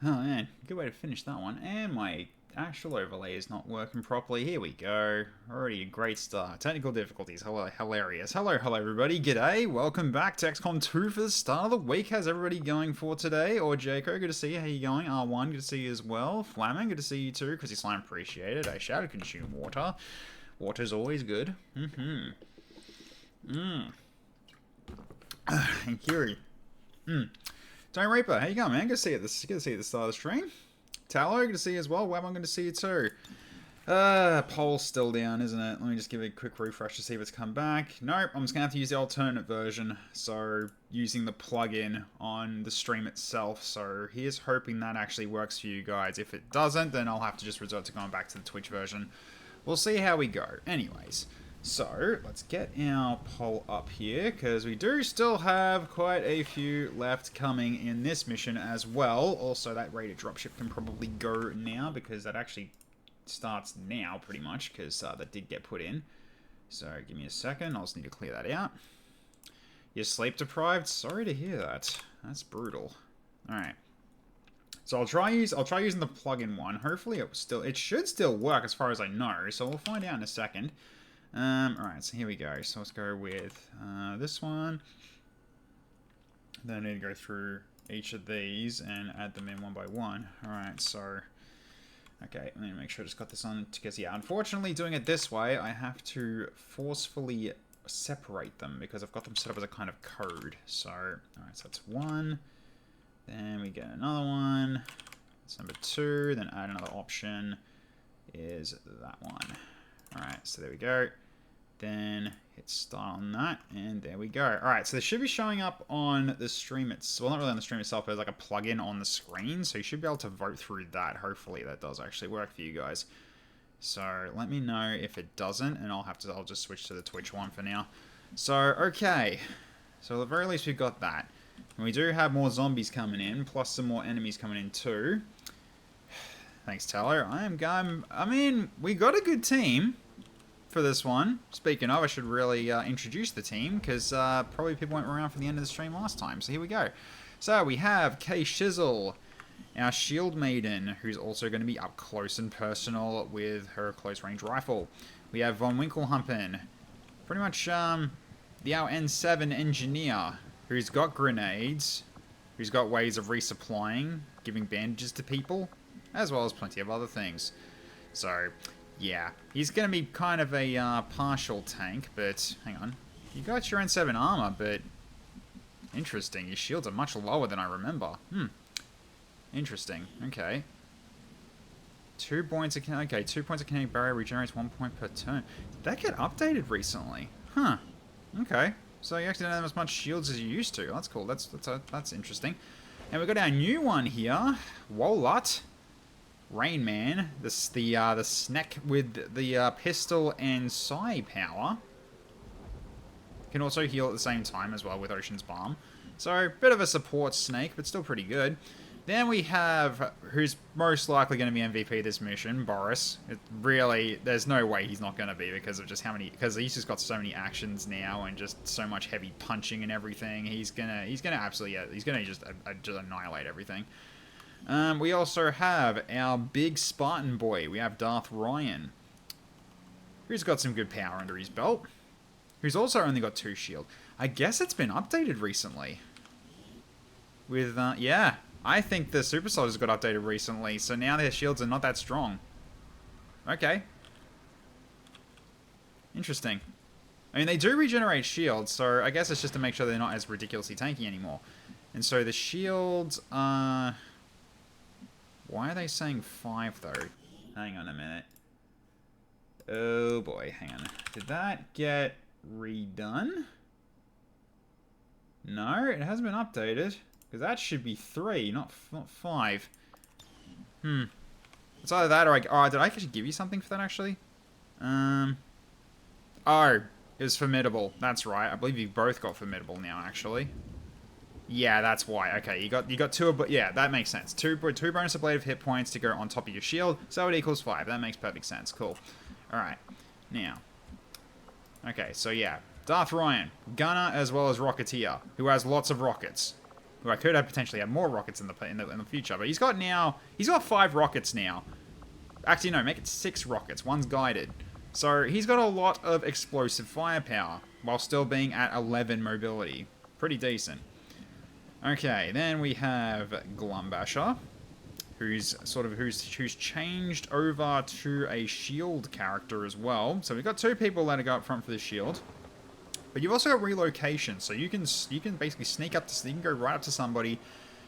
Oh man, good way to finish that one. And my actual overlay is not working properly. Here we go. Already a great start. Technical difficulties. Hello, hilarious. Hello, everybody. G'day. Welcome back to XCOM 2 for the start of the week. How's everybody going for today? Or Jaco, good to see you. How you going? R1, good to see you as well. Flamin, good to see you too, because you slime appreciated. I shall consume water. Water's always good. And Kiri. Tony Reaper, how you going, man? Good to see you at the start of the stream. Tallow, good to see you as well. Web, I'm good to see you too. Poll's still down, isn't it? Let me just give it a quick refresh to see if it's come back. Nope, I'm just going to have to use the alternate version. So, using the plugin on the stream itself. So, here's hoping that actually works for you guys. If it doesn't, then I'll have to just resort to going back to the Twitch version. We'll see how we go. Anyways. So, let's get our poll up here, because we do still have quite a few left coming in this mission as well. Also, that rated dropship can probably go now, because that actually starts now, pretty much, because that did get put in. So, give me a second. I'll just need to clear that out. You're sleep deprived? Sorry to hear that. That's brutal. Alright. So I'll try using the plugin one. Hopefully it should still work as far as I know, so we'll find out in a second. Alright, so here we go. So let's go with this one. Then I need to go through each of these and add them in one by one. Alright, so... Okay, I need to make sure I just got this on, because yeah, unfortunately doing it this way, I have to forcefully separate them, because I've got them set up as a kind of code. So, alright, so that's one. Then we get another one. That's number 2. Then add another option is that one. Alright, so there we go. Then hit start on that, and there we go. Alright, so this should be showing up on the stream itself. Well, not really on the stream itself, but there's like a plugin on the screen, so you should be able to vote through that. Hopefully that does actually work for you guys. So let me know if it doesn't, and I'll just switch to the Twitch one for now. So, okay. So at the very least we've got that. And we do have more zombies coming in, plus some more enemies coming in too. Thanks, Taylor. I mean, we got a good team for this one. Speaking of, I should really introduce the team, because probably people weren't around for the end of the stream last time. So here we go. So we have K Shizzle, our shield maiden, who's also going to be up close and personal with her close range rifle. We have Von Winkelhumpen, pretty much our N7 engineer, who's got grenades, who's got ways of resupplying, giving bandages to people, as well as plenty of other things. So, yeah, he's going to be kind of a partial tank, but hang on. You got your N7 armor, but interesting. Your shields are much lower than I remember. Interesting. Okay. 2 points of kinetic barrier regenerates 1 point per turn. Did that get updated recently? Huh. Okay. So you actually don't have as much shields as you used to. That's cool. That's interesting. And we've got our new one here, Wolot, Rain Man. The snack with the pistol and psi power. Can also heal at the same time as well with Ocean's Balm. So bit of a support snake, but still pretty good. Then we have, who's most likely going to be MVP this mission, Boris. There's no way he's not going to be, because of just because he's just got so many actions now and just so much heavy punching and everything. He's gonna just annihilate everything. We also have our big Spartan boy. We have Darth Ryan, who's got some good power under his belt. Who's also only got 2 shield. I guess it's been updated recently. With yeah. I think the Super Soldiers got updated recently, so now their shields are not that strong. Okay. Interesting. I mean, they do regenerate shields, so I guess it's just to make sure they're not as ridiculously tanky anymore. And so the shields are... Why are they saying 5, though? Hang on a minute. Oh, boy. Hang on. Did that get redone? No, it hasn't been updated. Because that should be 3, not 5. It's either that or oh, did I actually give you something for that, actually? Oh, it was formidable. That's right. I believe you both got formidable now, actually. Yeah, that's why. Okay, you got 2, but yeah, that makes sense. 2 bonus ablative hit points to go on top of your shield, so it equals 5. That makes perfect sense. Cool. Alright. Now. Okay, so yeah. Darth Ryan, gunner as well as rocketeer, who has lots of rockets. who I could have potentially have more rockets in the future. But he's got 5 rockets now. Actually, no, make it 6 rockets. One's guided. So he's got a lot of explosive firepower while still being at 11 mobility. Pretty decent. Okay, then we have Glumbasher, who's changed over to a shield character as well. So we've got 2 people that go up front for the shield. But you've also got relocation, so you can basically sneak up to, you can go right up to somebody,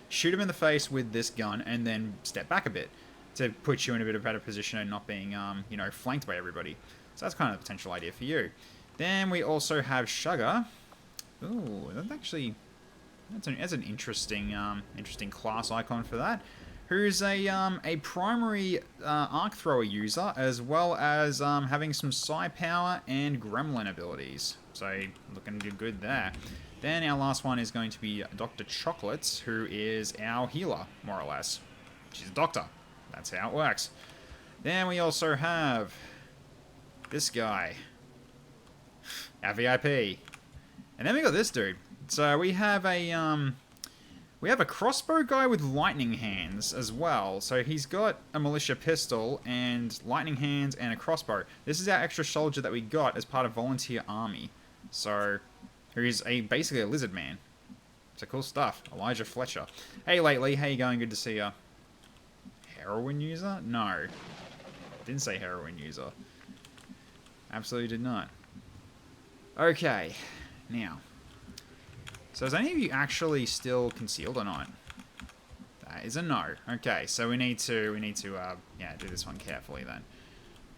shoot him in the face with this gun, and then step back a bit to put you in a bit of a better position and not being, you know, flanked by everybody. So that's kind of a potential idea for you. Then we also have Sugar. Ooh, that's an interesting, interesting class icon for that. Who's a primary arc thrower user, as well as having some psi power and gremlin abilities. So looking good there. Then our last one is going to be Dr. Chocolates, who is our healer, more or less. She's a doctor. That's how it works. Then we also have this guy, our VIP. And then we got this dude. So we have a crossbow guy with lightning hands as well. So he's got a militia pistol and lightning hands and a crossbow. This is our extra soldier that we got as part of volunteer army. So he's basically a lizard man. So cool stuff. Elijah Fletcher. Hey Lately, how you going? Good to see ya. Heroin user? No. Didn't say heroin user. Absolutely did not. Okay. Now. So is any of you actually still concealed or not? That is a no. Okay, so we need to yeah, do this one carefully then.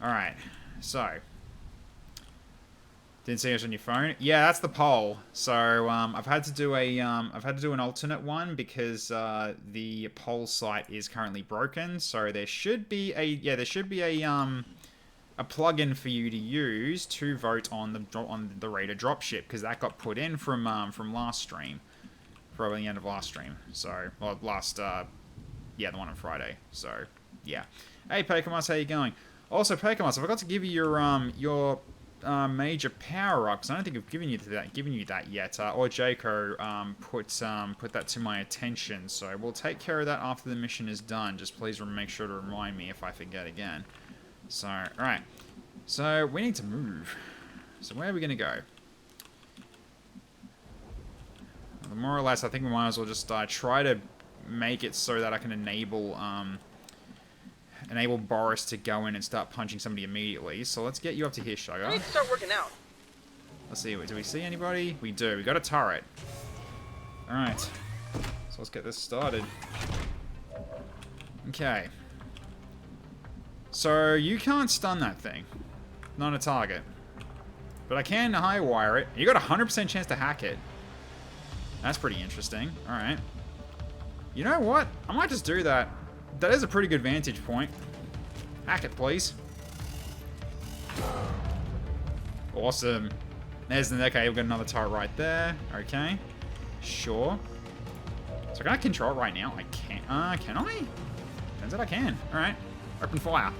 Alright, so. Didn't see us on your phone? Yeah, that's the poll. So I've had to do an alternate one because the poll site is currently broken. So there should be a plugin for you to use to vote on the Raider dropship, because that got put in from last stream, probably the end of last stream. So, well, yeah, the one on Friday. So, yeah. Hey, Pokemos, how you going? Also, Pokemos, I forgot to give you your major power ups. I don't think I've given you that yet. Or Jaco put that to my attention. So we'll take care of that after the mission is done. Just please make sure to remind me if I forget again. So, alright. So, we need to move. So, where are we going to go? Well, more or less, I think we might as well just try to make it so that I can enable Boris to go in and start punching somebody immediately. So, let's get you up to here, Sugar. I need to start working out. Let's see. Do we see anybody? We do. We got a turret. Alright. So, let's get this started. Okay. So, you can't stun that thing. Not a target. But I can high wire it. You got a 100% chance to hack it. That's pretty interesting. Alright. You know what? I might just do that. That is a pretty good vantage point. Hack it, please. Awesome. Okay, we've got another turret right there. Okay. Sure. So can I control it right now? I can't. Can I? Turns out I can. Alright. Open fire.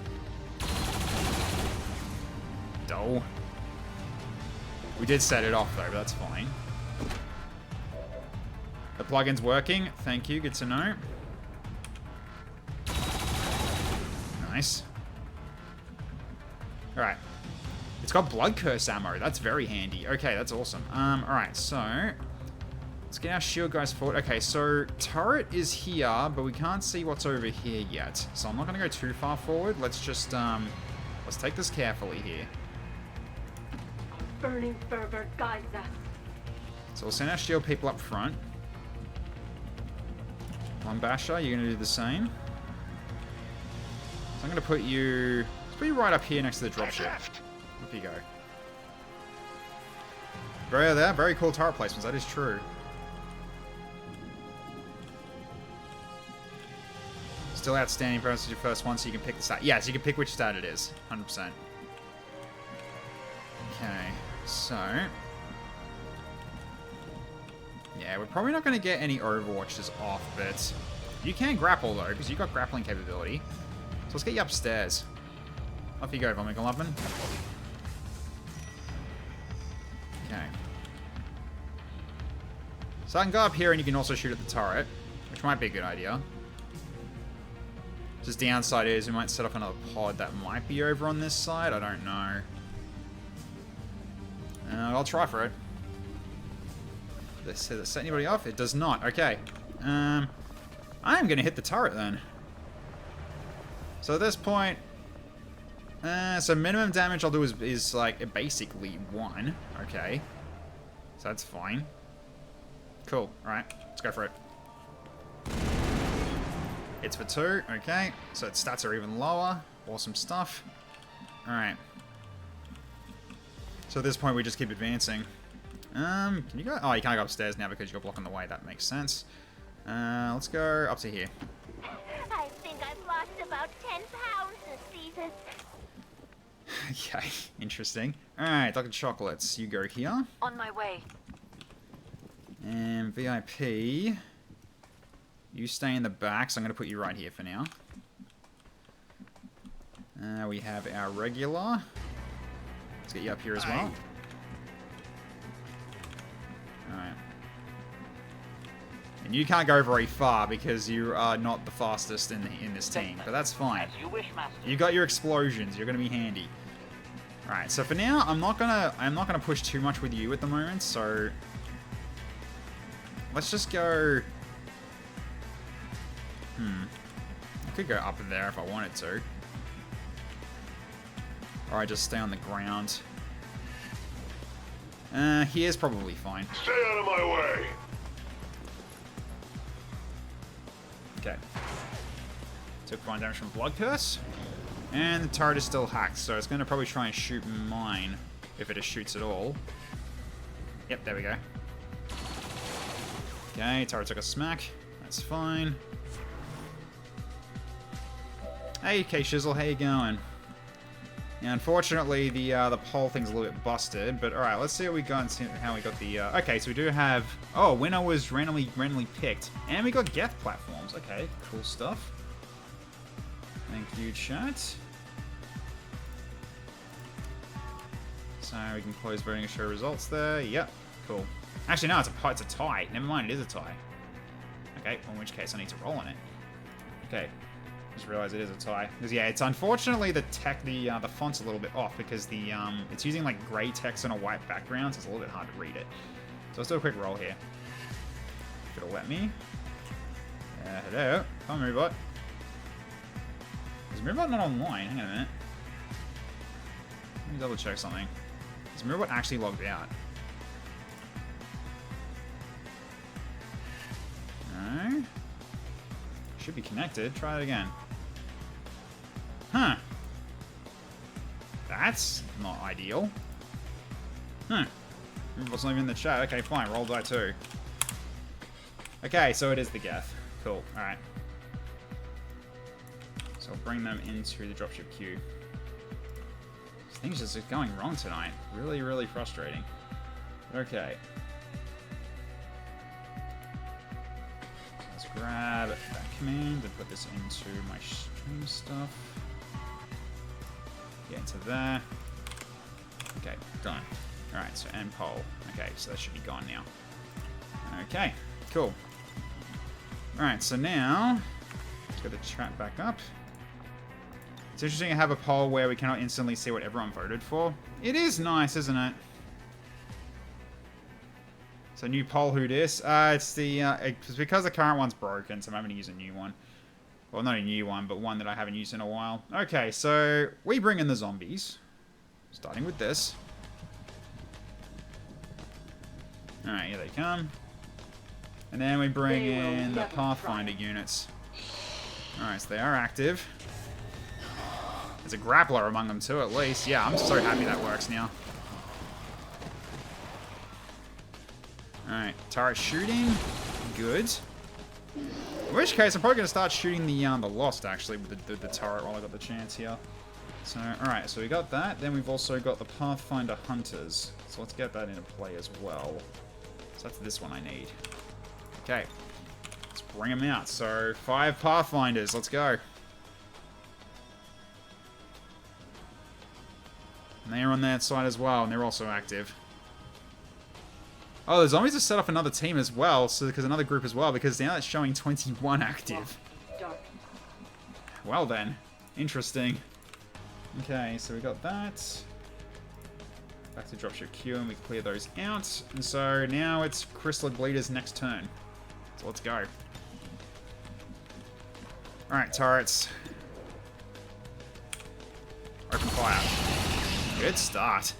Dull. We did set it off though, but that's fine. The plugin's working. Thank you. Good to know. Nice. Alright. It's got blood curse ammo. That's very handy. Okay, that's awesome. Alright, so let's get our shield guys forward. Okay, so turret is here, but we can't see what's over here yet. So I'm not gonna go too far forward. Let's just let's take this carefully here. Burning fervor guides us. So we'll send our shield people up front. Lombasha, you're gonna do the same. So I'm gonna put you right up here next to the dropship. Up you go. Very cool turret placements, that is true. Still outstanding, perhaps is your first one, so you can pick the stat. Yes, you can pick which stat it is, 100%. Okay, so yeah, we're probably not going to get any Overwatches off, but you can grapple though, because you've got grappling capability. So let's get you upstairs. Off you go, Von McLovin. Okay. So I can go up here and you can also shoot at the turret, which might be a good idea. Just downside is we might set up another pod that might be over on this side. I don't know. I'll try for it. Does it set anybody off? It does not. Okay. I am going to hit the turret then. So at this point... so minimum damage I'll do is like basically 1. Okay. So that's fine. Cool. Alright. Let's go for it. It's for 2. Okay. So its stats are even lower. Awesome stuff. Alright. So at this point we just keep advancing. Can you go? Oh, you can't go upstairs now because you got blocked on the way. That makes sense. Let's go up to here. I think I've lost about 10 pounds this season. Okay, interesting. Alright, Dr. Chocolates, you go here. On my way. And VIP, you stay in the back, so I'm going to put you right here for now. We have our regular. Let's get you up here as well. Alright. And you can't go very far because you are not the fastest in this team, but that's fine. You got your explosions, you're going to be handy. Alright, so for now, I'm not gonna push too much with you at the moment, so let's just go. I could go up there if I wanted to. Or I just stay on the ground. Here's probably fine. Stay out of my way! Okay. Took 1 damage from Blood Curse. And the turret is still hacked, so it's going to probably try and shoot mine, if it shoots at all. Yep, there we go. Okay, turret took a smack. That's fine. Hey, K-Shizzle, how you going? Yeah, unfortunately, the pole thing's a little bit busted, but alright, let's see what we got and see how we got the... okay, so we do have... Oh, winner was randomly picked. And we got Geth platforms. Okay, cool stuff. Thank you, chat. So we can close voting and show results there. Yep, cool. Actually, no, it's a tie. Never mind, it is a tie. Okay, well, in which case I need to roll on it. Okay, just realized it is a tie. Because yeah, it's unfortunately the font's a little bit off because it's using like grey text on a white background, so it's a little bit hard to read it. So let's do a quick roll here. If it'll let me. Hello, come on, Moobot. Is Mirrobot not online? Hang on a minute. Let me double check something. Is Mirrobot actually logged out? No. Should be connected. Try it again. Huh. That's not ideal. Huh. Mirrobot's not even in the chat. Okay, fine. Roll die 2. Okay, so it is the Geth. Cool. Alright. So I'll bring them into the dropship queue. This thing's just going wrong tonight. Really, really frustrating. Okay. Let's grab that command and put this into my stream stuff. Get into there. Okay, done. Alright, so end poll. Okay, so that should be gone now. Okay, cool. Alright, so now let's get the chat back up. It's interesting to have a poll where we cannot instantly see what everyone voted for. It is nice, isn't it? So new poll, who dis? It's because the current one's broken, so I'm having to use a new one. Well, not a new one, but one that I haven't used in a while. Okay, so we bring in the zombies. Starting with this. Alright, here they come. And then we bring in the Pathfinder units. Alright, so they are active. There's a grappler among them too, at least. Yeah, I'm so happy that works now. Alright, turret shooting. Good. In which case, I'm probably going to start shooting the Lost, actually, with the turret while I got the chance here. So, alright, so we got that. Then we've also got the Pathfinder Hunters. So let's get that into play as well. So that's this one I need. Okay. Let's bring them out. So, 5 Pathfinders. Let's go. And they're on that side as well, and they're also active. Oh, the zombies have set off another team as well, so because another group as well, because now it's showing 21 active. Well then, interesting. Okay, so we got that. Back to dropship queue, and we clear those out. And so now it's Crystal Bleeder's next turn. So let's go. Alright, turrets. Open fire. Good start.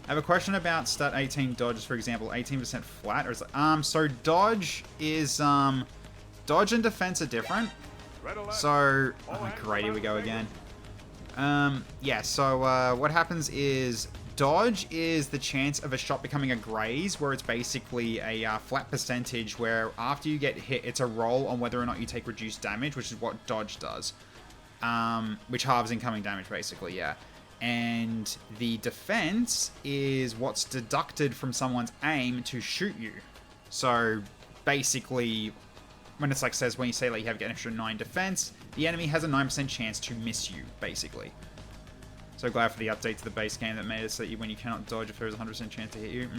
I have a question about stat 18 dodge, for example, 18% flat, or is it, so dodge is, dodge and defense are different. So, oh great, here we go again. Yeah, so, what happens is, dodge is the chance of a shot becoming a graze, where it's basically a flat percentage, where after you get hit, it's a roll on whether or not you take reduced damage, which is what dodge does. Which halves incoming damage, basically, yeah. And the defense is what's deducted from someone's aim to shoot you. So basically, when it's like says when you say like you have an extra 9 defense, the enemy has a 9% chance to miss you, basically. So glad for the update to the base game that made it so that when you cannot dodge, if there's a 100% chance to hit you.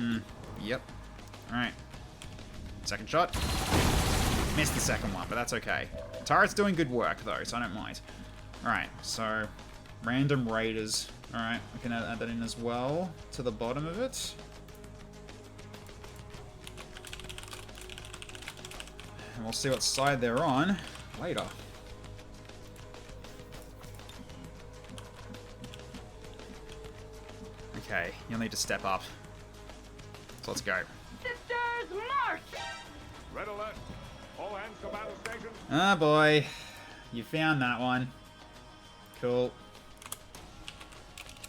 Yep. Alright. Second shot. Missed the second one, but that's okay. Turret's doing good work though, so I don't mind. Alright, so random raiders. Alright, I can add that in as well to the bottom of it. And we'll see what side they're on later. Okay, you'll need to step up. So let's go. Sisters, march! Red alert. All hands to battle stations. Ah, boy. You found that one. Cool.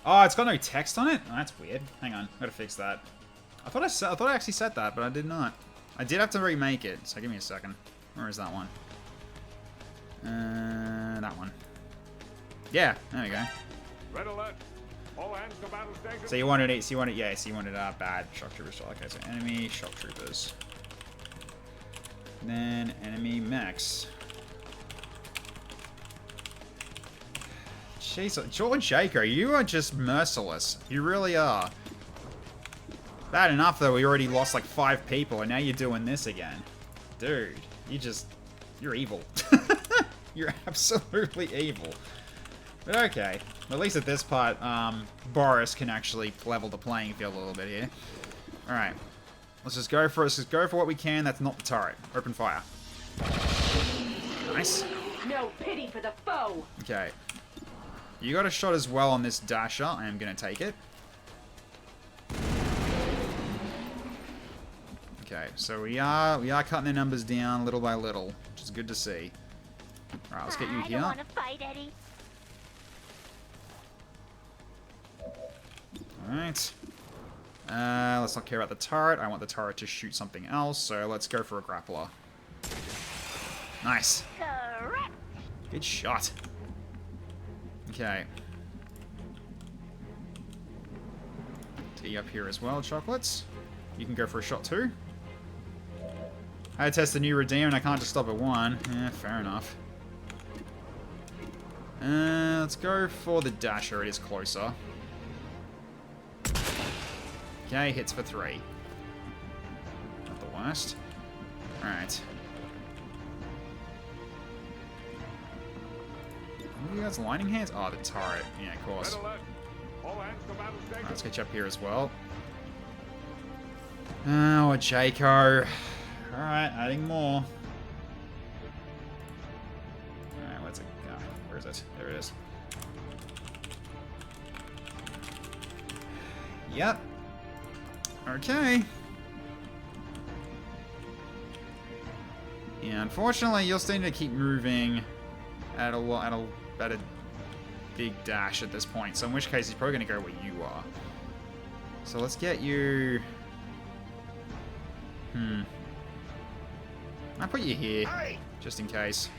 Oh, it's got no text on it? Oh, that's weird. Hang on, gotta fix that. I thought I actually said that, but I did not. I did have to remake it, so give me a second. Where is that one? That one. Yeah, there we go. Red alert. All hands to battle stations. So you wanted it, so you wanted bad shock troopers. Okay, so enemy shock troopers. Then enemy mechs. Jeez, George Jaco, you are just merciless. You really are. Bad enough though, we already lost like 5 people and now you're doing this again. Dude, you're evil. You're absolutely evil. But okay, at least at this part, Boris can actually level the playing field a little bit here. Alright, let's just go for it. Let's just go for what we can. That's not the turret. Open fire. Nice. No pity for the foe. Okay. You got a shot as well on this dasher. I am going to take it. Okay, so we are cutting their numbers down little by little, which is good to see. Alright, let's get you here. I don't want to fight, Eddie. Alright. Let's not care about the turret. I want the turret to shoot something else, so let's go for a grappler. Nice. Correct. Good shot. Okay. Tee up here as well, chocolates. You can go for a shot too. I had to test the new Redeem and I can't just stop at 1. Yeah, fair enough. Let's go for the dasher. It is closer. Okay, hits for 3. Not the worst. Alright. What are you guys lining hands? Oh, the turret. Yeah, of course. Red alert. All hands to battle stations. Alright, let's get you up here as well. Oh, Jaco. Alright, adding more. Alright, where's it? Oh, where is it? There it is. Yep. Okay. Yeah, unfortunately, you'll still need to keep moving at a big dash at this point. So in which case, he's probably going to go where you are. So let's get you. I'll put you here, just in case.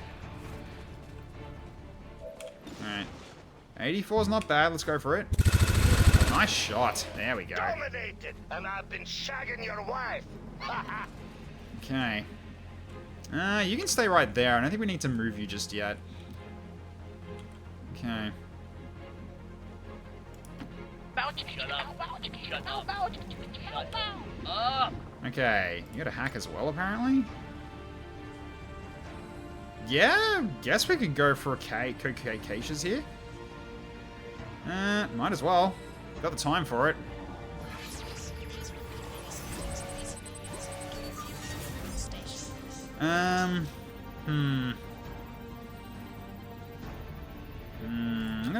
Alright. 84's not bad, let's go for it. Nice shot. There we go. Dominated, and I've been shagging your wife. Okay. You can stay right there. I don't think we need to move you just yet. Okay. Okay, you got a hack as well, apparently? Yeah, guess we could go for XCHAOS here. Might as well. Got the time for it.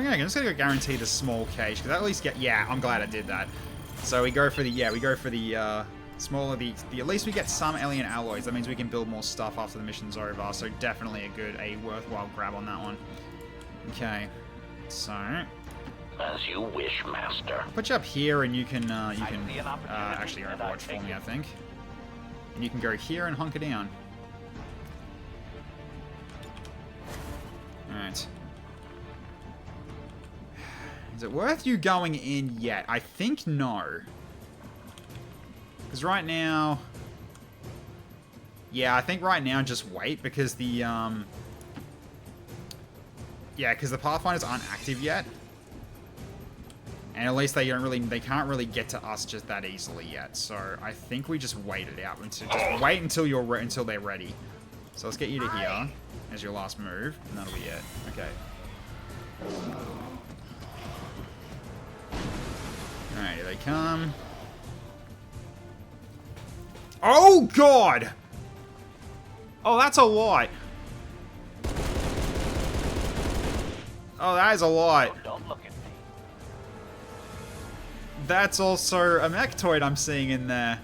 I'm just gonna go guarantee the small cage, because at least get, yeah, I'm glad I did that. So we go for the, smaller, at least we get some alien alloys. That means we can build more stuff after the mission's over. So definitely a worthwhile grab on that one. Okay, so As you wish, Master. I'll put you up here, and you can actually overwatch for me, I think. And you can go here and hunker down. All right. Is it worth you going in yet? I think no. Because right now... Yeah, I think right now just wait, because the... Yeah, because the Pathfinders aren't active yet. And at least they can't really get to us just that easily yet. So I think we just wait it out. Just wait until they're ready. So let's get you to here as your last move, and that'll be it. Okay. Alright, here they come. Oh, God! Oh, that's a lot. Oh, that is a lot. Don't look at me. That's also a mechtoid I'm seeing in there.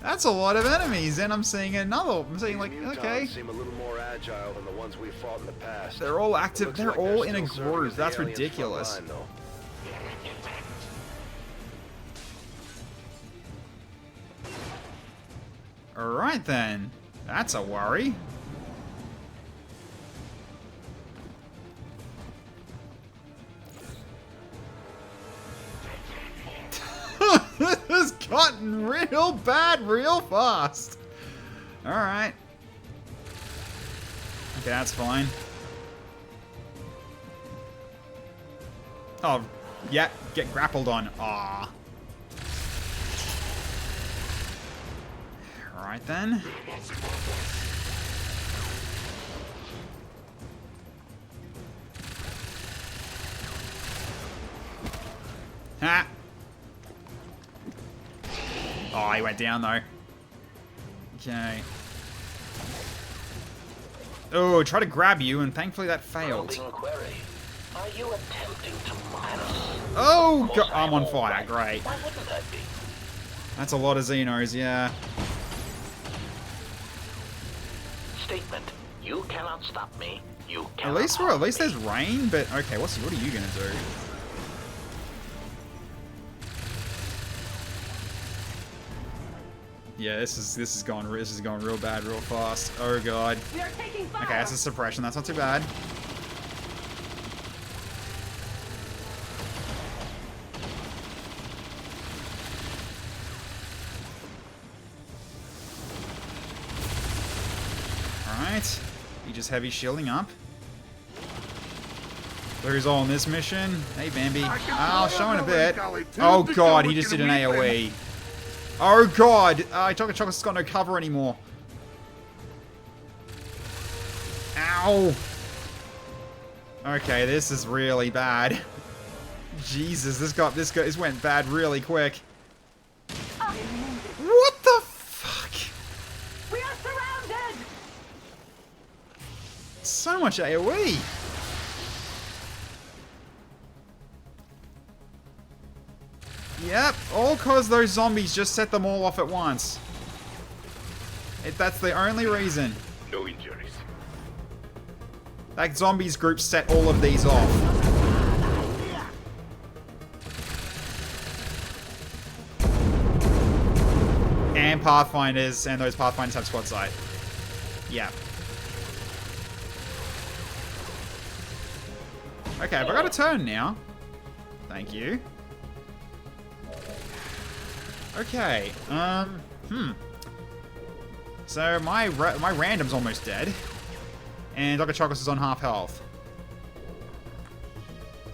That's a lot of enemies, and I'm seeing another. I'm seeing, like, okay. Seem a little more agile than the ones we fought in the past. They're all active. Looks They're like all they're in a still serving group. as the That's aliens' ridiculous. front line, though. Alright then. That's a worry. This has gotten real bad real fast. Alright. Okay, that's fine. Oh, yeah, get grappled on. Aw. Alright then. Ha! Oh, he went down though. Okay. Oh, try to grab you, and thankfully that failed. Probing query. Are you attempting to mine us? Oh, Of God, course I'm on all fire. right. Great. Why wouldn't that be? That's a lot of Xenos, yeah. Statement. You cannot stop me. You At cannot least harm there's me. rain, but okay. What are you gonna do? Yeah, this is going real bad, real fast. Oh God. We are taking fire. Okay, that's a suppression. That's not too bad. Alright. You just heavy shielding up. Who's all on this mission? Hey, Bambi. Oh, showing a bit. Oh God, he just did an AoE. Oh God! Chocolate's got no cover anymore. Ow! Okay, this is really bad. Jesus, this went bad really quick. What the fuck? We are surrounded. So much AoE. Yep, all cause those zombies just set them all off at once. That's the only reason. No injuries. That zombies group set all of these off. And Pathfinders, and those Pathfinders have squad sight. Yeah. Okay, have I got a turn now? Thank you. Okay, So my random's almost dead. And Dr. Chocolate's is on half health.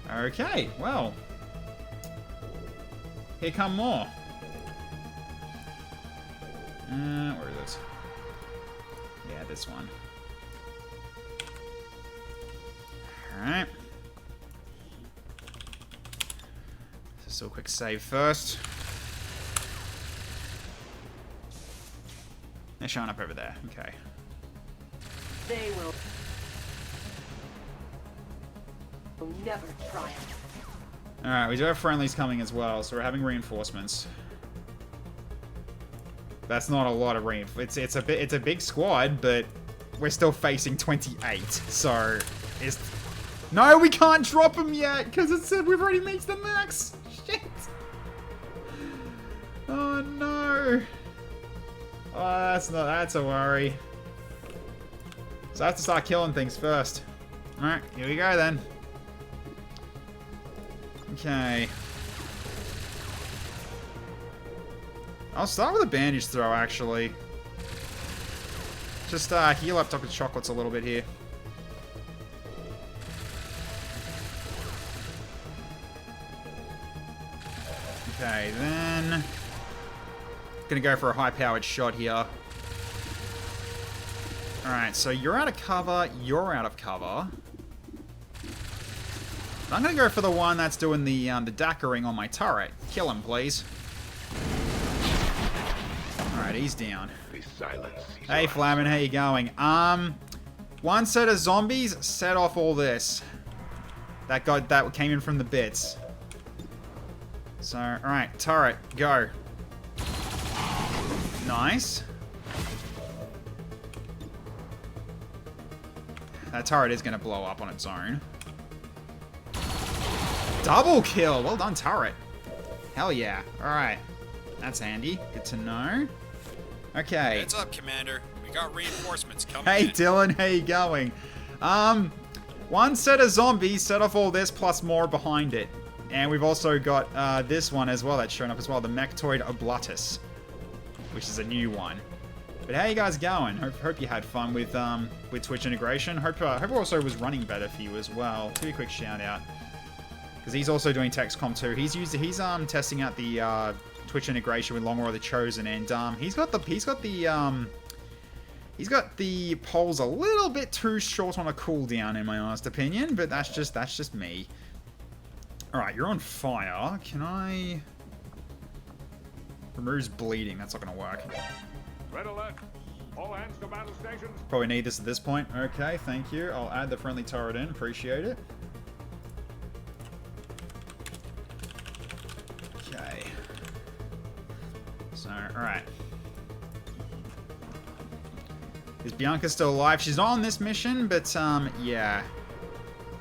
Okay, well. Here come more. Where is it? Yeah, this one. Alright. Just a quick save first. They're showing up over there. Okay. They will never triumph. Alright, we do have friendlies coming as well, so we're having reinforcements. That's not a lot of reinforcements. It's a big squad, but we're still facing 28. So it's no, we can't drop them yet because it said we've already reached the max. Shit. Oh no. Oh, that's a worry. So I have to start killing things first. All right, here we go then. Okay. I'll start with a bandage throw, actually. Just heal up Dr. Chocolates a little bit here. Okay, then... Gonna go for a high-powered shot here. Alright, so you're out of cover, you're out of cover. I'm gonna go for the one that's doing the dackering on my turret. Kill him, please. Alright, he's down. Hey, Flamin, how you going? One set of zombies set off all this. That came in from the bits. So, alright, turret, go. Nice. That turret is gonna blow up on its own. Double kill! Well done, turret. Hell yeah. Alright. That's handy. Good to know. Okay. Heads up, Commander. We got reinforcements coming Hey, in. Dylan, how you going? One set of zombies set off all this plus more behind it. And we've also got this one as well that's shown up as well, the Mechtoid Oblatus, which is a new one. But how you guys going? Hope you had fun with Twitch integration. Hope also was running better for you as well. Do a quick shout out. Because he's also doing Texcom too. He's testing out the Twitch integration with Lagomorphic the Chosen, and he's got the polls a little bit too short on a cooldown in my honest opinion, but that's just me. All right, you're on fire. Can I removes bleeding? That's not gonna work. Red alert. All hands to battle stations. Probably need this at this point. Okay, thank you. I'll add the friendly turret in. Appreciate it. Okay. So, alright. Is Bianca still alive? She's not on this mission, but, yeah.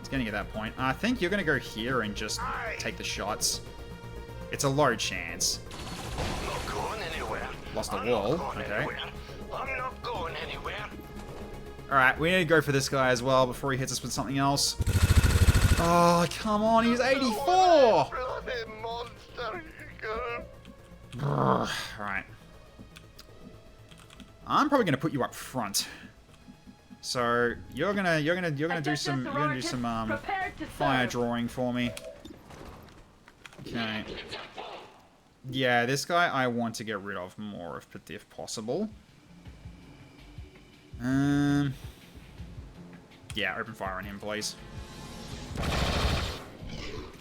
It's getting at that point. I think you're gonna go here and just take the shots. It's a low chance. I'm not going anywhere. Lost a wall. Okay. I'm not going anywhere. Alright, we need to go for this guy as well before he hits us with something else. Oh, come on, he's 84! Bloody monster. Alright. I'm probably gonna put you up front. So you're gonna do some fire drawing for me. Okay. Yeah, this guy I want to get rid of more if possible. Yeah, open fire on him, please.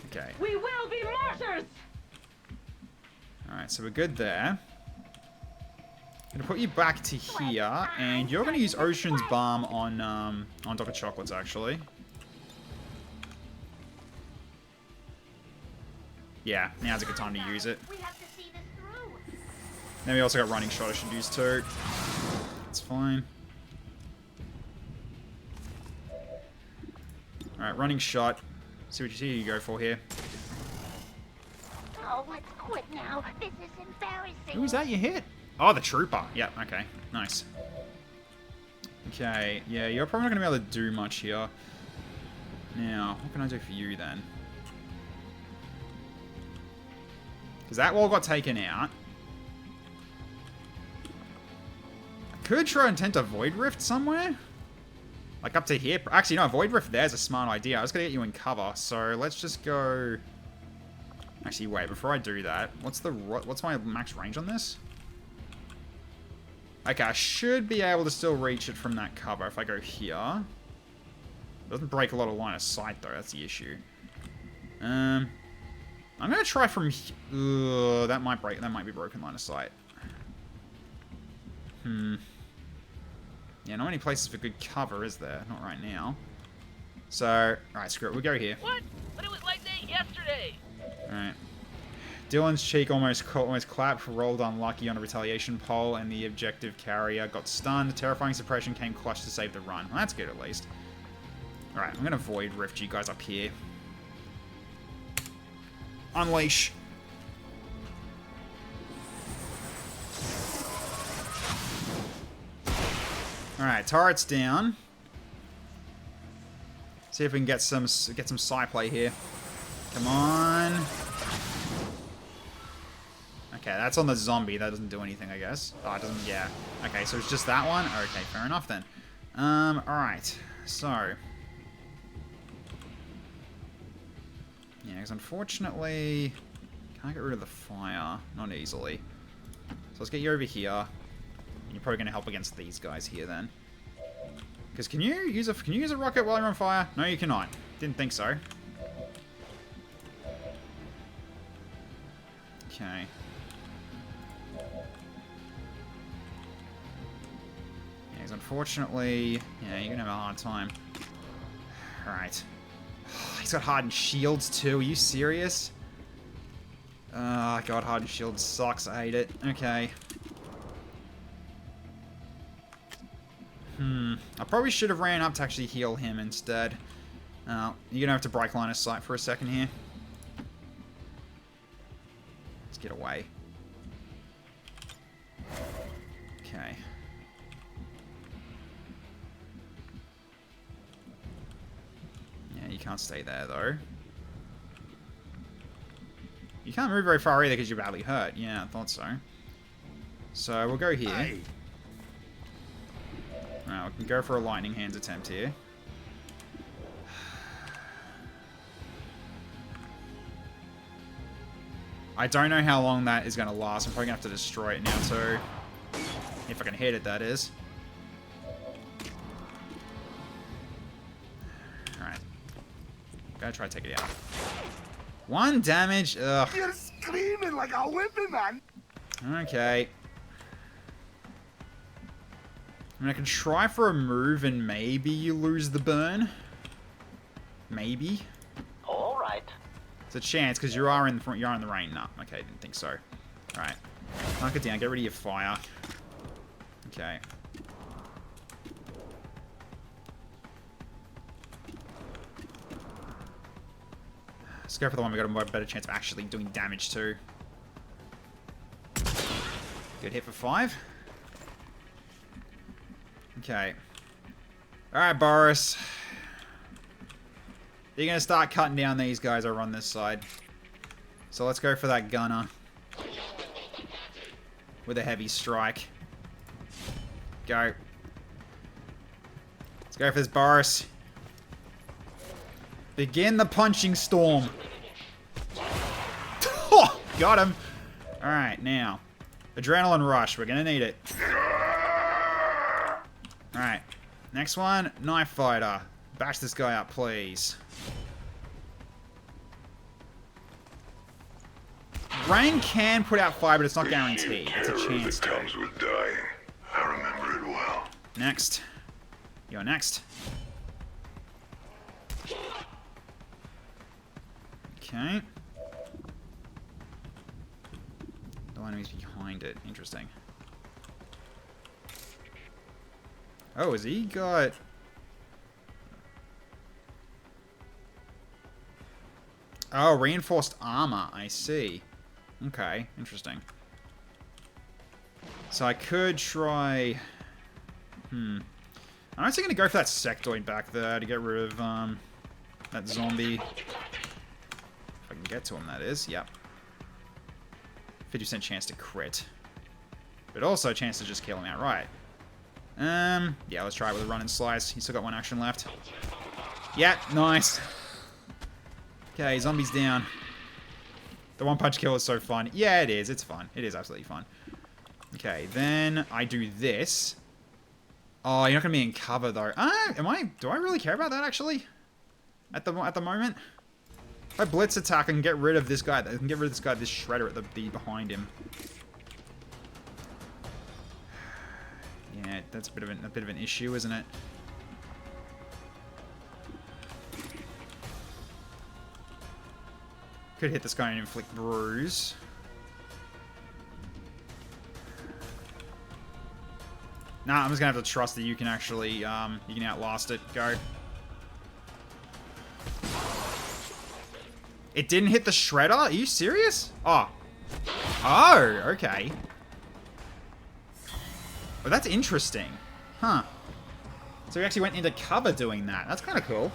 Okay. We will be martyrs! Alright, so we're good there. I'm gonna put you back to here, and you're gonna use Ocean's Balm on Dr. Chocolates, actually. Yeah, now's a good time to use it. We have to see this through. Then we also got Running Shot I should use too. It's fine. Alright, Running Shot. See what you go for here. Oh, let's quit now. This is embarrassing. Who was that you hit? Oh, the Trooper. Yep, okay. Nice. Okay, yeah, you're probably not going to be able to do much here. Now, what can I do for you then? Because that wall got taken out. I could try and attempt a Void Rift somewhere. Like up to here. Actually, no, Void Rift there's a smart idea. I was going to get you in cover. So let's just go... Actually, wait, before I do that, what's my max range on this? Okay, I should be able to still reach it from that cover if I go here. Doesn't break a lot of line of sight, though. That's the issue. I'm gonna try from... that might be broken line of sight. Yeah, not many places for good cover, is there? Not right now. So, alright, screw it. We'll go here. What? But it was like that yesterday. Alright. Dylan's cheek almost clapped, rolled unlucky on a retaliation pole, and the objective carrier got stunned. Terrifying suppression came clutch to save the run. Well, that's good, at least. Alright, I'm gonna void rift you guys up here. Unleash. Alright, turret's down. See if we can get some side play here. Come on. Okay, that's on the zombie. That doesn't do anything, I guess. Oh, it doesn't, yeah. Okay, so it's just that one? Okay, fair enough then. Alright. So. Yeah, because unfortunately, can't get rid of the fire. Not easily. So let's get you over here. And you're probably going to help against these guys here then. Because can you use a rocket while you're on fire? No, you cannot. Didn't think so. Okay. Yeah, because unfortunately, yeah, you're gonna have a hard time. Alright. He's got hardened shields too. Are you serious? Oh god, hardened shields sucks. I hate it. Okay. I probably should have ran up to actually heal him instead. You're gonna have to break line of sight for a second here. Let's get away. Okay. Yeah, you can't stay there though. You can't move very far either because you're badly hurt. Yeah, I thought so. So we'll go here. Hey. Alright, we can go for a lightning hands attempt here. I don't know how long that is going to last. I'm probably going to have to destroy it now too. If I can hit it, that is. Alright. Gotta try to take it out. 1 damage. Ugh. You're screaming like a whipping man. Okay. I mean, I can try for a move and maybe you lose the burn. Maybe. All right. It's a chance because you are in the front. You're in the rain. No, okay, didn't think so. All right, knock it down. Get rid of your fire. Okay. Let's go for the one we got a better chance of actually doing damage to. Good hit for 5. Okay. Alright, Boris. You're going to start cutting down these guys over on this side. So let's go for that gunner. With a heavy strike. Go. Let's go for this, Boris. Begin the punching storm. Oh, got him. Alright, now. Adrenaline rush. We're going to need it. Alright. Next one, knife fighter. Bash this guy up, please. Rain can put out fire, but it's not guaranteed. It's a chance to. Comes with dying. I remember it well. Next. You're next. Okay. The enemy's behind it. Interesting. Oh, has he got... Oh, reinforced armor. I see. Okay, interesting. So I could try... I'm actually going to go for that sectoid back there to get rid of that zombie. If I can get to him, that is. Yep. 50% chance to crit. But also a chance to just kill him outright. Yeah, let's try it with a run and slice. He's still got 1 action left. Yeah, nice. Okay, zombies down. The one-punch kill is so fun. Yeah, it is. It's fun. It is absolutely fun. Okay, then I do this. Oh, you're not going to be in cover, though. Do I really care about that, actually? At the moment? If I blitz attack, I can get rid of this guy. I can get rid of this guy, this shredder at the behind him. Yeah, that's a bit of an issue, isn't it? Could hit this guy and inflict bruise. Nah, I'm just gonna have to trust that you can actually, you can outlast it. Go. It didn't hit the shredder? Are you serious? Oh. Oh, okay. Well, that's interesting. Huh. So we actually went into cover doing that. That's kind of cool.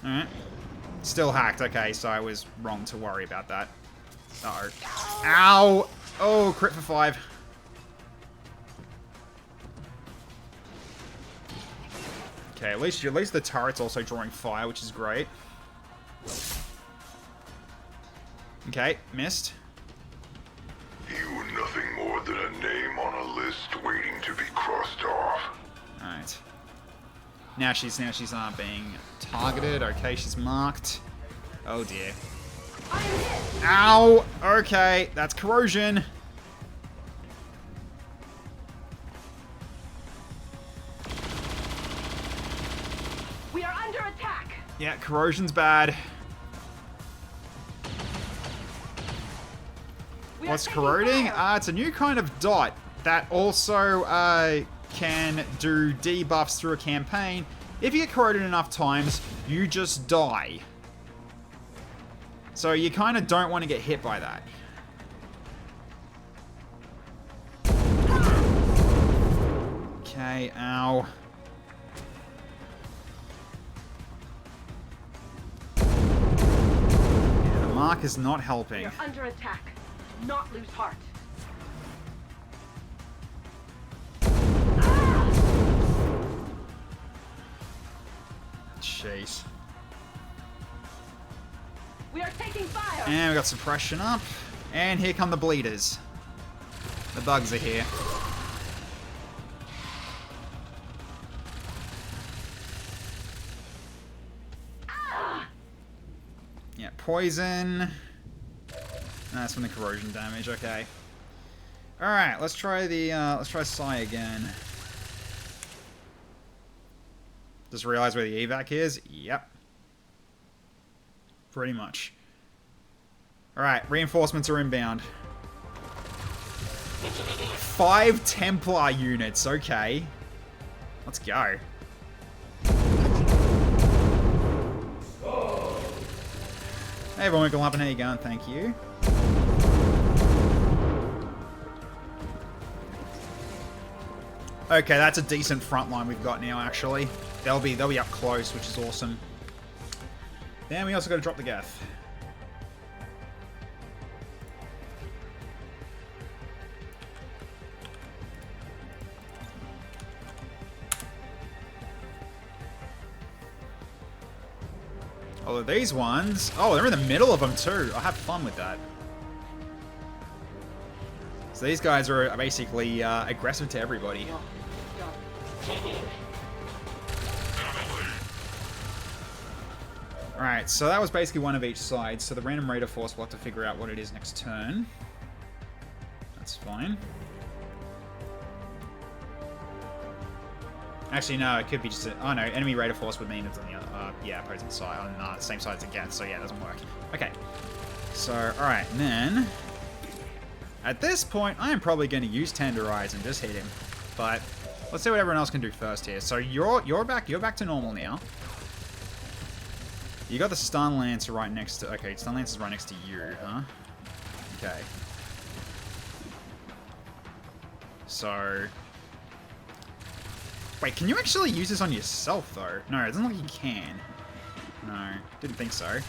Alright. Still hacked. Okay, so I was wrong to worry about that. Uh-oh. Ow! Oh, crit for 5. Okay, at least the turret's also drawing fire, which is great. Okay, missed. You were nothing more than a name on a list waiting to be crossed off. Alright. Now she's being targeted. Okay, she's marked. Oh dear. Ow! Okay, that's corrosion. We are under attack. Yeah, corrosion's bad. What's corroding? It's a new kind of dot that also can do debuffs through a campaign. If you get corroded enough times, you just die. So you kind of don't want to get hit by that. Okay, ow. Yeah, the mark is not helping. We are under attack. Not lose heart. Jeez. We are taking fire. And we got suppression up. And here come the bleeders. The bugs are here. Yeah, poison. That's from the corrosion damage, okay. Alright, let's try Psy again. Just realize where the evac is? Yep. Pretty much. Alright, reinforcements are inbound. 5 Templar units, okay. Let's go. Hey everyone, Winkle-Up, how you going? Thank you. Okay, that's a decent front line we've got now, actually. They'll be up close, which is awesome. Then we also got to drop the Geth. Although these ones... Oh, they're in the middle of them too. I'll have fun with that. So these guys are basically aggressive to everybody. Alright, so that was basically one of each side. So the random raider force will have to figure out what it is next turn. That's fine. Actually, no, it could be just a... Oh, no, enemy raider force would mean it's on the yeah, opposing side, on the same side as the Geth, so yeah, it doesn't work. Okay. So, alright, and then... At this point, I am probably going to use Tenderize and just hit him. But, let's see what everyone else can do first here. So, you're back to normal now. You got the Stun Lancer right next to... Okay, Stun Lancer's right next to you, huh? Okay. So... Wait, can you actually use this on yourself, though? No, it doesn't look like you can. No, didn't think so.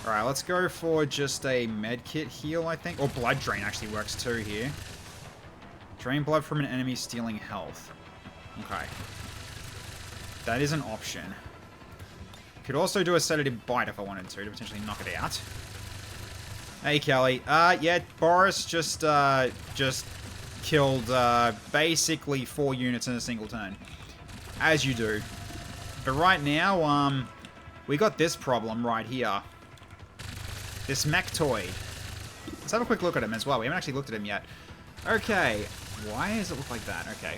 Alright, let's go for just a medkit heal, I think. Or blood drain actually works too here. Drain blood from an enemy stealing health. Okay. That is an option. Could also do a sedative bite if I wanted to potentially knock it out. Hey, Kelly. Yeah, Boris just killed basically 4 units in a single turn. As you do. But right now, we got this problem right here. This Mechtoid. Let's have a quick look at him as well. We haven't actually looked at him yet. Okay. Why does it look like that? Okay.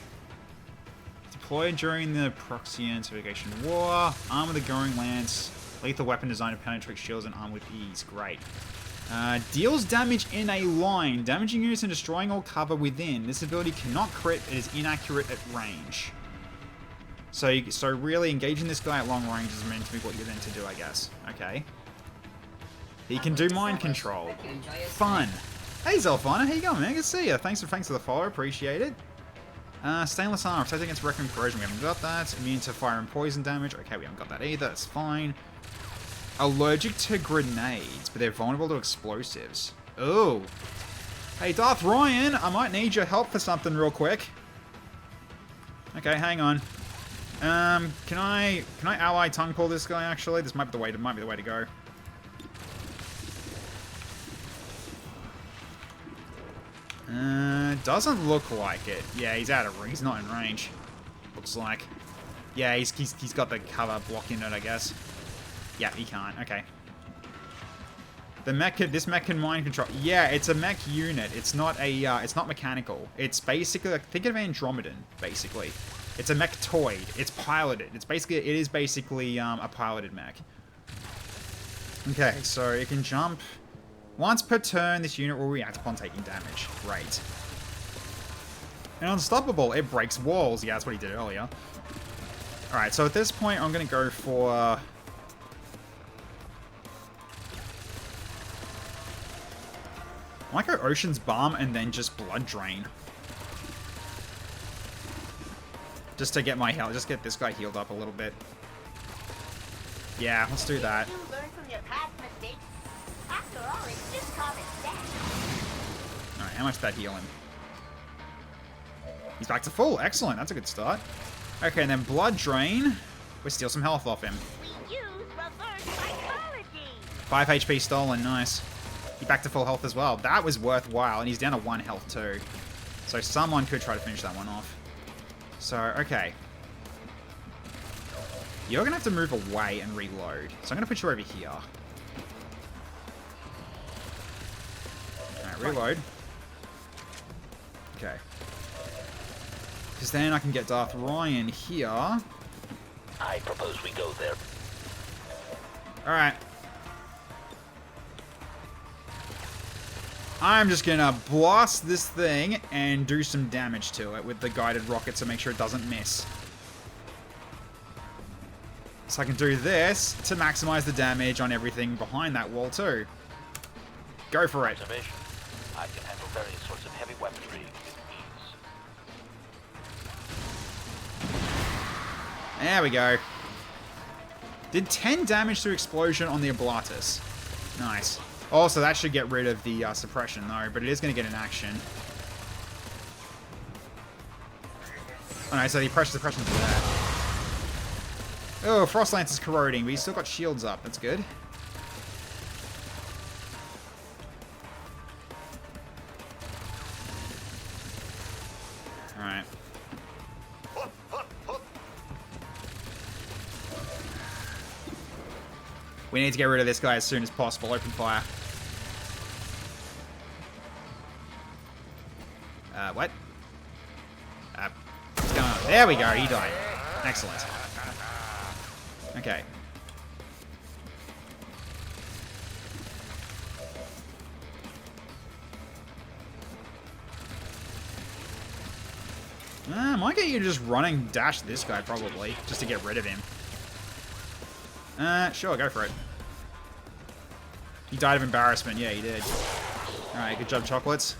Deployed during the Proxian Certification War. Arm with a Going Lance. Lethal weapon designed to penetrate shields and arm with ease. Great. Deals damage in a line, damaging units and destroying all cover within. This ability cannot crit. It is inaccurate at range. So really engaging this guy at long range is meant to be what you're meant to do, I guess. Okay. He can do mind control. Fun. Hey, Zelfana, how you going, man? Good to see you. Thanks for the follow. Appreciate it. Stainless armor. Protect against Requiem corrosion. We haven't got that. Immune to fire and poison damage. Okay, we haven't got that either. That's fine. Allergic to grenades, but they're vulnerable to explosives. Oh. Hey, Darth Ryan, I might need your help for something real quick. Okay, hang on. Can I ally tongue pull this guy? Actually, this might be the way to go. Doesn't look like it. Yeah, he's out of range. He's not in range. Looks like. Yeah, he's got the cover blocking it, I guess. Yeah, he can't. Okay. This mech can mind control. Yeah, it's a mech unit. It's not mechanical. It's basically like, think of Andromedan, basically. It's a mechtoid. It's piloted. It is basically a piloted mech. Okay, so it can jump. Once per turn, this unit will react upon taking damage. Great. And unstoppable. It breaks walls. Yeah, that's what he did earlier. Alright, so at this point, I'm going to go for... I might go Ocean's Balm and then just Blood Drain. Just to get my health. Just get this guy healed up a little bit. Yeah, let's do that. Alright, how much did that heal him? He's back to full. Excellent. That's a good start. Okay, and then Blood Drain. We steal some health off him. We use reverse psychology. 5 HP stolen. Nice. He's back to full health as well. That was worthwhile. And he's down to 1 health too. So someone could try to finish that one off. So, okay. You're going to have to move away and reload. So I'm going to put you over here. Alright, reload. Okay. Because then I can get Darth Ryan here. I propose we go there. Alright. I'm just gonna blast this thing and do some damage to it with the guided rocket to make sure it doesn't miss. So I can do this to maximize the damage on everything behind that wall too. Go for it. Observation. I can handle various sorts of heavy weaponry with ease. There we go. Did 10 damage through explosion on the Oblatus. Nice. Also, that should get rid of the suppression, though, but it is going to get an action. Oh, no, so he pressed suppression to that. Oh, Frost Lance is corroding, but he's still got shields up. That's good. Alright. We need to get rid of this guy as soon as possible. Open fire. What? What's going on? There we go. He died. Excellent. Okay. I might get you to just run and dash this guy, probably, just to get rid of him. Sure, go for it. He died of embarrassment. Yeah, he did. Alright, good job, Chocolates.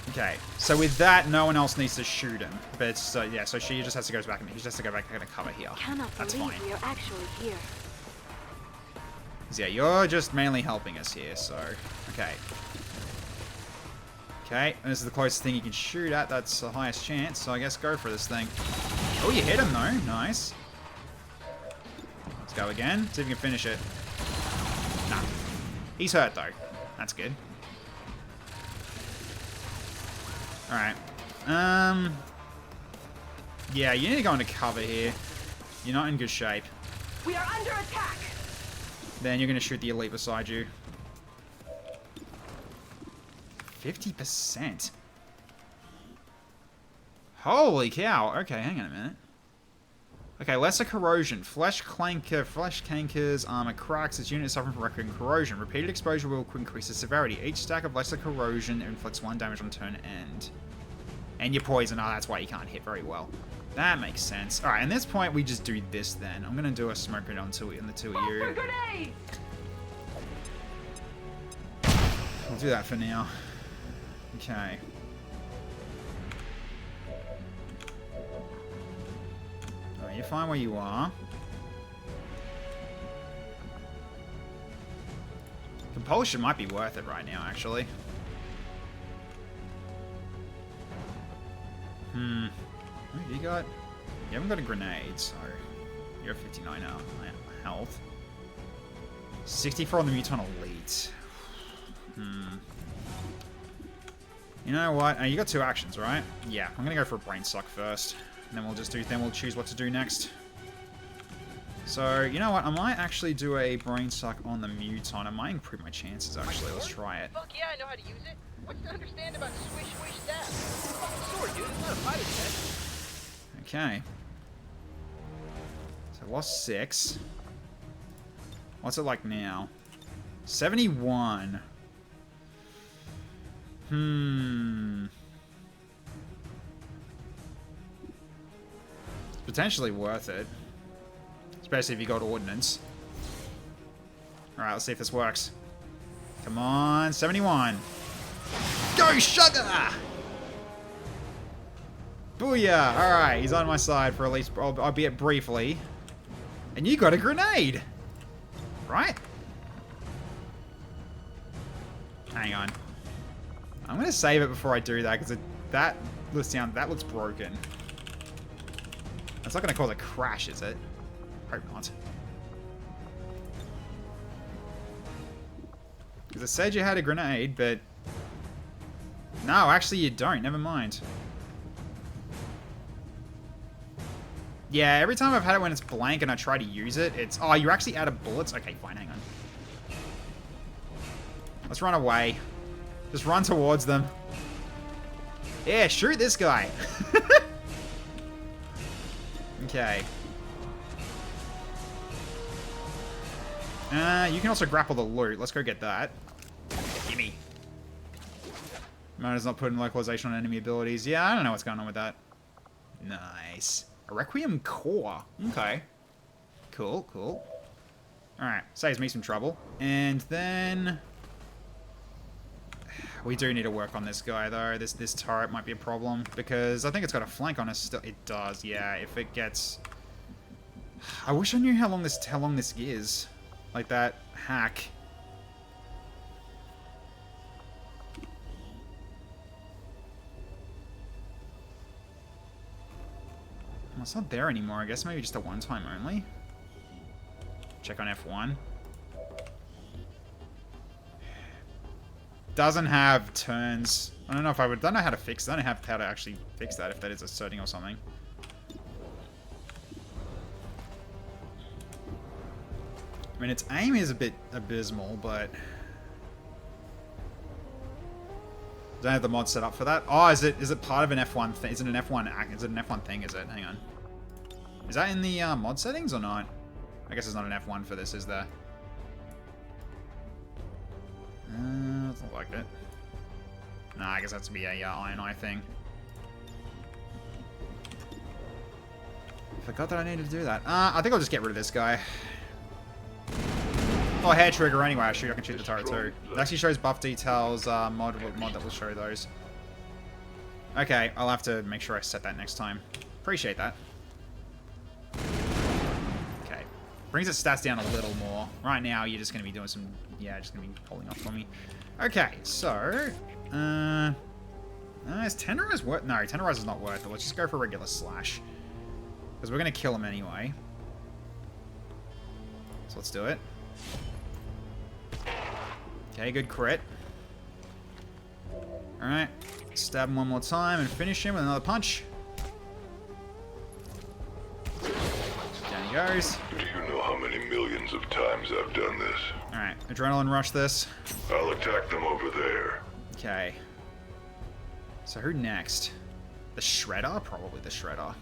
Okay, so with that, no one else needs to shoot him. But it's, yeah, so she just has to go back and he just has to go back and cover here. That's fine. We are actually here. Yeah, you're just mainly helping us here, so okay. Okay, this is the closest thing you can shoot at. That's the highest chance, so I guess go for this thing. Oh, you hit him though. Nice. Go again. See if we can finish it. Nah. He's hurt, though. That's good. Alright. Yeah, you need to go into cover here. You're not in good shape. We are under attack. Then you're going to shoot the elite beside you. 50%. Holy cow. Okay, hang on a minute. Okay, lesser corrosion. Flesh cankers, armor cracks. Its unit is suffering from recurring corrosion. Repeated exposure will increase the severity. Each stack of lesser corrosion inflicts 1 damage on turn end. And you're poison. Oh, that's why you can't hit very well. That makes sense. Alright, at this point, we just do this then. I'm going to do a smoke grenade on the two of you. Grenade! I'll do that for now. Okay. Alright, you're fine where you are. Compulsion might be worth it right now, actually. What have you got? You haven't got a grenade, so you're at 59 health. 64 on the Muton Elite. You know what? You got 2 actions, right? Yeah, I'm gonna go for a brain suck first, and then we'll choose what to do next. So, you know what? I might actually do a brain suck on the Muton. I might improve my chances, actually. Let's try it. Fuck yeah, I know how to use it. What's to understand about swish swish stab? Sword, dude. It's not a fighter set. Okay. So, lost 6. What's it like now? 71. It's potentially worth it. Especially if you got ordnance. Alright, let's see if this works. Come on, 71. Go, sugar! Booyah! Alright, he's on my side for at least, albeit briefly. And you got a grenade! Right? Hang on. I'm gonna save it before I do that, because that looks broken. That's not gonna cause a crash, is it? Hope not. Because it said you had a grenade, but... No, actually you don't. Never mind. Yeah, every time I've had it when it's blank and I try to use it, it's... Oh, you're actually out of bullets? Okay, fine, hang on. Let's run away. Just run towards them. Yeah, shoot this guy. Okay. You can also grapple the loot. Let's go get that. Gimme. Mine is not put in localization on enemy abilities. Yeah, I don't know what's going on with that. Nice. A Requiem core. Okay. Cool, cool. Alright, saves me some trouble. And then... We do need to work on this guy, though. This turret might be a problem, because I think it's got a flank on us still. It does, yeah. If it gets... I wish I knew how long this is. Like that hack. Well, it's not there anymore. I guess maybe just a one-time only. Check on F1. Doesn't have turns. I don't know if I would. Don't know how to fix. I don't know how to actually fix that if that is a setting or something. I mean, its aim is a bit abysmal, but don't have the mod set up for that. Oh, is it part of an F1 thing? Is it an F1 Is it an F1 thing? Is it? Hang on. Is that in the mod settings or not? I guess there's not an F1 for this, is there? Doesn't look like it. Nah, I guess that's to be a I&I thing. Forgot that I needed to do that. I think I'll just get rid of this guy. Oh, hair trigger anyway. I can shoot the turret too. It actually shows buff details, mod that will show those. Okay, I'll have to make sure I set that next time. Appreciate that. Okay. Brings the stats down a little more. Right now, you're just going to be doing some... Yeah, just going to be holding off for me. Okay, so... is Tenderize worth... No, Tenderize is not worth it. Let's just go for regular slash. Because we're going to kill him anyway. So let's do it. Okay, good crit. Alright. Stab him one more time and finish him with another punch. Down he goes. Do you know how many millions of times I've done this? Alright, adrenaline rush this. I'll attack them over there. Okay. So who next? The Shredder? Probably the Shredder.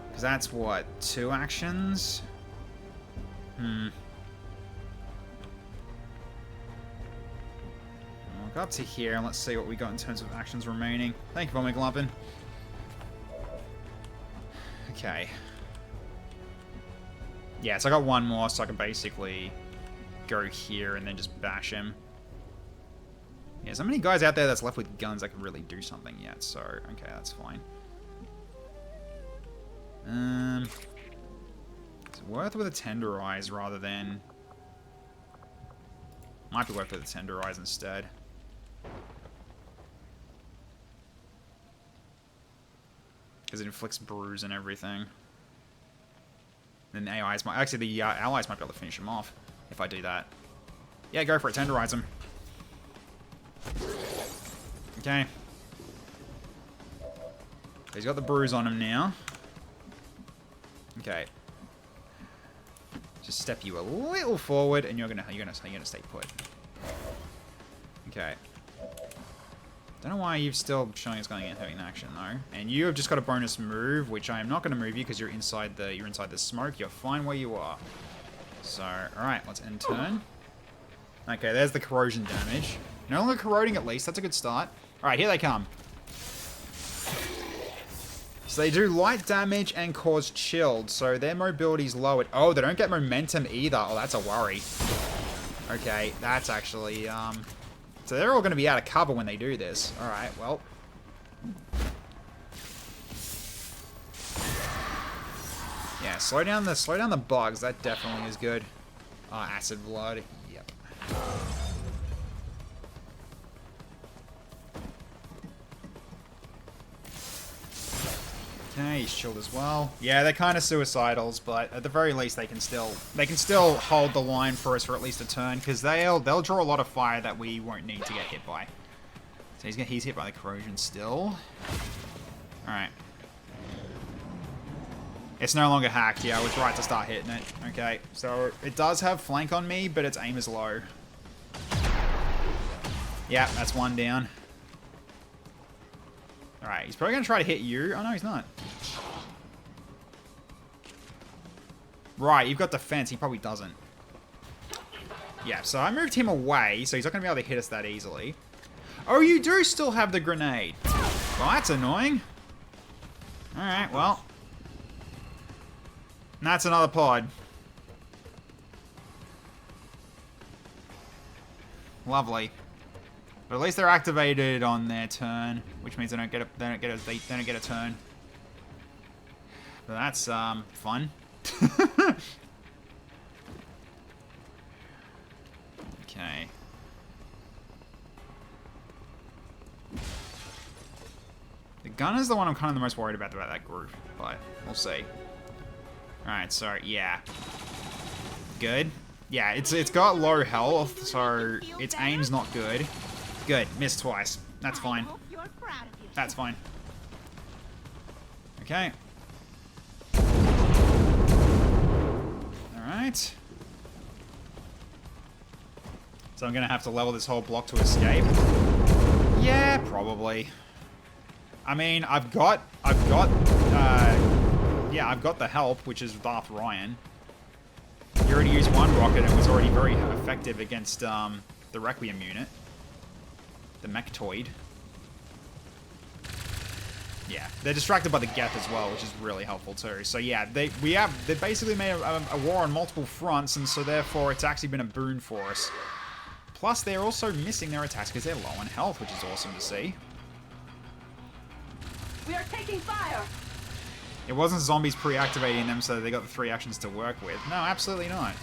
Because that's what? 2 actions? We'll go up to here and let's see what we got in terms of actions remaining. Thank you, Lagomorphic. Okay. Yeah, so I got one more, so I can basically go here and then just bash him. Yeah, there's not many guys out there that's left with guns that can really do something yet, so okay, that's fine. It's worth with a Tenderize rather than... Might be worth with a Tenderize instead. Because it inflicts bruise and everything. Then the AIs might... Actually, the allies might be able to finish him off if I do that. Yeah, go for it. Tenderize him. Okay. He's got the bruise on him now. Okay. Just step you a little forward, and you're gonna stay put. Okay. Don't know why you've still showing us going in having action though. And you have just got a bonus move, which I am not going to move you because you're inside the smoke. You're fine where you are. So, all right, let's end turn. Okay, there's the corrosion damage. No longer corroding at least. That's a good start. All right, here they come. So they do light damage and cause chilled. So their mobility's lowered. Oh, they don't get momentum either. Oh, that's a worry. Okay, that's actually so they're all going to be out of cover when they do this. All right, well. Yeah, slow down the bugs. That definitely is good. Acid blood. Yep. Okay, he's chilled as well. Yeah, they're kind of suicidals, but at the very least they can still hold the line for us for at least a turn, because they'll draw a lot of fire that we won't need to get hit by. So he's hit by the corrosion still. All right. It's no longer hacked. Yeah, I was right to start hitting it. Okay, so it does have flank on me, but its aim is low. Yeah, that's one down. Alright, he's probably going to try to hit you. Oh, no, he's not. Right, you've got defense. He probably doesn't. Yeah, so I moved him away, so he's not going to be able to hit us that easily. Oh, you do still have the grenade. Well, that's annoying. Alright, well. That's another pod. Lovely. But at least they're activated on their turn, which means they don't get a turn. But that's fun. Okay. The gun is the one I'm kind of the most worried about that group, but we'll see. Alright, so yeah. Good. Yeah, it's got low health, so its aim's not good. Good, missed twice. That's fine. That's fine. Okay. Alright. So I'm gonna have to level this whole block to escape. Yeah, probably. I mean, I've got the help, which is Darth Ryan. He already used one rocket and was already very effective against the Requiem unit. The Mechtoid. Yeah, they're distracted by the Geth as well, which is really helpful too. So yeah, they basically made a war on multiple fronts, and so therefore it's actually been a boon for us. Plus, they're also missing their attacks because they're low on health, which is awesome to see. We are taking fire. It wasn't zombies pre-activating them, so they got the 3 actions to work with. No, absolutely not.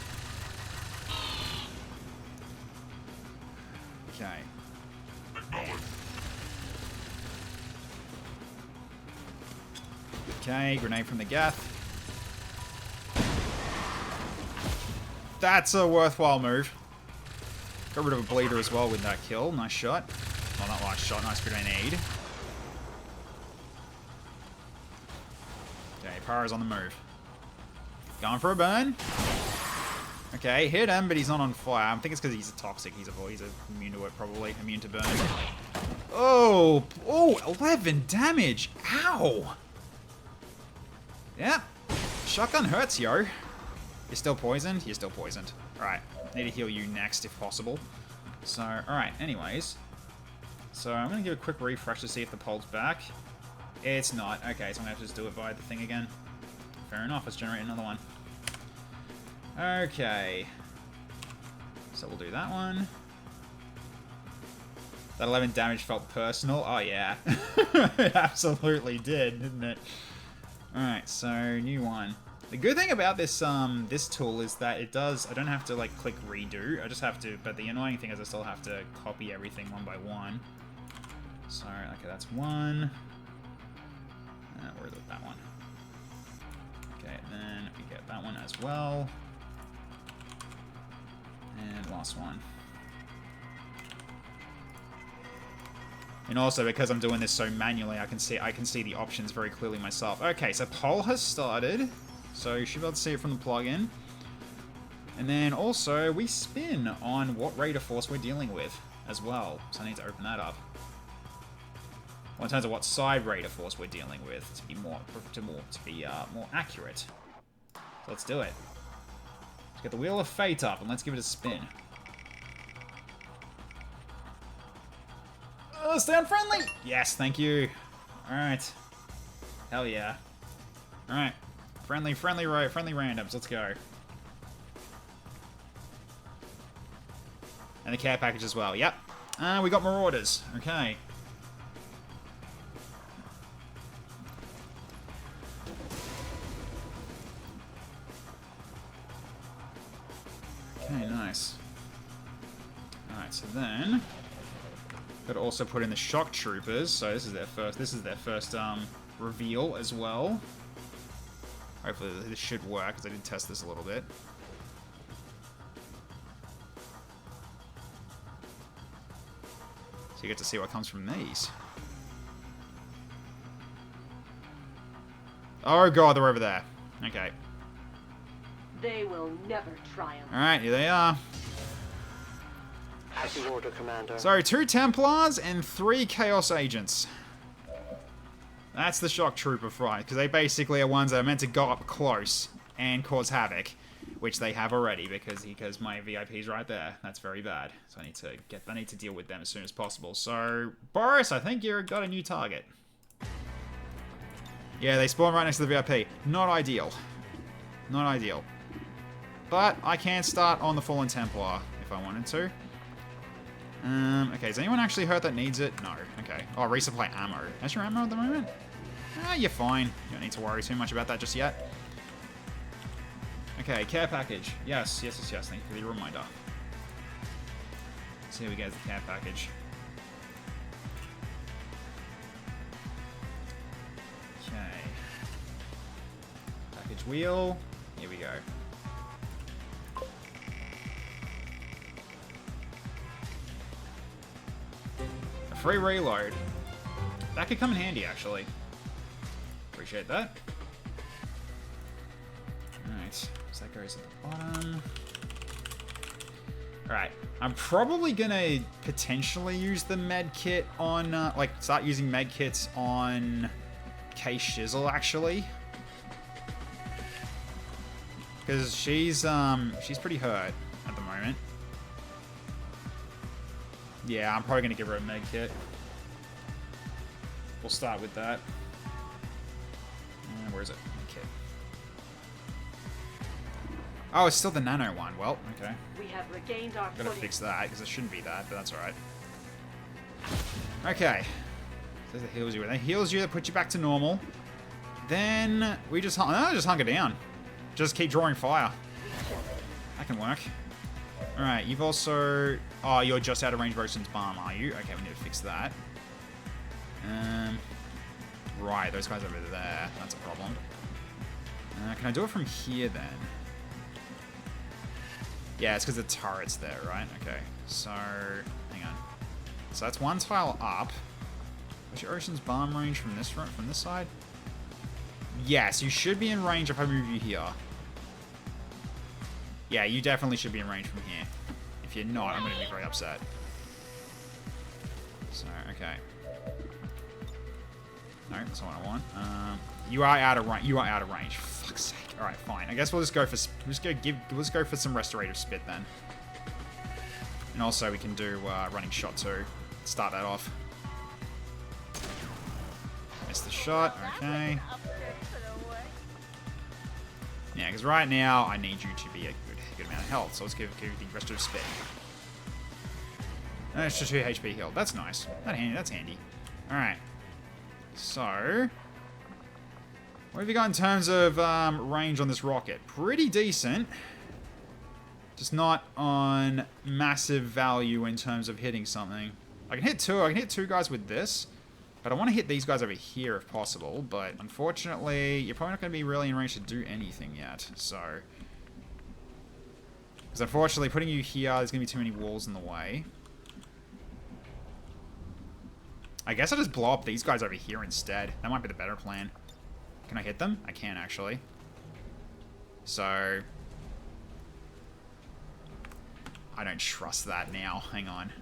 Okay. Okay, grenade from the Geth. that's a worthwhile move. Got rid of a bleeder as well with that kill. Nice shot. Well, not nice shot. Nice grenade. Okay, Pyro's on the move. Going for a burn. Okay, hit him, but he's not on fire. I think it's because he's a toxic. He's immune to it, probably. Immune to burn. Oh! Oh, 11 damage! Ow! Yeah. Shotgun hurts, yo. You're still poisoned? You're still poisoned. Alright. Need to heal you next, if possible. So, alright, anyways. So, I'm going to give a quick refresh to see if the pole's back. It's not. Okay, so I'm going to have to just do it via the thing again. Fair enough, let's generate another one. Okay. So we'll do that one. That 11 damage felt personal. Oh, yeah. It absolutely did, didn't it? Alright, so new one. The good thing about this this tool is that it does... I don't have to, like, click redo. I just have to... But the annoying thing is I still have to copy everything one by one. So, okay, that's one. Where's that one? Okay, then we get that one as well. And last one. And also, because I'm doing this so manually, I can see the options very clearly myself. Okay, so poll has started. So you should be able to see it from the plugin. And then also, we spin on what rate of force we're dealing with as well. So I need to open that up. Well, in terms of what side rate of force we're dealing with, to be more accurate. So let's do it. Let's get the Wheel of Fate up and let's give it a spin. Stay unfriendly! Yes, thank you. Alright. Hell yeah. Alright. Friendly randoms. Let's go. And the care package as well. Yep. We got Marauders. Okay. Okay, nice. Alright, so then... Got to also put in the shock troopers, so this is their first reveal as well. Hopefully this should work, because I did test this a little bit. So you get to see what comes from these. Oh god, they're over there. Okay. They will never triumph. Alright, here they are. As you order, Commander. So, 2 Templars and 3 Chaos Agents. That's the Shock Trooper fight, because they basically are ones that are meant to go up close and cause havoc, which they have already, because my VIP's right there. That's very bad. So I need to deal with them as soon as possible. So, Boris, I think you've got a new target. Yeah, they spawn right next to the VIP. Not ideal. Not ideal. But I can start on the Fallen Templar if I wanted to. Okay, is anyone actually hurt that needs it? No. Okay. Oh, resupply ammo. How's your ammo at the moment? You're fine. You don't need to worry too much about that just yet. Okay, care package. Yes. Thank you for the reminder. So here we go, the care package. Okay. Package wheel. Here we go. Free reload. That could come in handy, actually. Appreciate that. Alright, so that goes at the bottom. Alright, I'm probably gonna potentially use the med kit on, start using med kits on K Shizzle, actually. Because she's pretty hurt at the moment. Yeah, I'm probably going to give her a med kit. We'll start with that. Where is it? Med kit. Oh, it's still the nano one. Well, okay. We have regained our Gotta fix that, because it shouldn't be that, but that's alright. Okay. So that heals you. That heals you, that puts you back to normal. Then we just hunker down. Just keep drawing fire. That can work. Alright, you've also... Oh, you're just out of range Roaston's Balm, are you? Okay, we need to fix that. Right, those guys over there. That's a problem. Can I do it from here, then? Yeah, it's because the turret's there, right? Okay, so hang on. So that's one tile up. What's your Ocean's bomb range from this side? Yes, you should be in range if I move you here. Yeah, you definitely should be in range from here. If you're not, I'm going to be very upset. So, okay. No, that's not what I want. You are out of range. You are out of range. For fuck's sake. All right, fine. I guess we'll just go for let's go for some restorative spit then. And also we can do running shot too. Start that off. Miss the shot. Okay. Yeah, because right now I need you to be a good amount of health. So let's give the restorative spit. An extra 2 HP healed. That's nice. That's handy. All right. So, what have you got in terms of range on this rocket? Pretty decent. Just not on massive value in terms of hitting something. I can hit two guys with this, but I want to hit these guys over here if possible. But unfortunately, you're probably not going to be really in range to do anything yet. So, because unfortunately, putting you here, there's going to be too many walls in the way. I guess I'll just blow up these guys over here instead. That might be the better plan. Can I hit them? I can, actually. So, I don't trust that now. Hang on.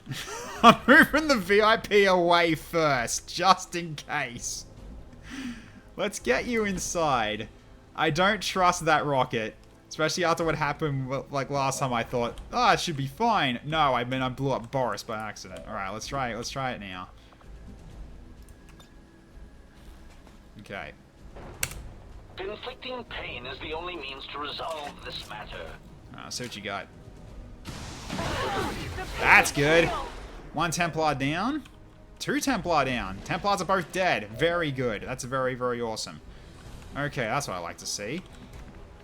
I'm moving the VIP away first, just in case. Let's get you inside. I don't trust that rocket. Especially after what happened, like, last time I thought, oh, it should be fine. No, I mean, I blew up Boris by accident. Alright, let's try it. Let's try it now. Okay. Inflicting pain is the only means to resolve this matter. See what you got. That's good. 1 Templar down. 2 Templar down. Templars are both dead. Very good. That's very, very awesome. Okay, that's what I like to see.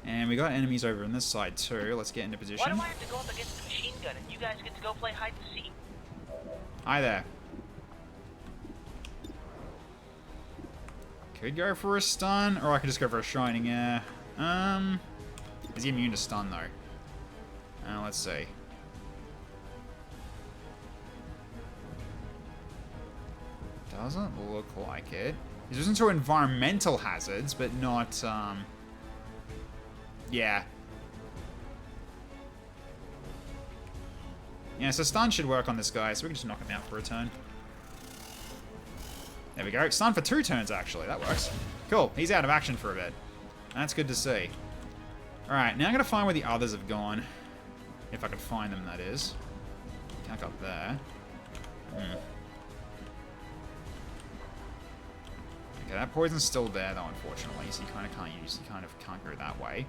And we got enemies over on this side too. Let's get into position. Why do I have to go up against the machine gun and you guys get to go play hide and seek? Hi there. Could go for a stun, or I could just go for a shining air. Is he immune to stun though? Let's see. Doesn't look like it. He's resistant to environmental hazards, but not, yeah. Yeah, so stun should work on this guy, so we can just knock him out for a turn. There we go. Stun for 2 turns, actually. That works. Cool. He's out of action for a bit. That's good to see. Alright, now I'm going to find where the others have gone. If I can find them, that is. Can't go up there. Okay, that poison's still there, though, unfortunately, so you kind of can't go that way.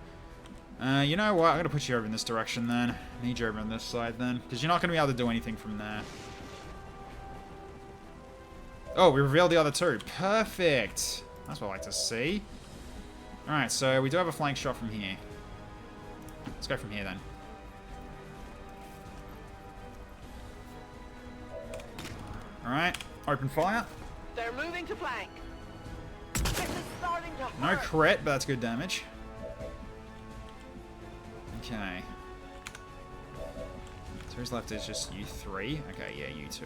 You know what? I'm going to put you over in this direction, then. I need you over on this side, then. Because you're not going to be able to do anything from there. Oh, we revealed the other 2. Perfect. That's what I like to see. Alright, so we do have a flank shot from here. Let's go from here, then. Alright, open fire. They're moving to flank. This is starting to No hurt. crit, but that's good damage. Okay. So who's left is just you 3. Okay, yeah, you 2.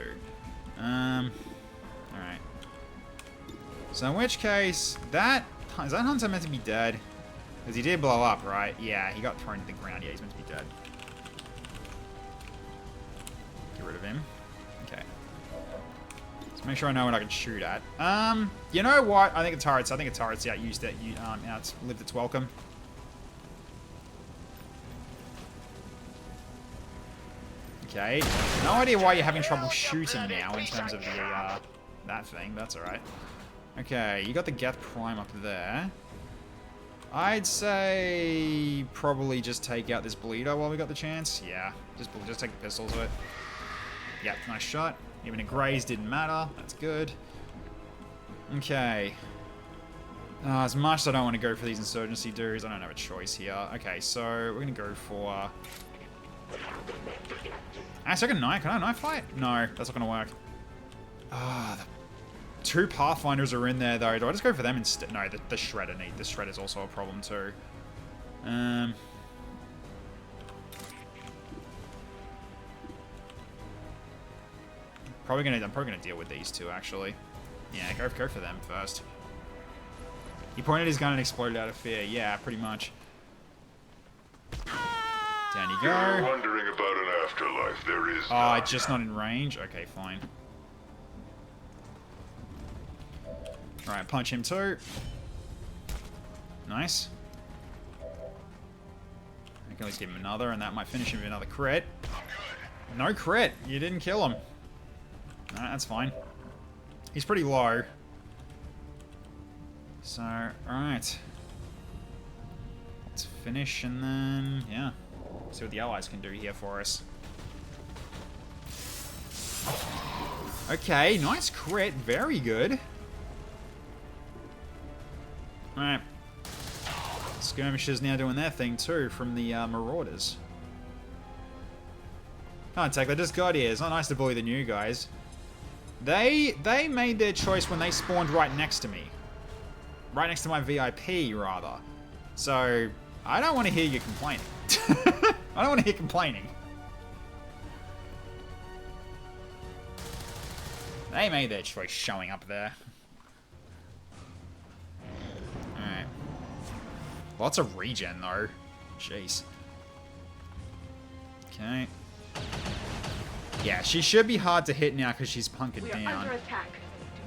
Alright. So in which case, is that Hunter meant to be dead? Because he did blow up, right? Yeah, he got thrown to the ground. Yeah, he's meant to be dead. Get rid of him. Okay. Let's make sure I know what I can shoot at. You know what? I think a turret's outlived its welcome. Okay. No idea why you're having trouble shooting now in terms of the, that thing. That's alright. Okay, you got the Geth Prime up there. I'd say probably just take out this Bleeder while we got the chance. Yeah, just take the pistols with it. Yep, nice shot. Even a graze didn't matter. That's good. Okay. As much as I don't want to go for these insurgency dudes, I don't have a choice here. Okay, so we're going to go for... Actually, can I knife fight? No, that's not going to work. Ah, the 2 Pathfinders are in there, though. Do I just go for them instead? No, the Shredder need. The Shredder's also a problem, too. I'm probably gonna deal with these two actually. Yeah, go for them first. He pointed his gun and exploded out of fear. Yeah, pretty much. Down you You're go. wondering about an afterlife. There is Oh, none. just not in range? Okay, fine. Alright, punch him too. Nice. I can at least give him another, and that might finish him with another crit. No crit! You didn't kill him. Alright, that's fine. He's pretty low. So, alright. Let's finish and then, yeah. See what the allies can do here for us. Okay, nice crit. Very good. Alright. Skirmishers now doing their thing too from the Marauders. Can't take, they just got here. It's not nice to bully the new guys. They made their choice when they spawned right next to me. Right next to my VIP, rather. So, I don't want to hear you complaining. I don't want to hear complaining. They made their choice showing up there. Alright. Lots of regen, though. Jeez. Okay. Yeah, she should be hard to hit now because she's punkered We are down. under attack.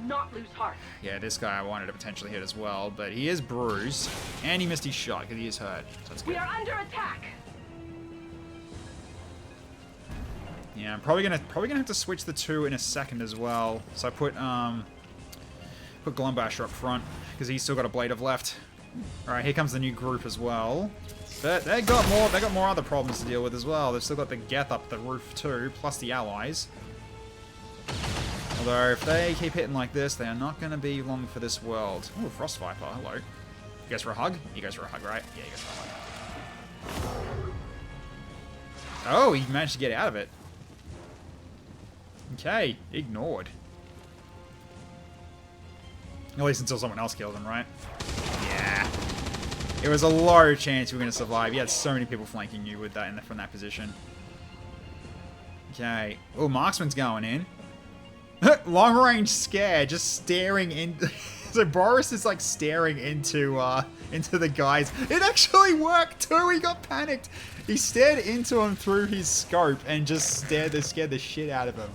Do not lose heart. Yeah, this guy I wanted to potentially hit as well, but he is bruised, and he missed his shot because he is hurt. So that's good. We are under attack. Yeah, I'm probably gonna have to switch the two in a second as well. So I put Glumbasher up front because he's still got a blade of left. All right, here comes the new group as well. But they got more other problems to deal with as well. They've still got the Geth up the roof too, plus the allies. Although if they keep hitting like this, they are not going to be long for this world. Oh, Frost Viper, hello. You guys for a hug? You guys for a hug, right? Yeah, you guys for a hug. Oh, he managed to get out of it. Okay, ignored. At least until someone else killed him, right? Yeah. It was a low chance you were going to survive. You had so many people flanking you with that from that position. Okay. Oh, Marksman's going in. Long range scare, just staring in. So Boris is like staring into the guys. It actually worked too. He got panicked. He stared into him through his scope and just scared the shit out of him.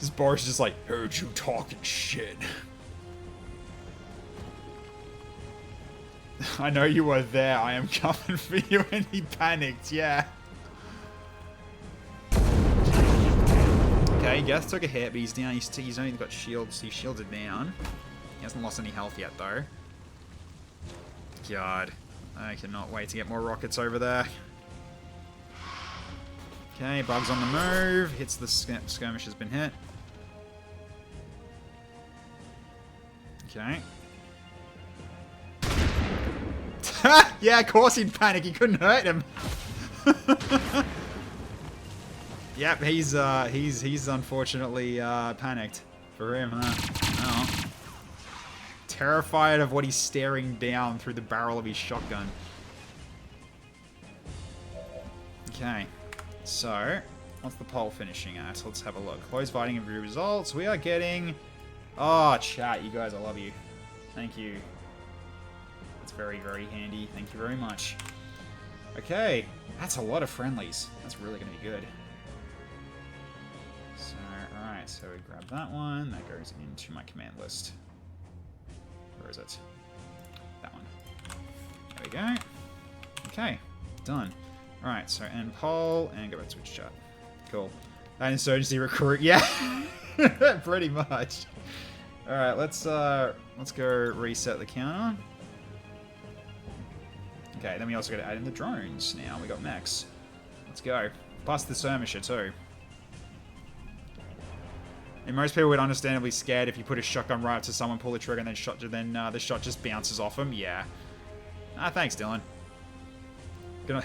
This Boris is just like, heard you talking shit. I know you were there. I am coming for you. And he panicked. Yeah. Okay, Geth took a hit, but he's down. He's only got shields. He's shielded down. He hasn't lost any health yet, though. God. I cannot wait to get more rockets over there. Okay, Bug's on the move. Hits the skirmish has been hit. Okay. Yeah, of course he'd panic. He couldn't hurt him. Yep, he's unfortunately panicked for him, huh? Oh. Terrified of what he's staring down through the barrel of his shotgun. Okay, so what's the poll finishing at? Let's have a look. Close fighting and view results. We are getting. Oh, chat, you guys, I love you. Thank you. That's very, very handy. Thank you very much. Okay, that's a lot of friendlies. That's really going to be good. So, alright, so we grab that one. That goes into my command list. Where is it? That one. There we go. Okay, done. Alright, so end poll and go back to Twitch chat. Cool. Insurgency recruit, yeah. Pretty much. Alright, let's go reset the counter. Okay, then we also got to add in the drones now. We got mechs. Let's go. Plus the skirmisher too. And most people would understandably scared if you put a shotgun right up to someone, pull the trigger, and then the shot just bounces off them. Yeah. Ah, thanks, Dylan. Gonna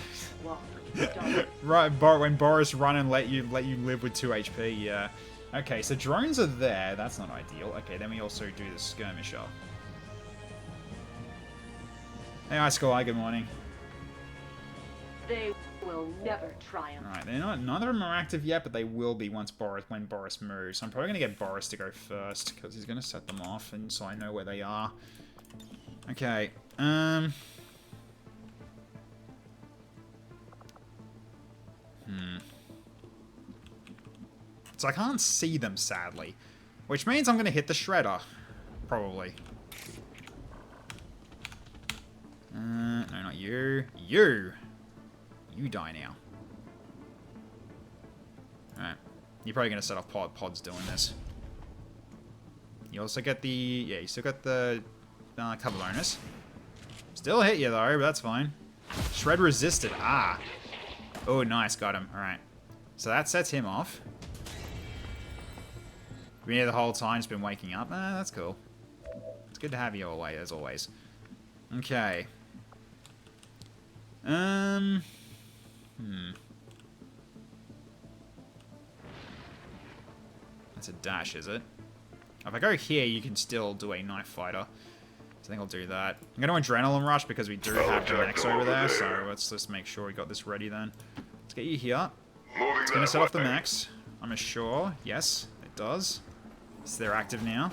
right, when Boris run and let you live with 2 HP. Yeah. Okay, so drones are there. That's not ideal. Okay, then we also do the skirmisher. Hey, Ice Sky, good morning. They will never triumph. Alright, they're not, neither of them are active yet, but they will be when Boris moves. I'm probably going to get Boris to go first, because he's going to set them off, and so I know where they are. Okay, So I can't see them, sadly. Which means I'm going to hit the shredder. Probably. No, not you. You! You die now. Alright. You're probably going to set off pods doing this. You also get the... Yeah, you still got the cover bonus. Still hit you, though, but that's fine. Shred resisted. Ah! Oh, nice. Got him. Alright. So that sets him off. Been here the whole time, just been waking up. Ah, that's cool. It's good to have you away, as always. Okay. That's a dash, is it? If I go here, you can still do a knife fighter. So I think I'll do that. I'm going to adrenaline rush because we do have the mechs over there, so let's just make sure we got this ready then. Let's get you here. It's going to set off the mechs. I'm sure. Yes, it does. So they're active now.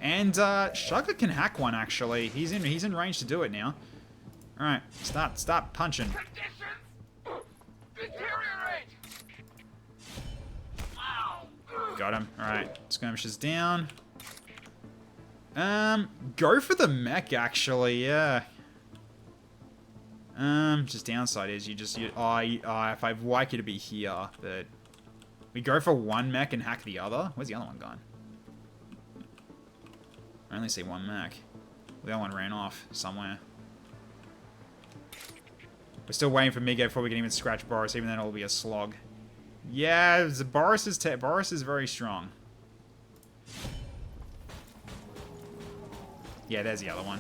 And Shugger can hack one actually. He's in range to do it now. Alright, start punching. Got him. Alright, skirmishes down. Go for the mech actually, yeah. Just downside is if I'd like you to be here, but we go for one mech and hack the other. Where's the other one gone? I only see one mech. The other one ran off somewhere. We're still waiting for Miguel before we can even scratch Boris, even then it'll be a slog. Yeah, Boris is very strong. Yeah, there's the other one.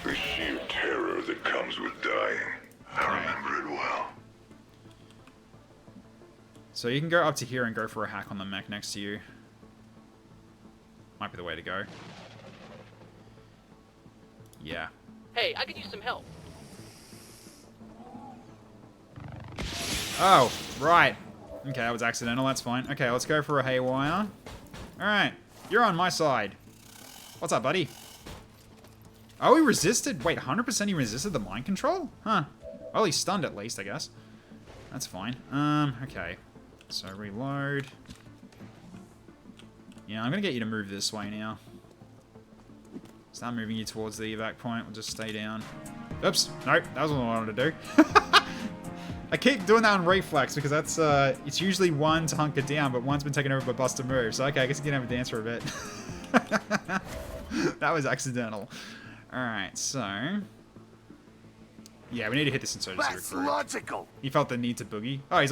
The sheer terror that comes with dying. I remember it well. So you can go up to here and go for a hack on the mech next to you. Might be the way to go. Yeah. Hey, I could use some help. Oh, right. Okay, that was accidental, that's fine. Okay, let's go for a haywire. Alright, you're on my side. What's up, buddy? Oh, he resisted. Wait, 100% he resisted the mind control? Huh. Well, he's stunned at least, I guess. That's fine. Okay. So reload. Yeah, I'm gonna get you to move this way now. Start moving you towards the evac point. We'll just stay down. Oops. Nope, that wasn't what I wanted to do. I keep doing that on reflex because that's, it's usually one to hunker down, but one's been taken over by Buster Move. So, okay, I guess you can have a dance for a bit. That was accidental. Alright, so... Yeah, we need to hit this insurgency recruit. Logical. He felt the need to boogie. Oh, he's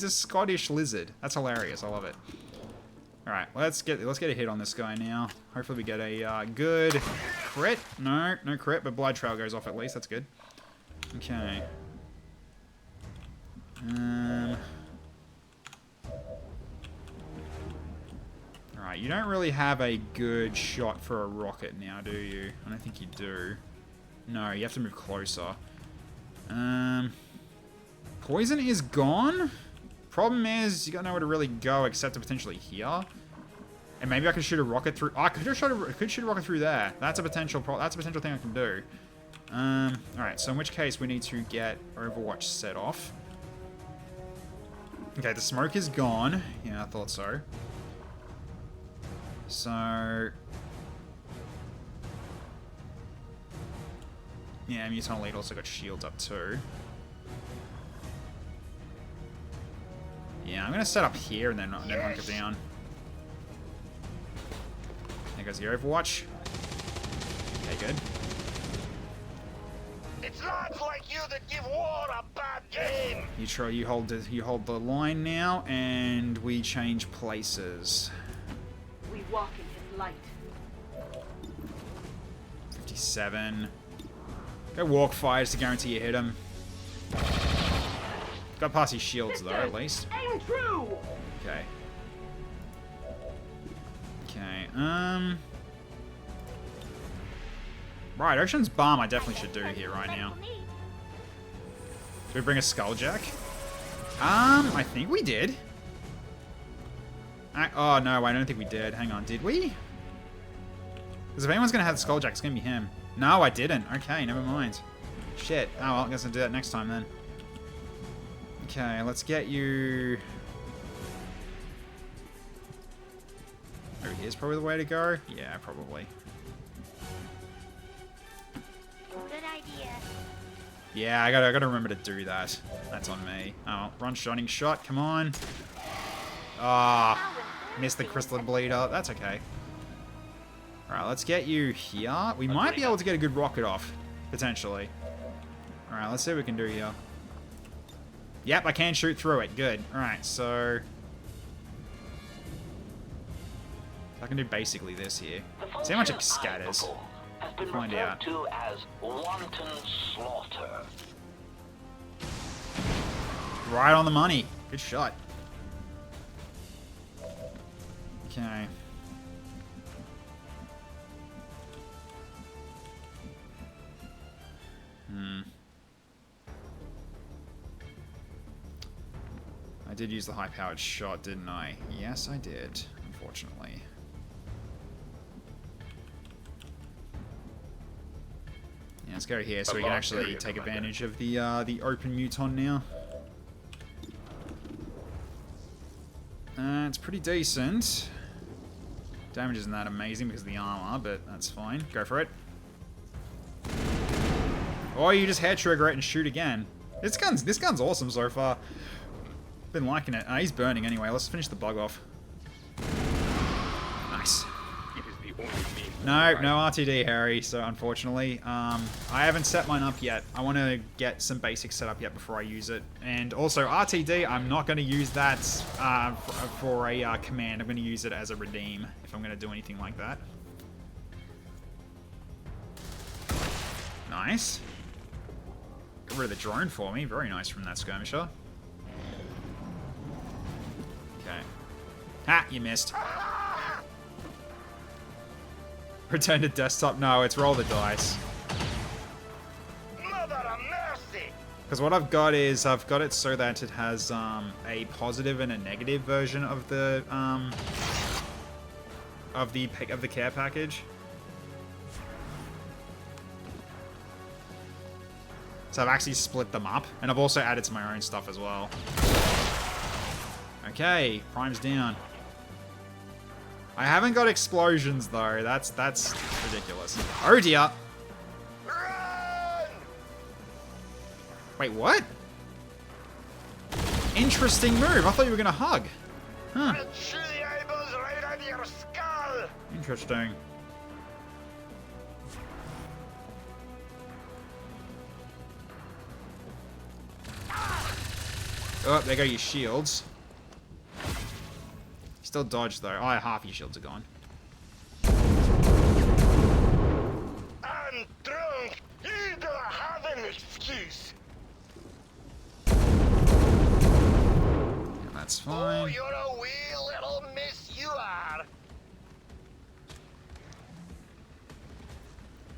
a Scottish lizard. That's hilarious. I love it. All right, let's get a hit on this guy now. Hopefully we get a good crit. No crit, but blood trail goes off at least. That's good. Okay. All right, you don't really have a good shot for a rocket now, do you? I don't think you do. No, you have to move closer. Poison is gone. Problem is, you got nowhere to really go except to potentially here. And maybe I could shoot a rocket through. Oh, I could shoot a rocket through there. That's a potential. That's a potential thing I can do. All right. So in which case we need to get Overwatch set off. Okay, the smoke is gone. Yeah, I thought so. So. Yeah, Mutant Elite also got shields up too. Yeah, I'm gonna set up here and then hunker down. There goes the Overwatch. Okay, good. It's lads like you that give war a bad game. You hold the line now, and we change places. We walk in his light. 57. Go walk fires to guarantee you hit him. Got past his shields though, at least. Aim true. Okay. Okay. Right, Ocean's Bomb I definitely should do here right now. Me. Do we bring a Skulljack? I think we did. Oh, no, I don't think we did. Hang on, did we? Because if anyone's going to have the Skulljack, it's going to be him. No, I didn't. Okay, never mind. Shit. Oh, well, I guess I'll do that next time then. Okay, let's get you... Over here's probably the way to go. Yeah, probably. Good idea. Yeah, I gotta remember to do that. That's on me. Oh, run shining shot, come on. Ah, missed the crystalline bleeder. That's okay. Alright, let's get you here. We might be able to get a good rocket off, potentially. Alright, let's see what we can do here. Yep, I can shoot through it. Good. Alright, so... I can do basically this here. See how much it scatters. Find out. To as wanton slaughter. Right on the money. Good shot. Okay. I did use the high-powered shot, didn't I? Yes, I did, unfortunately. Yeah, let's go here so we can actually take advantage of the open muton now. It's pretty decent. Damage isn't that amazing because of the armor, but that's fine. Go for it. Or you just hair trigger it and shoot again. This gun's awesome so far. Been liking it. He's burning anyway. Let's finish the bug off. Nice. No, no RTD, Harry, so unfortunately. I haven't set mine up yet. I want to get some basics set up yet before I use it. And also, RTD, I'm not going to use that for a command. I'm going to use it as a redeem if I'm going to do anything like that. Nice. Got rid of the drone for me. Very nice from that skirmisher. Okay. Ha! You missed. Return to desktop. No, it's roll the dice. Because what I've got is I've got it so that it has a positive and a negative version of the care package. So I've actually split them up, and I've also added to my own stuff as well. Okay, Prime's down. I haven't got explosions though. That's ridiculous. Oh dear. Wait, what? Interesting move. I thought you were gonna hug. Huh. Interesting. Oh, there go your shields. Still dodged though. Oh, half your shields are gone. I'm drunk. You don't have an excuse. Yeah, that's fine. Oh, you're a wee little miss, you are.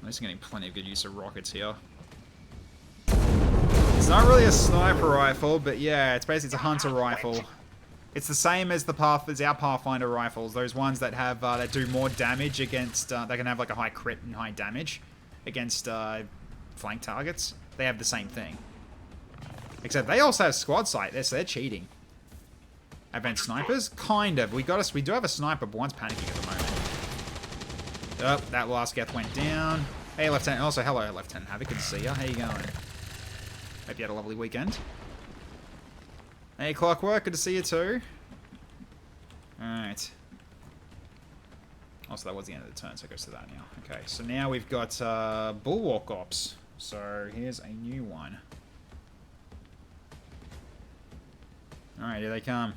I'm just getting plenty of good use of rockets here. It's not really a sniper rifle, but yeah, it's basically a hunter rifle. It's the same as our Pathfinder rifles. Those ones that have that do more damage against. They can have like a high crit and high damage against flank targets. They have the same thing, except they also have squad sight. They're cheating. Advanced snipers, kind of. We do have a sniper, but one's panicking at the moment. Oh, that last geth went down. Hey, Lieutenant. Also, hello, Lieutenant Havoc. Good to see you. How you going? Hope you had a lovely weekend. Hey, Clockwork, good to see you too. Alright. Also, that was the end of the turn, so it goes to that now. Okay, so now we've got Bulwark Ops. So, here's a new one. Alright, here they come.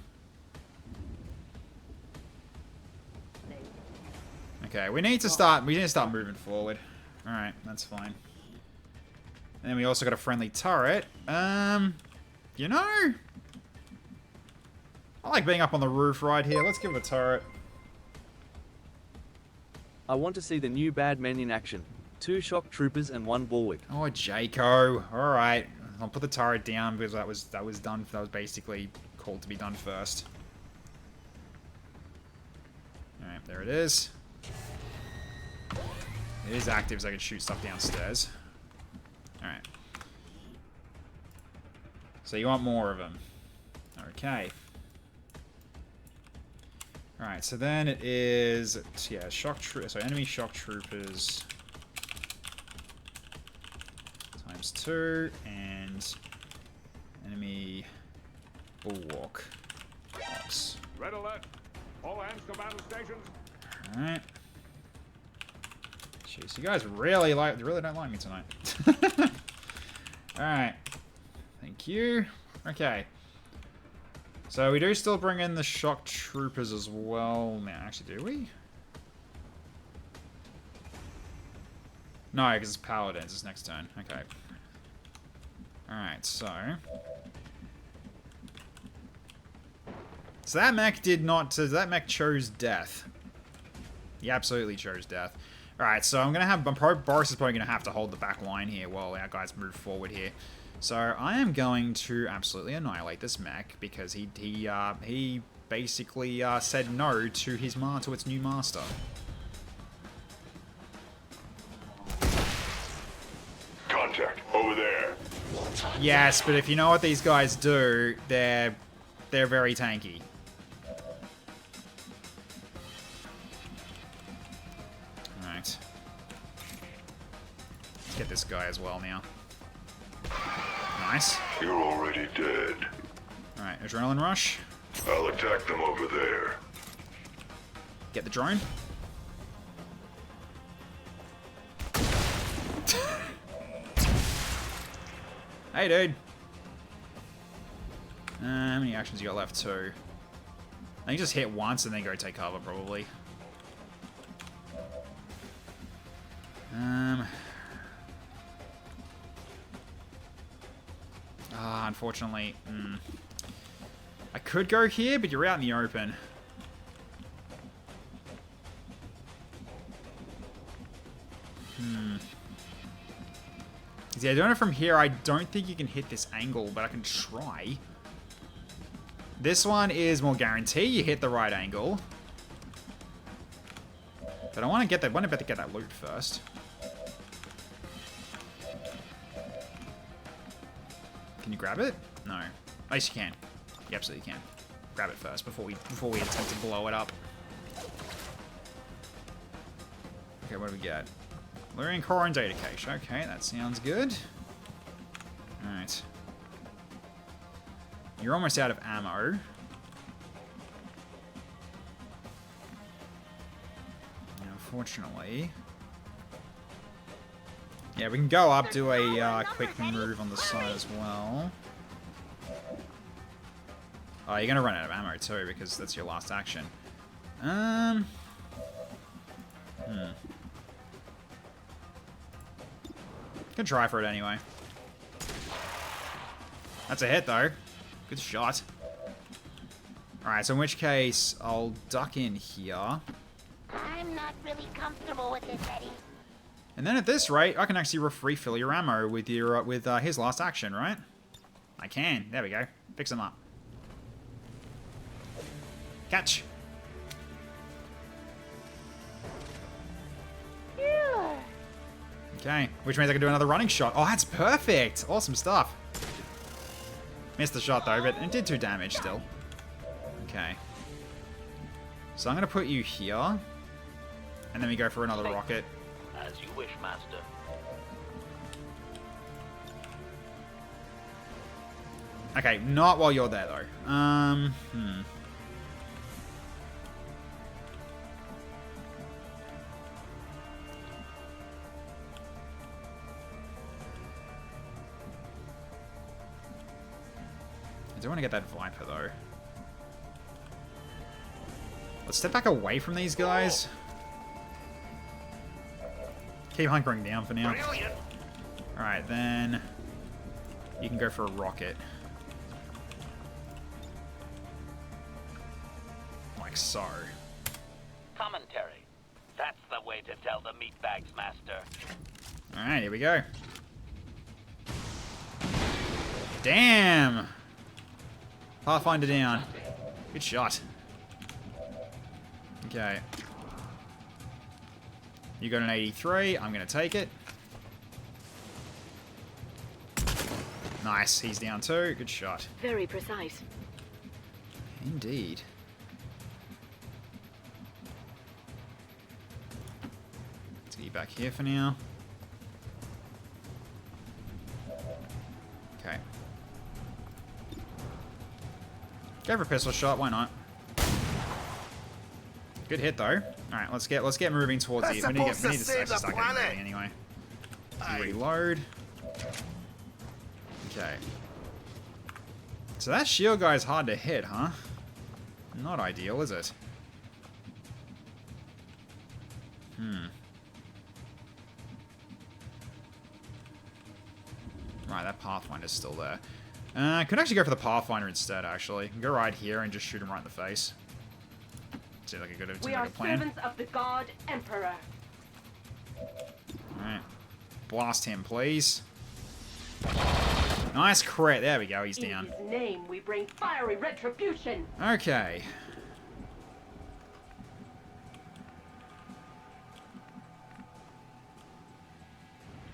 Okay, we need to start moving forward. Alright, that's fine. And then we also got a friendly turret. You know... I like being up on the roof right here. Let's give it a turret. I want to see the new bad men in action. 2 shock troopers and 1 bulwark. Oh, Jaco. All right. I'll put the turret down because that was done. That was basically called to be done first. All right, there it is. It is active, so I can shoot stuff downstairs. All right. So you want more of them? Okay. All right. So then it is so enemy shock troopers. Times 2 and enemy bulwark box. Red alert. All hands to battle stations. Alright. Jeez, you guys really don't like me tonight. Alright. Thank you. Okay. So we do still bring in the shock troopers as well. Now, actually, do we? No, because it's paladins. It's next turn. Okay. Alright, so that mech did not... So that mech chose death. He absolutely chose death. Alright, so I'm going to have... Boris is probably going to have to hold the back line here while our guys move forward here. So I am going to absolutely annihilate this mech because he basically said no to its new master. Contact over there. Yes, but if you know what these guys do, they're very tanky. Alright. Let's get this guy as well now. Nice. You're already dead. Alright, adrenaline rush. I'll attack them over there. Get the drone. Hey, dude. How many actions you got left? 2. I think just hit once and then go take cover, probably. Unfortunately. I could go here, but you're out in the open. See, I don't know from here. I don't think you can hit this angle, but I can try. This one is more guarantee you hit the right angle. But I want to get that. I want to get that loot first. Can you grab it? No. At least you can. You absolutely can. Grab it first before we attempt to blow it up. Okay, what do we get? Luring core and data cache. Okay, that sounds good. Alright. You're almost out of ammo. Unfortunately. Yeah, we can go up, do a quick move on the side as well. Oh, you're gonna run out of ammo too, because that's your last action. Good try for it anyway. That's a hit though. Good shot. Alright, so in which case, I'll duck in here. I'm not really comfortable with this, Eddie. And then at this rate, I can actually refill your ammo with your his last action, right? I can. There we go. Fix him up. Catch. Phew. Okay, which means I can do another running shot. Oh, that's perfect. Awesome stuff. Missed the shot though, but it did 2 damage still. Okay. So I'm going to put you here. And then we go for another rocket. As you wish, Master. Okay, not while you're there though. I do want to get that Viper though. Let's step back away from these guys. Keep hunkering down for now. Alright, then you can go for a rocket. Like so. Commentary. That's the way to tell the meatbags, Master. Alright, here we go. Damn! Pathfinder down. Good shot. Okay. You got an 83. I'm going to take it. Nice. He's down too. Good shot. Very precise. Indeed. Let's get you back here for now. Okay. Go for a pistol shot. Why not? Good hit though. All right, let's get moving towards the. We need to actually start getting moving anyway. Reload. Okay. So that shield guy is hard to hit, huh? Not ideal, is it? Right, that Pathfinder's still there. Could actually go for the Pathfinder instead, actually. Go right here and just shoot him right in the face. Seems like a good We are plan. servants of the God Emperor. Alright. Blast him, please. Nice crit. There we go. He's down. In his name, we bring fiery retribution. Okay.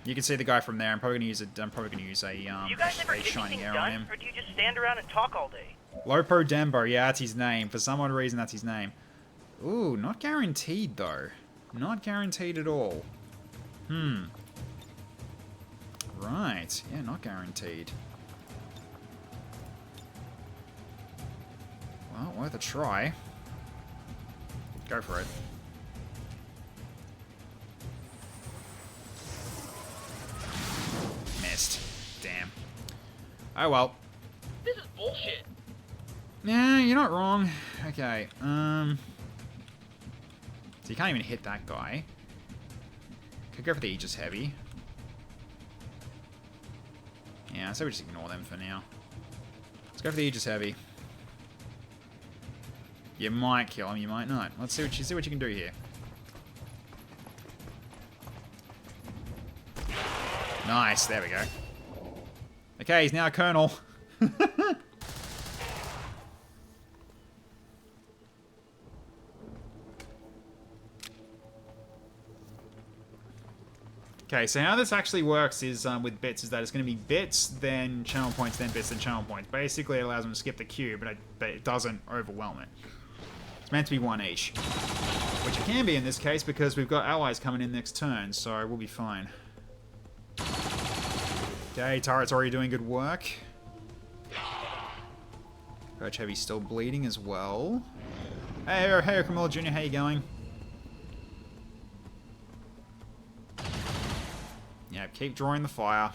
You can see the guy from there. I'm probably gonna use a You guys ever a get shining anything arrow on done, him. or do you just stand around and talk all day? Lopo Dembo, yeah, that's his name. For some odd reason, that's his name. Ooh, not guaranteed though. Not guaranteed at all. Right, yeah, not guaranteed. Well, worth a try. Go for it. Missed. Damn. Oh well. This is bullshit. Yeah, you're not wrong. Okay, so you can't even hit that guy. Could go for the Aegis Heavy. Yeah, so we just ignore them for now. Let's go for the Aegis Heavy. You might kill him, you might not. Let's see what you can do here. Nice, there we go. Okay, he's now a Colonel. Okay, so how this actually works is with bits is that it's going to be bits, then channel points, then bits, then channel points. Basically, it allows them to skip the queue, but it doesn't overwhelm it. It's meant to be one each, which it can be in this case because we've got allies coming in next turn, so we'll be fine. Okay, turret's already doing good work. Perch Heavy's still bleeding as well. Hey, Camilla Jr., how you going? Yeah, keep drawing the fire.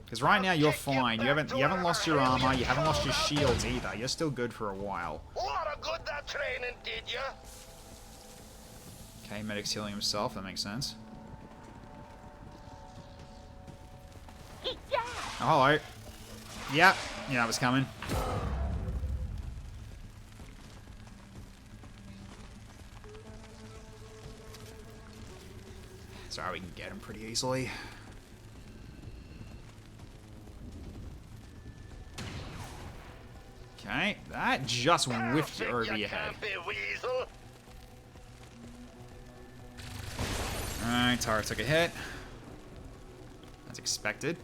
Because right now you're fine. You haven't lost your armor. You haven't lost your shields either. You're still good for a while. What a good that training did ya? Okay, medic's healing himself. That makes sense. Eat down. Oh, hello. Yep. Yeah, that was coming. Sorry, we can get him pretty easily. Okay, that just whiffed over your head. Alright, Tara took a hit. As expected.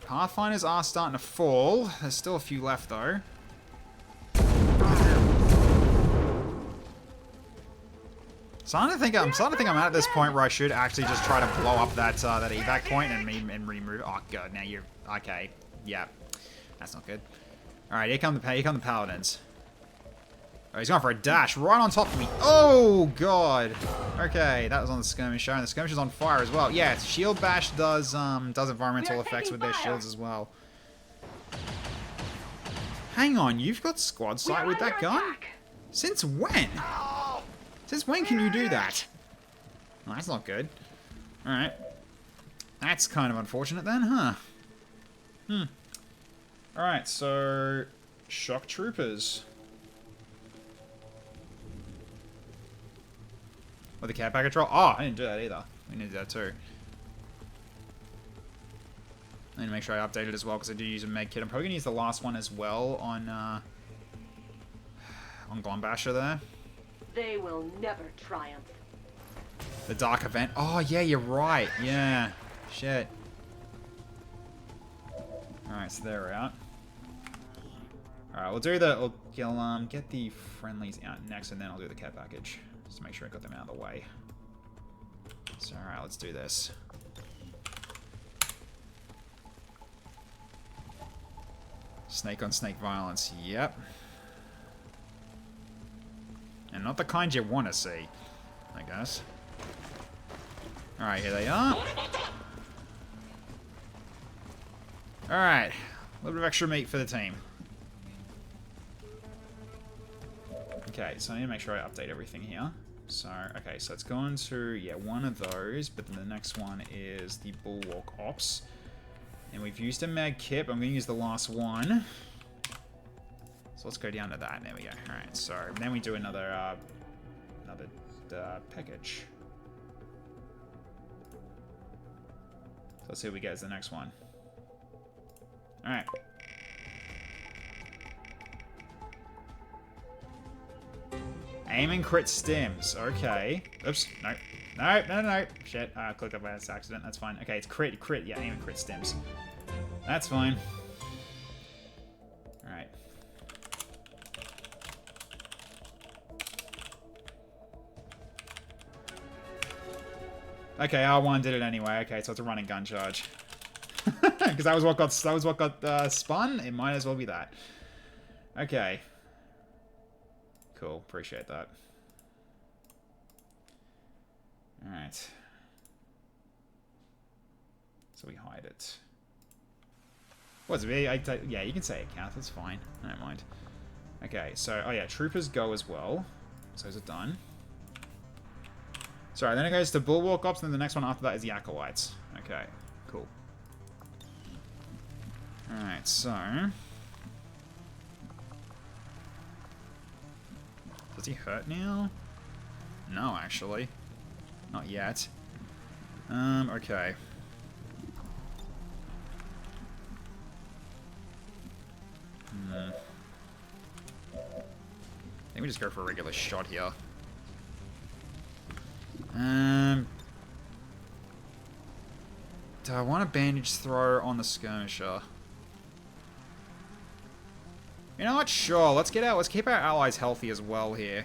Pathfinders are starting to fall. There's still a few left though. I'm starting to think I'm at this point where I should actually just try to blow up that that evac point and remove. Oh god, now you're okay. Yeah, that's not good. All right, here come the paladins. Oh, he's going for a dash right on top of me. Oh god. Okay, that was on the skirmish show, and the skirmish is on fire as well. Yeah, shield bash does environmental effects with their shields as well. Hang on, you've got squad sight with that gun? Since when? Since when can you do that? Well, that's not good. Alright. That's kind of unfortunate then, huh? Alright, so... Shock Troopers. With the care package roll? Oh, I didn't do that either. We need to do that too. I need to make sure I update it as well because I do use a med kit. I'm probably going to use the last one as well on Glombasher there. They will never triumph. The dark event. Oh, yeah, you're right. Yeah. Shit. Alright, so they're out. Alright, we'll do the... I'll get the friendlies out next, and then I'll do the care package. Just to make sure I got them out of the way. So, alright, let's do this. Snake on snake violence. Yep. And not the kind you want to see, I guess. Alright, here they are. Alright. A little bit of extra meat for the team. Okay, so I need to make sure I update everything here. So, okay, so it's going to, yeah, one of those, but then the next one is the Bulwark Ops. And we've used a mag kit, but I'm going to use the last one. So let's go down to that. There we go. Alright, so then we do another package. So let's see what we get as the next one. Alright. Aim and crit stims. Okay. Oops. No. No, no, no. Shit. I clicked up by accident. That's fine. Okay, it's crit. Yeah, aim and crit stims. That's fine. Alright. Okay, R1 did it anyway. Okay, so it's a running gun charge. Because that was what got spun. It might as well be that. Okay. Cool. Appreciate that. All right. So we hide it. What's it? Yeah, you can say it counts. That's fine. I don't mind. Okay. So, oh yeah, troopers go as well. So is it done? Sorry. Then it goes to Bulwark Ops, and then the next one after that is the Acolytes. Okay. Cool. Alright, so... Does he hurt now? No, actually. Not yet. Okay. I think we just go for a regular shot here. Do I want a bandage throw on the skirmisher? You know what? Sure. Let's keep our allies healthy as well here,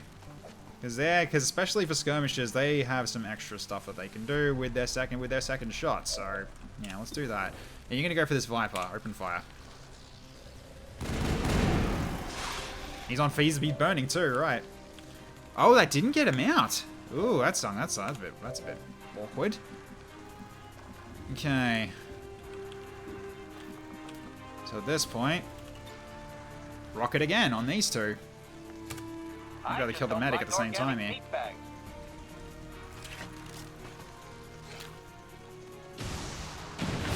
because especially for skirmishers, they have some extra stuff that they can do with their second shot. So yeah, let's do that. And you're gonna go for this Viper. Open fire. He's on fees. He's burning too, right? Oh, that didn't get him out. Ooh, that's a bit awkward. Okay. So at this point, rocket again on these two. I've got to kill the medic at the same time here.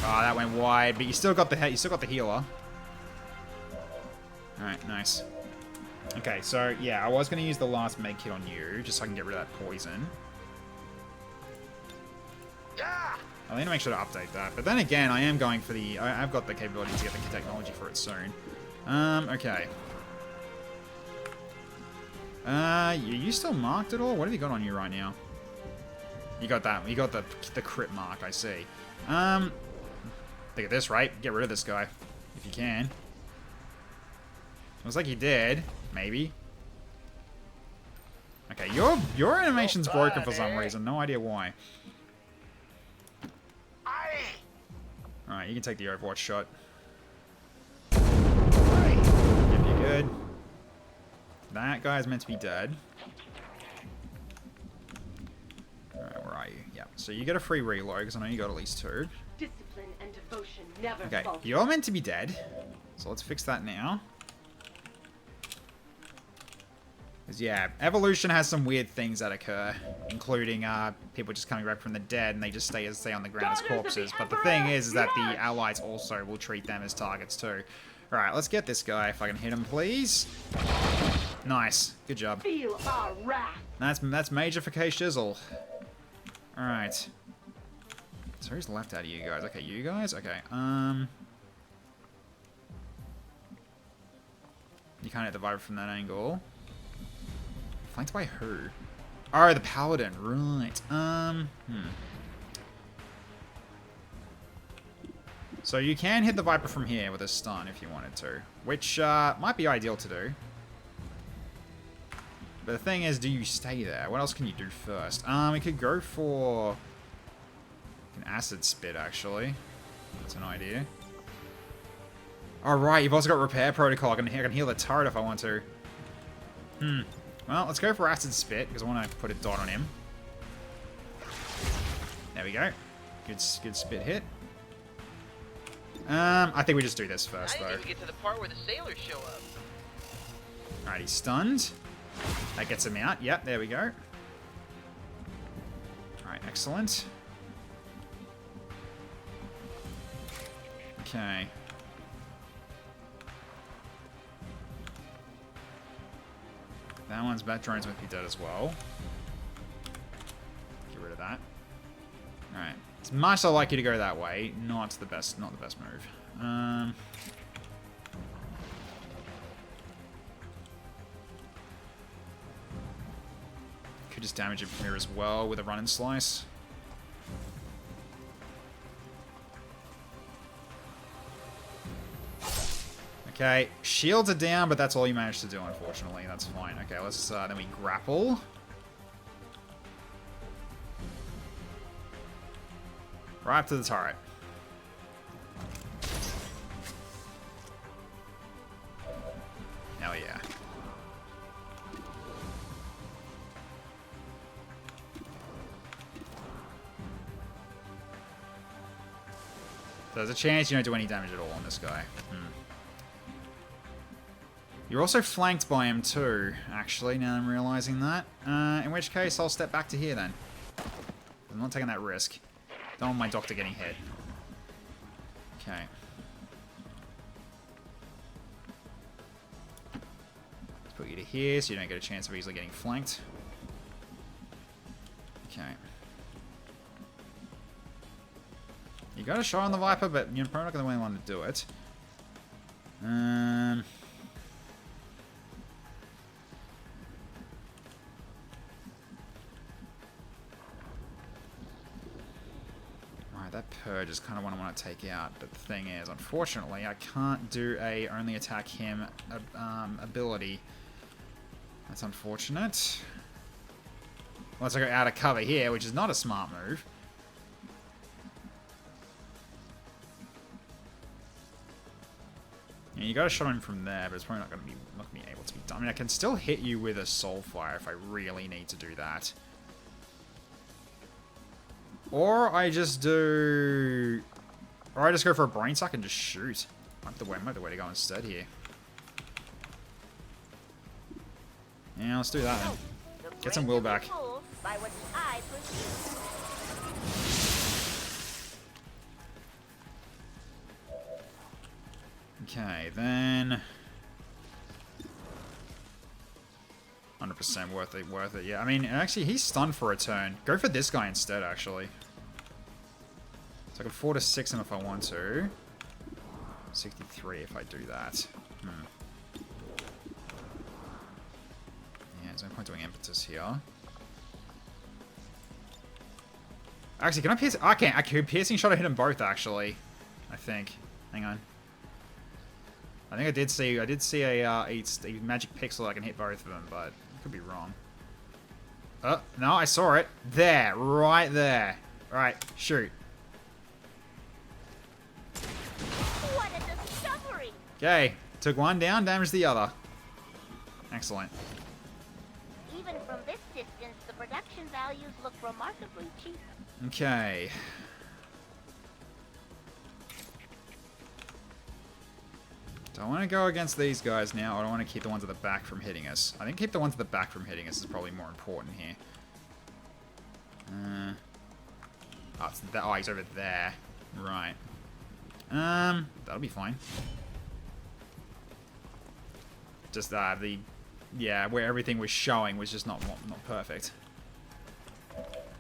Oh, that went wide, but you still got the healer. Alright, nice. Okay, so yeah, I was going to use the last med kit on you, just so I can get rid of that poison. I need to make sure to update that. But then again, I am going for the... I've got the capability to get the technology for it soon. Okay. Are you still marked at all? What have you got on you right now? You got that. You got the crit mark, I see. Think of this, right? Get rid of this guy. If you can. Looks like you did. Maybe. Okay, your animation's broken for some reason. No idea why. Alright, you can take the Overwatch shot. Yep, you're good. That guy's meant to be dead. Alright, where are you? Yep. So you get a free reload, because I know you got at least 2. Discipline and devotion never Okay, falter. you're meant to be dead. So let's fix that now. Because, yeah, Evolution has some weird things that occur, including people just coming back from the dead and they just stay on the ground as corpses. But the thing is that the allies also will treat them as targets too. Alright, let's get this guy if I can hit him, please. Nice. Good job. Feel our wrath. That's major for K-Shizzle. Alright. So who's left out of you guys? Okay, you guys? Okay, you can't hit the Viper from that angle. Flanked by who? Oh, the Paladin. Right. So you can hit the Viper from here with a stun if you wanted to. Which, might be ideal to do. But the thing is, do you stay there? What else can you do first? We could go for an acid spit, actually. That's an idea. Alright, you've also got repair protocol. I can heal the turret if I want to. Well, let's go for acid spit, because I want to put a dot on him. There we go. Good spit hit. I think we just do this first, I though. didn't even get to the part where the sailors show up. Alright, he's stunned. That gets him out. Yep, there we go. Alright, excellent. Okay. That one's bad. Drones might be dead as well. Get rid of that. Alright. It's much I like you to go that way. Not the best move. Could just damage it from here as well with a run and slice. Okay, shields are down, but that's all you managed to do, unfortunately. That's fine. Okay, let's, then we grapple. Right up to the turret. Hell yeah. There's a chance you don't do any damage at all on this guy. You're also flanked by him too, actually, now I'm realizing that. In which case, I'll step back to here then. I'm not taking that risk. Don't want my doctor getting hit. Okay. Let's put you to here so you don't get a chance of easily getting flanked. Okay. You got a shot on the Viper, but you're probably not going to really want to do it. That purge is kind of what I want to take out, but the thing is, unfortunately, I can't do a only attack him ability. That's unfortunate. Unless I go out of cover here, which is not a smart move. Yeah, you got a shot on him from there, but it's probably not going to be able to be done. I mean, I can still hit you with a Soulfire if I really need to do that. Or I just do... Or I just go for a Brain Suck and just shoot. Might be the way to go instead here. Yeah, let's do that then. Get some will back. Okay, then... 100% worth it, yeah. I mean, actually, he's stunned for a turn. Go for this guy instead, actually. So I can 4 to 6 him if I want to. 63 if I do that. Yeah, there's no point doing impetus here. Actually, can I pierce? I can't. I could piercing shot. I hit them both, actually. I think. Hang on. I think I did see a magic pixel I can hit both of them, but I could be wrong. No, I saw it. There, right there. Right, shoot. What a discovery! Okay, took one down, damaged the other. Excellent. Even from this distance, the production values look remarkably cheap. Okay. Do I want to go against these guys now, or do I want to keep the ones at the back from hitting us? I think keep the ones at the back from hitting us is probably more important here. Oh, he's over there. Right. That'll be fine. Just, the yeah, where everything was showing was just not perfect.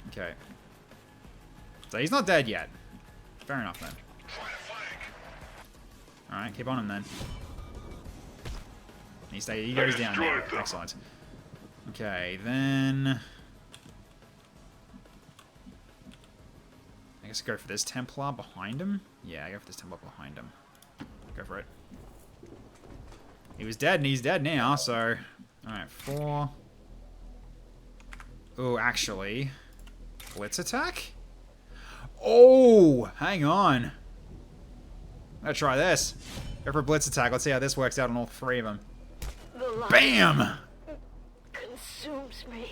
Okay. So he's not dead yet. Fair enough then. Alright, keep on him then. He goes down now. Excellent. Okay, then... I guess go for this Templar behind him? Yeah, I go for this Templar behind him. Go for it. He was dead and he's dead now, so... Alright, 4. Oh, actually... Blitz attack? Oh! Hang on. I'm gonna try this. Go for a blitz attack. Let's see how this works out on all 3 of them. BAM! Consumes me.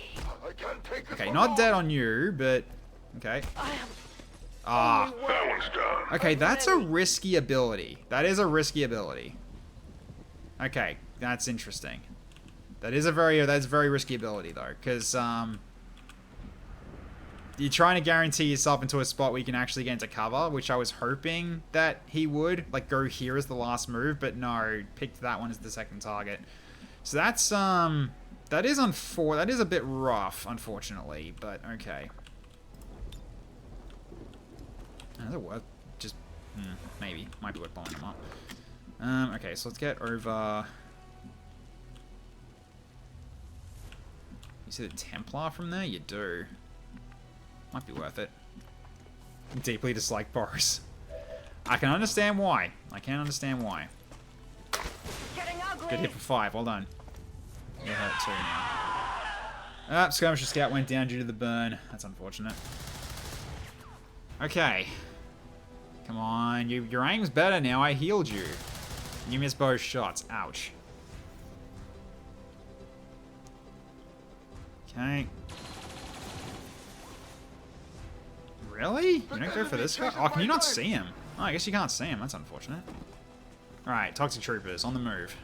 Okay, not dead on you, but... Okay. Ah. That one's done. Okay, that's a risky ability. That is a risky ability. Okay, that's interesting. That's a very risky ability though, because you're trying to guarantee yourself into a spot where you can actually get into cover, which I was hoping that he would, like, go here as the last move, but no, picked that one as the second target. So that's that is a bit rough, unfortunately, but okay. Is it worth just maybe might be worth blowing them up. Okay, so let's get over. You see the Templar from there? You do. Might be worth it. Deeply dislike Boris. I can understand why. I can understand why. Good hit for 5. Well done. You're hurt too now. Skirmisher Scout went down due to the burn. That's unfortunate. Okay. Come on. Your aim's better now. I healed you. You missed both shots. Ouch. Okay. Really? You don't go for this guy? Oh, can you not see him? Oh, I guess you can't see him. That's unfortunate. Alright, Toxic Troopers, on the move.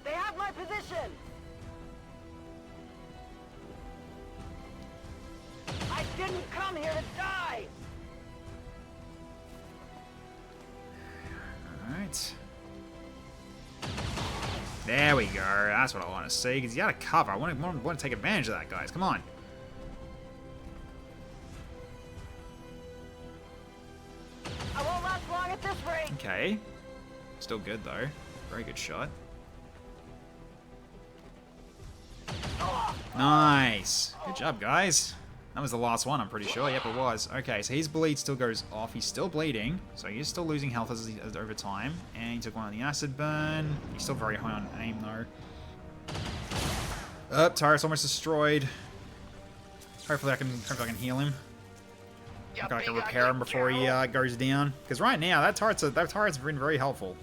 They have my position! I didn't come here to die! Alright. There we go. That's what I want to see, because he's out of cover. I want to take advantage of that, guys. Come on. I won't last long at this rate! Okay. Still good, though. Very good shot. Nice. Good job, guys. That was the last one, I'm pretty sure. Yep, it was. Okay, so his bleed still goes off. He's still bleeding, so he's still losing health as over time. And he took one on the acid burn. He's still very high on aim, though. Turret's almost destroyed. Hopefully I can heal him. Hopefully I can repair him before he goes down. Because right now, that turret's been very helpful.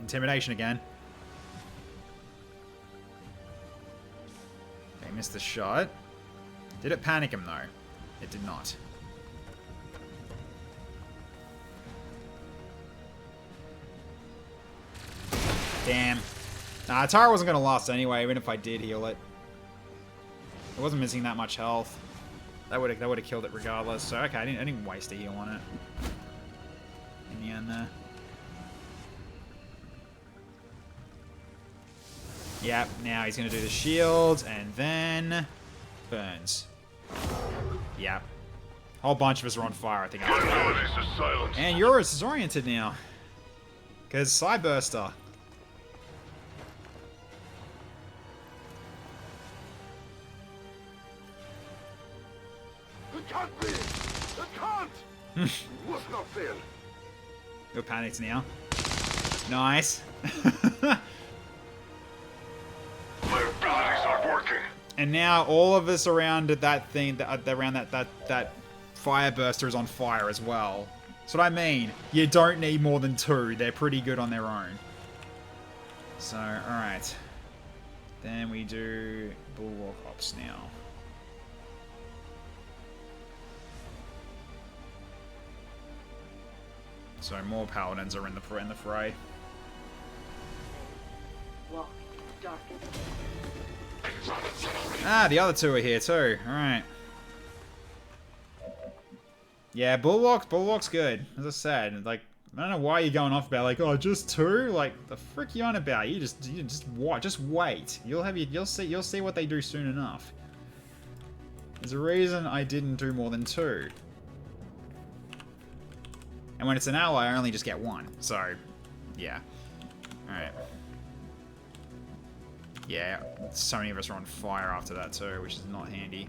Intimidation again. Okay, missed the shot. Did it panic him, though? It did not. Damn. Nah, Tara wasn't going to last anyway, even if I did heal it. It wasn't missing that much health. That would have killed it regardless. So, okay, I didn't waste a heal on it. In the end there. Yep, now he's going to do the shields, and then... burns. Yep. A whole bunch of us are on fire, I think. And you're disoriented now. Because Psyburster. It can't be! It can't! You must not fail. You're panicked now. Nice. My abilities aren't working. And now all of us around that thing, around that fire burster is on fire as well. That's what I mean. You don't need more than 2. They're pretty good on their own. So, alright. Then we do Bulwark Ops now. So more paladins are in the fray. Walk darkened. Ah, the other 2 are here too. Alright. Yeah, Bulwark's good. As I said, like, I don't know why you're going off about like, oh, just 2. Like, the frick you on about? You just watch, just wait. You'll see what they do soon enough. There's a reason I didn't do more than 2. And when it's an ally, I only just get 1. So, yeah. Alright. Yeah, so many of us are on fire after that too, which is not handy.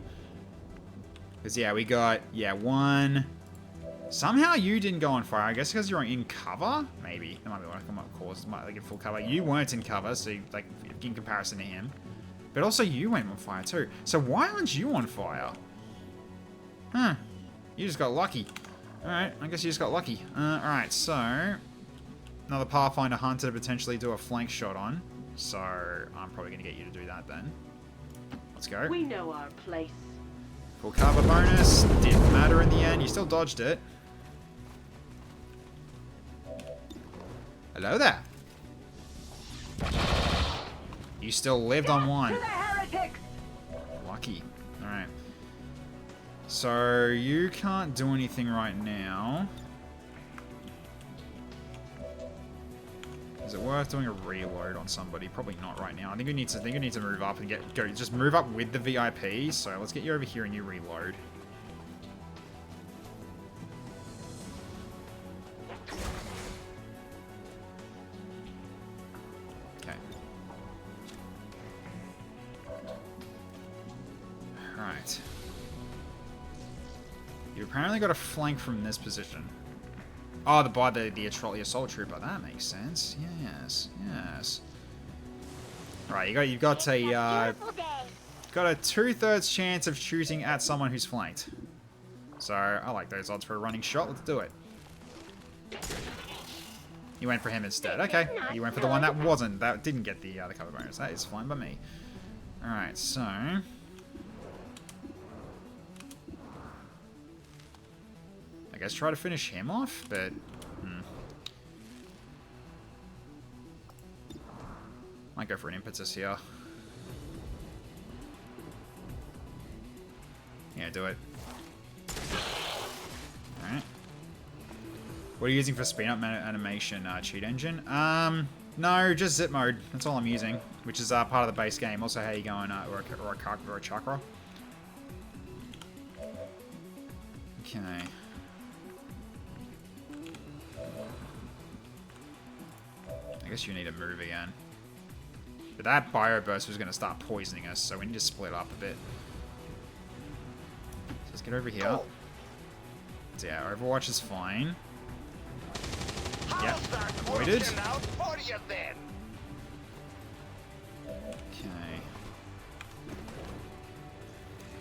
Because, yeah, we got, 1. Somehow you didn't go on fire. I guess because you're in cover? Maybe. That might be what I might cause. Might like in full cover. You weren't in cover, so, like, in comparison to him. But also you went on fire too. So why aren't you on fire? Huh. You just got lucky. Alright, I guess you just got lucky. Alright, so... Another Pathfinder Hunter to potentially do a flank shot on. So, I'm probably going to get you to do that then. Let's go. We know our place. Full cover bonus. Didn't matter in the end. You still dodged it. Hello there. You still lived on 1. Lucky. Alright. So, you can't do anything right now. Is it worth doing a reload on somebody? Probably not right now. I think you need to move up and just move up with the VIP. So let's get you over here and you reload. Okay. Alright. You apparently got a flank from this position. Oh, the assault trooper. That makes sense. Yes, yes. Right, you've got a 2/3 chance of shooting at someone who's flanked. So I like those odds for a running shot. Let's do it. You went for him instead. Okay, you went for the one that didn't get the cover bonus. That is fine by me. All right, so. I guess try to finish him off, but might go for an impetus here. Yeah, do it. Alright. What are you using for speed up animation? Cheat engine? No, just zip mode. That's all I'm using, which is part of the base game. Also, how you going, or a chakra. Okay. I guess you need to move again. But that bio burst was going to start poisoning us, so we need to split up a bit. So let's get over here. So yeah, Overwatch is fine. Yep, avoided. Okay.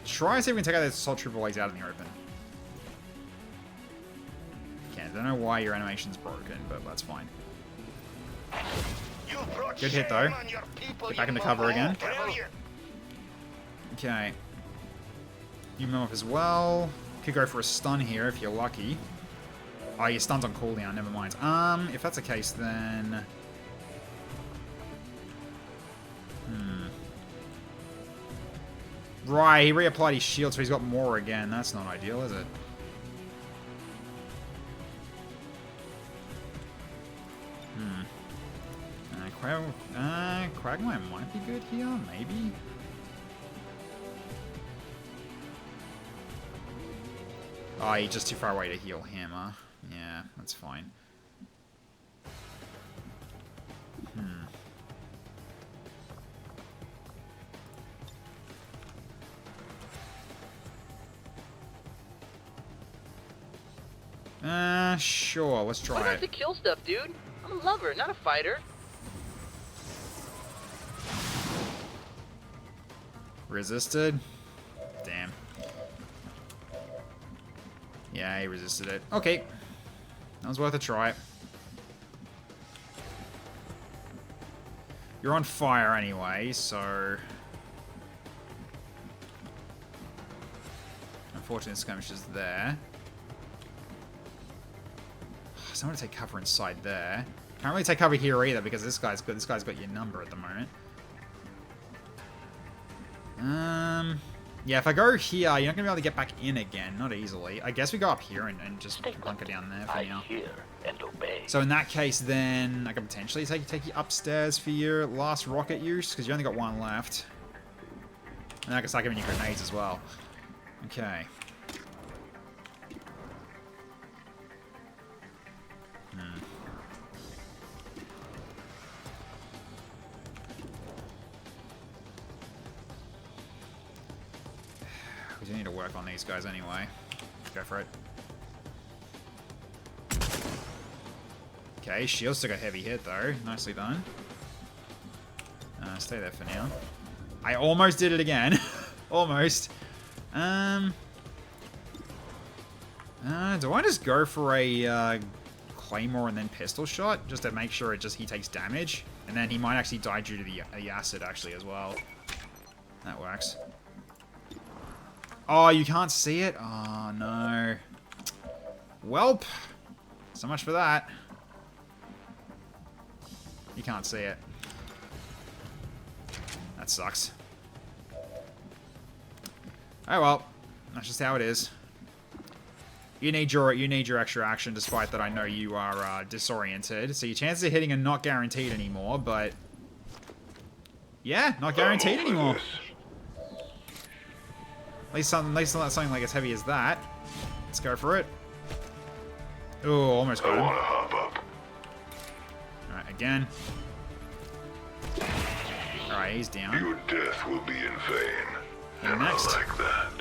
Try and see if we can take out those assault trooper legs out in the open. Okay, I don't know why your animation's broken, but that's fine. Good hit though. Get back into cover again. Okay. You move up as well. Could go for a stun here if you're lucky. Oh, your stun's on cooldown, never mind. If that's the case then... Right, he reapplied his shield so he's got more again. That's not ideal, is it? Quagmire might be good here, maybe? Oh, you're just too far away to heal him, huh? Yeah, that's fine. Sure, let's try I like it. to kill stuff, dude. I'm a lover, not a fighter. Resisted? Damn. Yeah, he resisted it. Okay. That was worth a try. You're on fire anyway, so... Unfortunately, skirmish is there. So I'm gonna take cover inside there. Can't really take cover here either because this guy's got your number at the moment. Yeah, if I go here, you're not going to be able to get back in again. Not easily. I guess we go up here and just bunker down there for I now. hear and obey. So in that case, then I can potentially take you upstairs for your last rocket use, because you only got one left. And I can start giving you grenades as well. Okay. We do need to work on these guys anyway. Go for it. Okay, shields took a heavy hit though. Nicely done. Stay there for now. I almost did it again. Almost. Do I just go for a claymore and then pistol shot just to make sure he takes damage, and then he might actually die due to the acid actually as well. That works. Oh, you can't see it? Oh no. Welp. So much for that. You can't see it. That sucks. Oh well, that's just how it is. You need your extra action, despite that I know you are disoriented. So your chances of hitting are not guaranteed anymore, but yeah, not guaranteed anymore. At least not something like as heavy as that. Let's go for it. Oh, almost got him. I wanna hop up. Alright, again. Alright, he's down. Your death will be in vain. And next. I like that.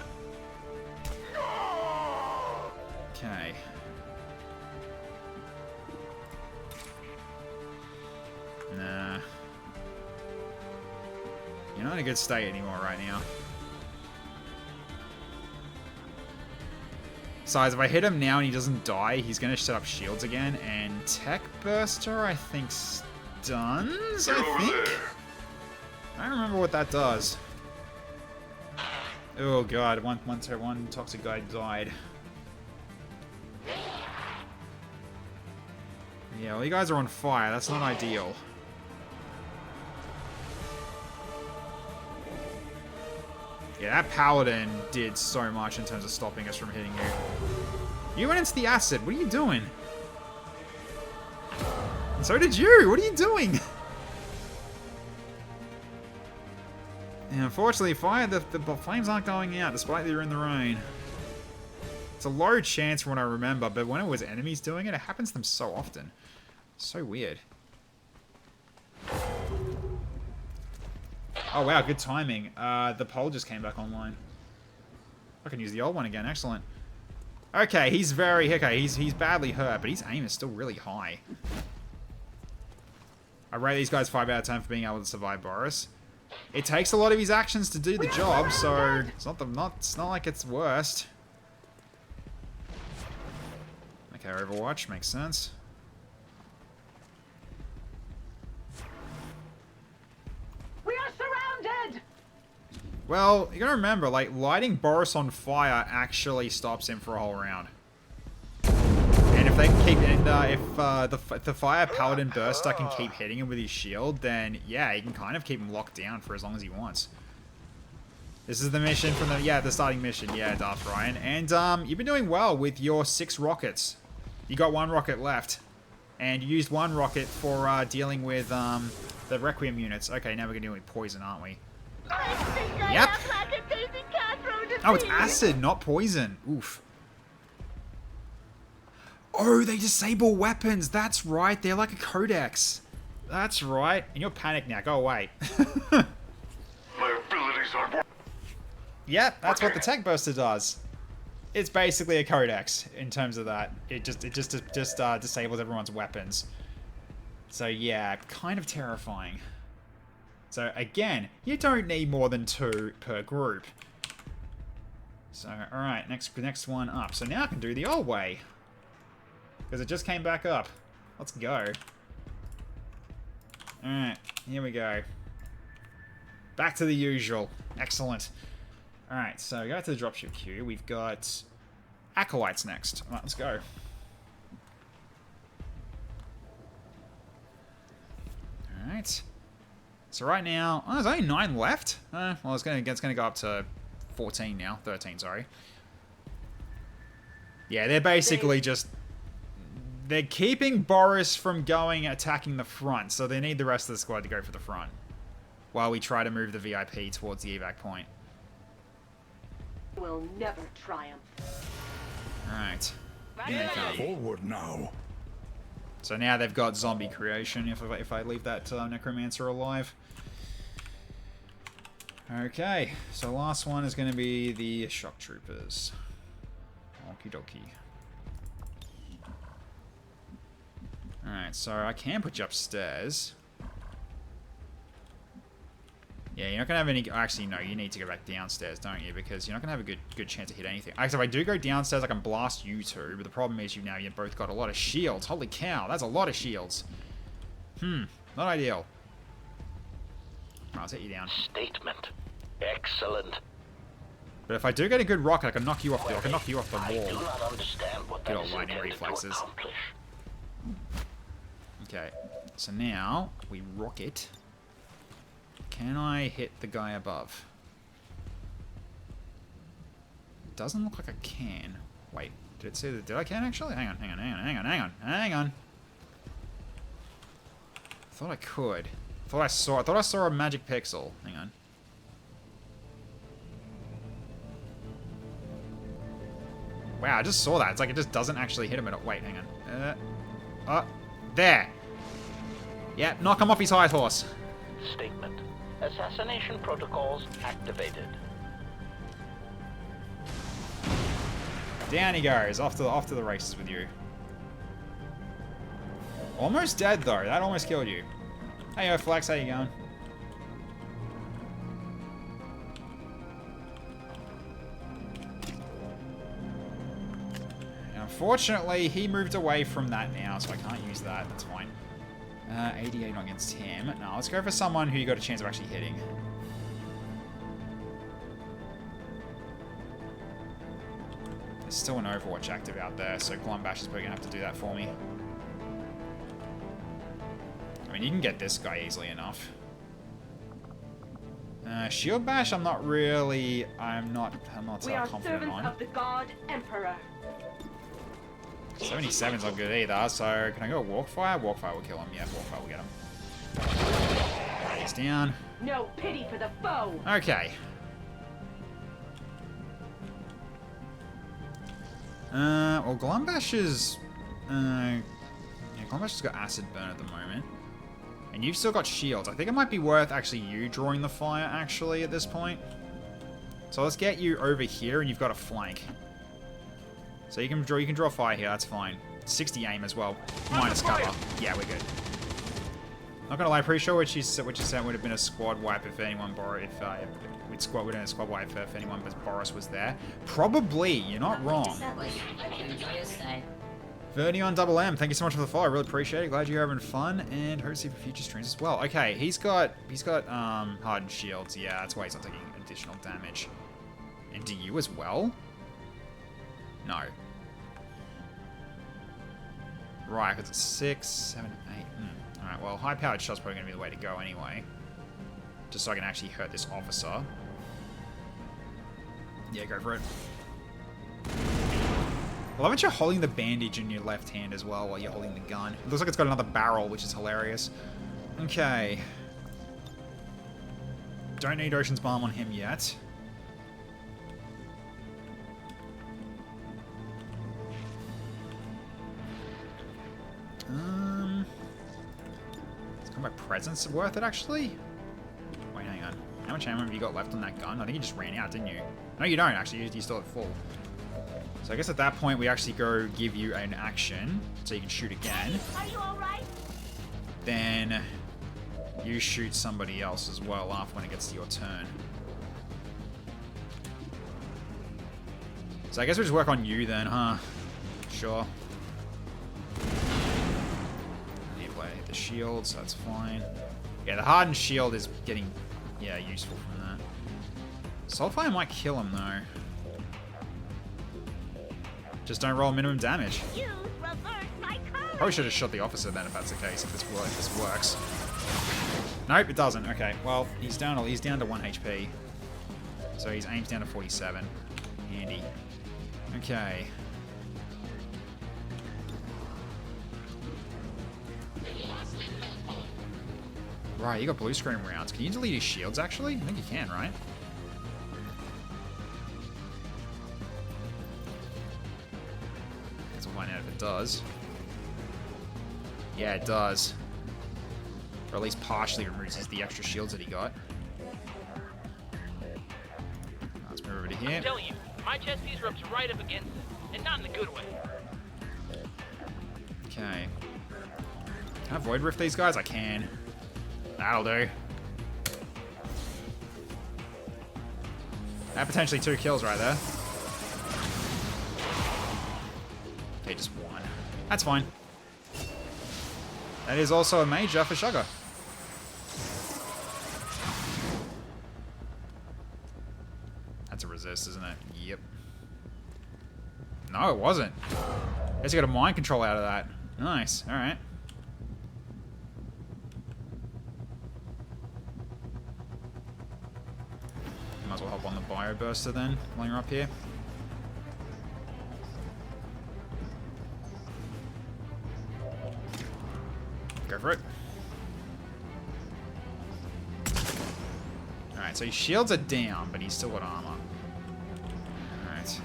Okay. Nah. You're not in a good state anymore right now. Besides, if I hit him now and he doesn't die, he's going to set up shields again. And Tech Burster, I think, stuns, I think? I don't remember what that does. Oh god, one toxic guy died. Yeah, well, you guys are on fire. That's not ideal. Yeah, that Paladin did so much in terms of stopping us from hitting you. You went into the acid. What are you doing? And so did you. What are you doing? And unfortunately, the flames aren't going out, despite that you're in the rain. It's a low chance from what I remember, but when it was enemies doing it, it happens to them so often. So weird. Oh wow, good timing. The pole just came back online. I can use the old one again, excellent. Okay, he's he's badly hurt, but his aim is still really high. I rate these guys 5 out of 10 for being able to survive Boris. It takes a lot of his actions to do the job, so it's not like it's worst. Okay, Overwatch makes sense. We are surrounded! Well, you gotta remember, like, lighting Boris on fire actually stops him for a whole round. And if they can keep, if the Fire Paladin Burster can keep hitting him with his shield, then yeah, he can kind of keep him locked down for as long as he wants. This is the mission from the starting mission, yeah, Darth Ryan. And you've been doing well with your 6 rockets. You got 1 rocket left, and you used 1 rocket for dealing with the Requiem units. Okay, now we're gonna deal with poison, aren't we? I think I Yep. have lackadaisy Castro disease. Oh, it's acid, not poison. Oof. Oh, they disable weapons. That's right. They're like a codex. That's right. And you're panicked now. Go away. My abilities aren't working. Yep, that's what the Tech Burster does. It's basically a codex in terms of that. It just disables everyone's weapons. So yeah, kind of terrifying. So again, you don't need more than 2 per group. So alright, next one up. So now I can do the old way. Because it just came back up. Let's go. Alright, here we go. Back to the usual. Excellent. Alright, so go to the dropship queue. We've got Acolytes next. Alright, let's go. Alright. So right now, there's only 9 left. Well, it's gonna go up to 14 now. 13, sorry. Yeah, they're basically just... They're keeping Boris from attacking the front, so they need the rest of the squad to go for the front. While we try to move the VIP towards the evac point. Will never triumph. Alright. Here they come. Forward now. So now they've got zombie creation if I leave that necromancer alive. Okay, so last one is going to be the shock troopers. Okie dokie. Alright, so I can put you upstairs. Yeah, you're not going to have any... Actually, no, you need to go back downstairs, don't you? Because you're not going to have a good chance to hit anything. Actually, if I do go downstairs, I can blast you two. But the problem is you've both got a lot of shields. Holy cow, that's a lot of shields. Not ideal. Right, I'll set you down. Statement. Excellent. But if I do get a good rocket, I can knock you off the wall. I do not understand what Good that old is lightning intended to reflexes. accomplish. Okay, so now we rocket. Can I hit the guy above? Doesn't look like I can. Wait, did it say that? Did I can actually? Hang on. Thought I could. I thought I saw a magic pixel. Hang on. Wow, I just saw that. It's like it just doesn't actually hit him at all. Wait, hang on. There. Yeah, knock him off his high horse. Statement. Assassination protocols activated. Down he goes. Off to the races with you. Almost dead though. That almost killed you. Hey, Flex, how you going? Unfortunately, he moved away from that now, so I can't use that. That's fine. 88 against him. Now, let's go for someone who you got a chance of actually hitting. There's still an Overwatch active out there, so Glumbash is probably going to have to do that for me. I mean, you can get this guy easily enough. Shield Bash, I'm not confident on. Of the God Emperor. 77's not good either, so can I go Walkfire? Walkfire will kill him. Yeah, Walkfire will get him. He's down. No pity for the foe. Okay. Well, Glumbash is... yeah, Glumbash has got Acid Burn at the moment. And you've still got shields. I think it might be worth actually you drawing the fire, actually, at this point. So let's get you over here, and you've got a flank. So you can draw fire here, that's fine. 60 aim as well, minus cover. Yeah, we're good. Not gonna lie, pretty sure what she said would have been a squad wipe if anyone we'd done a squad wipe if anyone but Boris was there. Probably, you're not wrong. Vernie on Double M, thank you so much for the follow. I really appreciate it. Glad you're having fun, and hope to see you for future streams as well. Okay, he's got hardened shields. Yeah, that's why he's not taking additional damage. And do you as well? No. Right, because it's 6, 7, 8. Alright, well, high-powered shot's probably going to be the way to go anyway. Just so I can actually hurt this officer. Yeah, go for it. I love that you're holding the bandage in your left hand as well while you're holding the gun. It looks like it's got another barrel, which is hilarious. Okay. Don't need Ocean's Balm on him yet. Is combat presence worth it, actually? Wait, hang on. How much ammo have you got left on that gun? I think you just ran out, didn't you? No, you don't, actually. You're still at full. So I guess at that point, we actually go give you an action, so you can shoot again. Are you alright? Then you shoot somebody else as well after when it gets to your turn. So I guess we just work on you then, huh? Sure. The shield, so that's fine. Yeah, the hardened shield is getting, useful from that. Soulfire might kill him, though. Just don't roll minimum damage. Use reverse psychology. Probably should have shot the officer then if that's the case, if this works. Nope, it doesn't. Okay, well, he's down to 1 HP. So his aim's down to 47. Handy. Okay. Right, you got blue screen rounds. Can you delete his shields, actually? I think you can, right? Guess we'll find out if it does. Yeah, it does. Or at least partially removes the extra shields that he got. Let's move over to here. I'm telling you, my chest piece rubs right up against it, and not in a good way. Okay. Can I void rift these guys? I can. That'll do. That potentially 2 kills right there. Okay, just 1. That's fine. That is also a major for Sugar. That's a resist, isn't it? Yep. No, it wasn't. Guess you got a mind control out of that. Nice. Alright. Might as well hop on the bio burster then, while you're up here. Go for it. Alright, so his shields are down, but he's still got armor. Alright.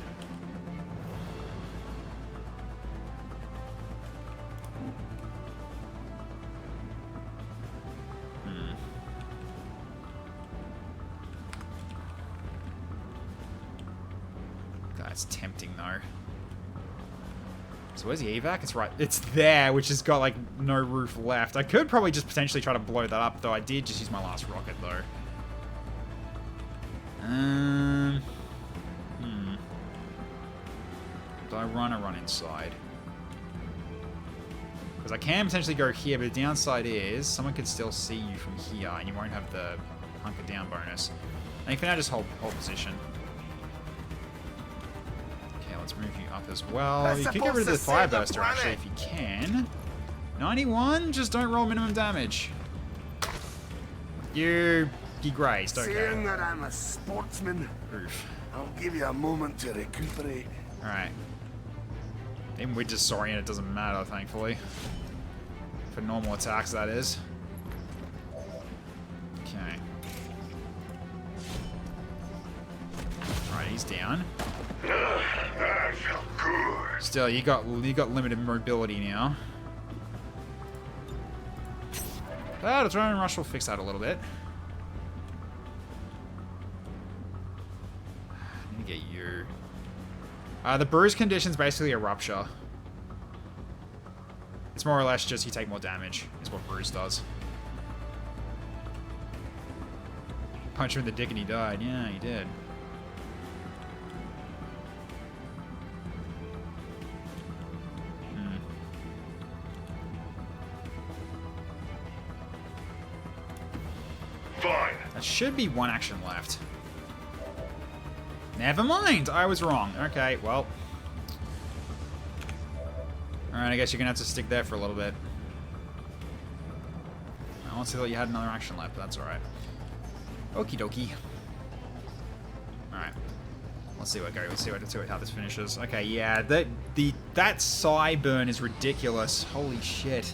That's tempting though. So where's the evac? It's right. It's there, which has got like no roof left. I could probably just potentially try to blow that up, though I did just use my last rocket though. Do I run inside? Because I can potentially go here, but the downside is someone could still see you from here, and you won't have the hunker down bonus. I think for now, just hold position. Okay, let's move you up as well. You could get rid of the fire burster actually if you can. 91. Just don't roll minimum damage. You grazed. Okay. Saying that I'm a sportsman, Oof. I'll give you a moment to recuperate. All right. Even with disoriented, it doesn't matter, thankfully. For normal attacks, that is. Okay. Alright, he's down. That felt good. Still, you got limited mobility now. But a drone rush will fix that a little bit. I need to get you. The bruise condition's basically a rupture. It's more or less just you take more damage, is what bruise does. Punch him in the dick and he died. Yeah, he did. Fine. That should be 1 action left. Never mind, I was wrong. Okay, well. Alright, I guess you're gonna have to stick there for a little bit. I honestly thought you had another action left, but that's alright. Okie dokie. Alright. Let's see what goes. Let's see how this finishes. Okay, yeah, that psi burn is ridiculous. Holy shit.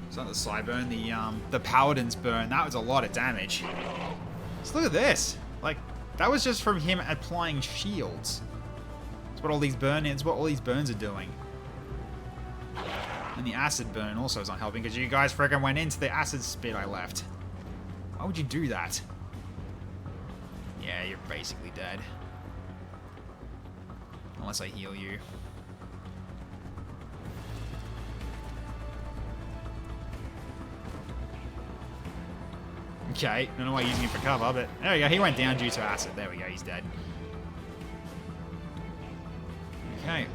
It's not the psi burn, the paladin's burn. That was a lot of damage. Just look at this. Like, that was just from him applying shields. That's what all these burns are doing. And the acid burn also is not helping because you guys freaking went into the acid spit I left. Why would you do that? Yeah, you're basically dead. Unless I heal you. Okay, don't know why you're using it for cover, but there we go. He went down due to acid. There we go, he's dead. Okay.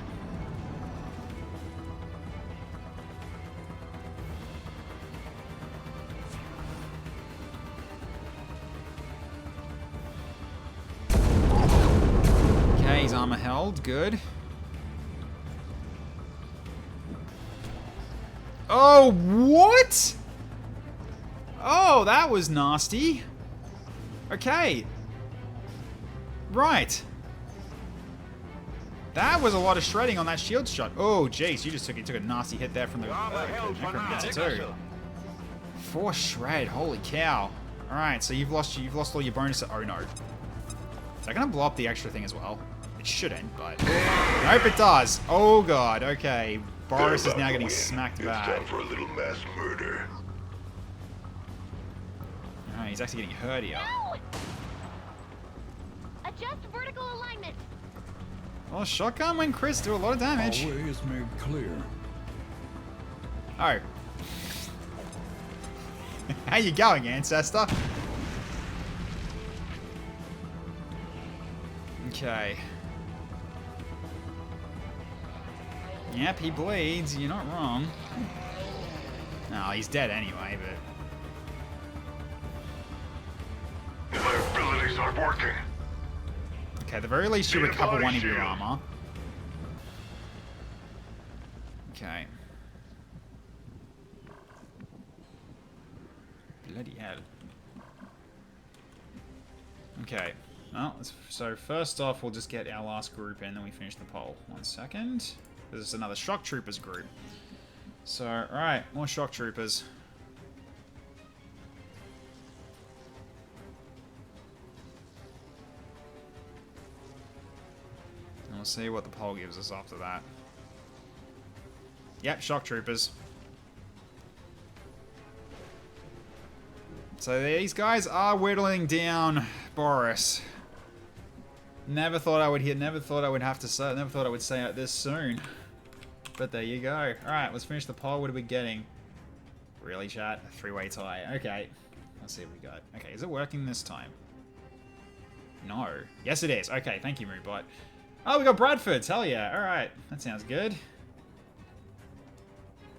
Okay, his armor held. Good. Oh, what? Oh, that was nasty. Okay. Right. That was a lot of shredding on that shield shot. Oh, jeez, you took a nasty hit there from the necromancer too. 4 shred, holy cow! All right, so you've lost all your bonuses. Oh no, they're gonna blow up the extra thing as well. It shouldn't, but nope, it does. Oh god, okay. Boris is now getting smacked bad. It's time for a little mass murder. Oh, he's actually getting hurt here. No! Adjust vertical alignment. Well, shotgun when Chris do a lot of damage. Always made clear. Oh. How you going, Ancestor? Okay. Yep, he bleeds. You're not wrong. No, he's dead anyway, but... My abilities aren't working. Okay, at the very least you recover 1 of your armor. Okay. Bloody hell. Okay. Well, so first off, we'll just get our last group in, then we finish the poll. 1 second. This is another Shock Troopers group. So, alright, more Shock Troopers. And we'll see what the poll gives us after that. Yep, Shock Troopers. So these guys are whittling down Boris. Never thought I would have to say, never thought I would say it this soon. But there you go. Alright, let's finish the poll. What are we getting? Really, chat? A 3-way tie. Okay. Let's see what we got. Okay, is it working this time? No. Yes, it is. Okay, thank you, Moobot. Oh, we got Bradford's. Hell yeah. Alright. That sounds good.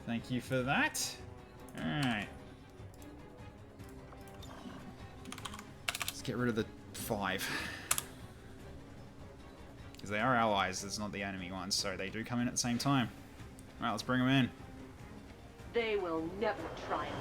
Thank you for that. Alright. Let's get rid of the 5. Because they are allies, it's not the enemy ones, so they do come in at the same time. Alright, let's bring them in. They will never triumph.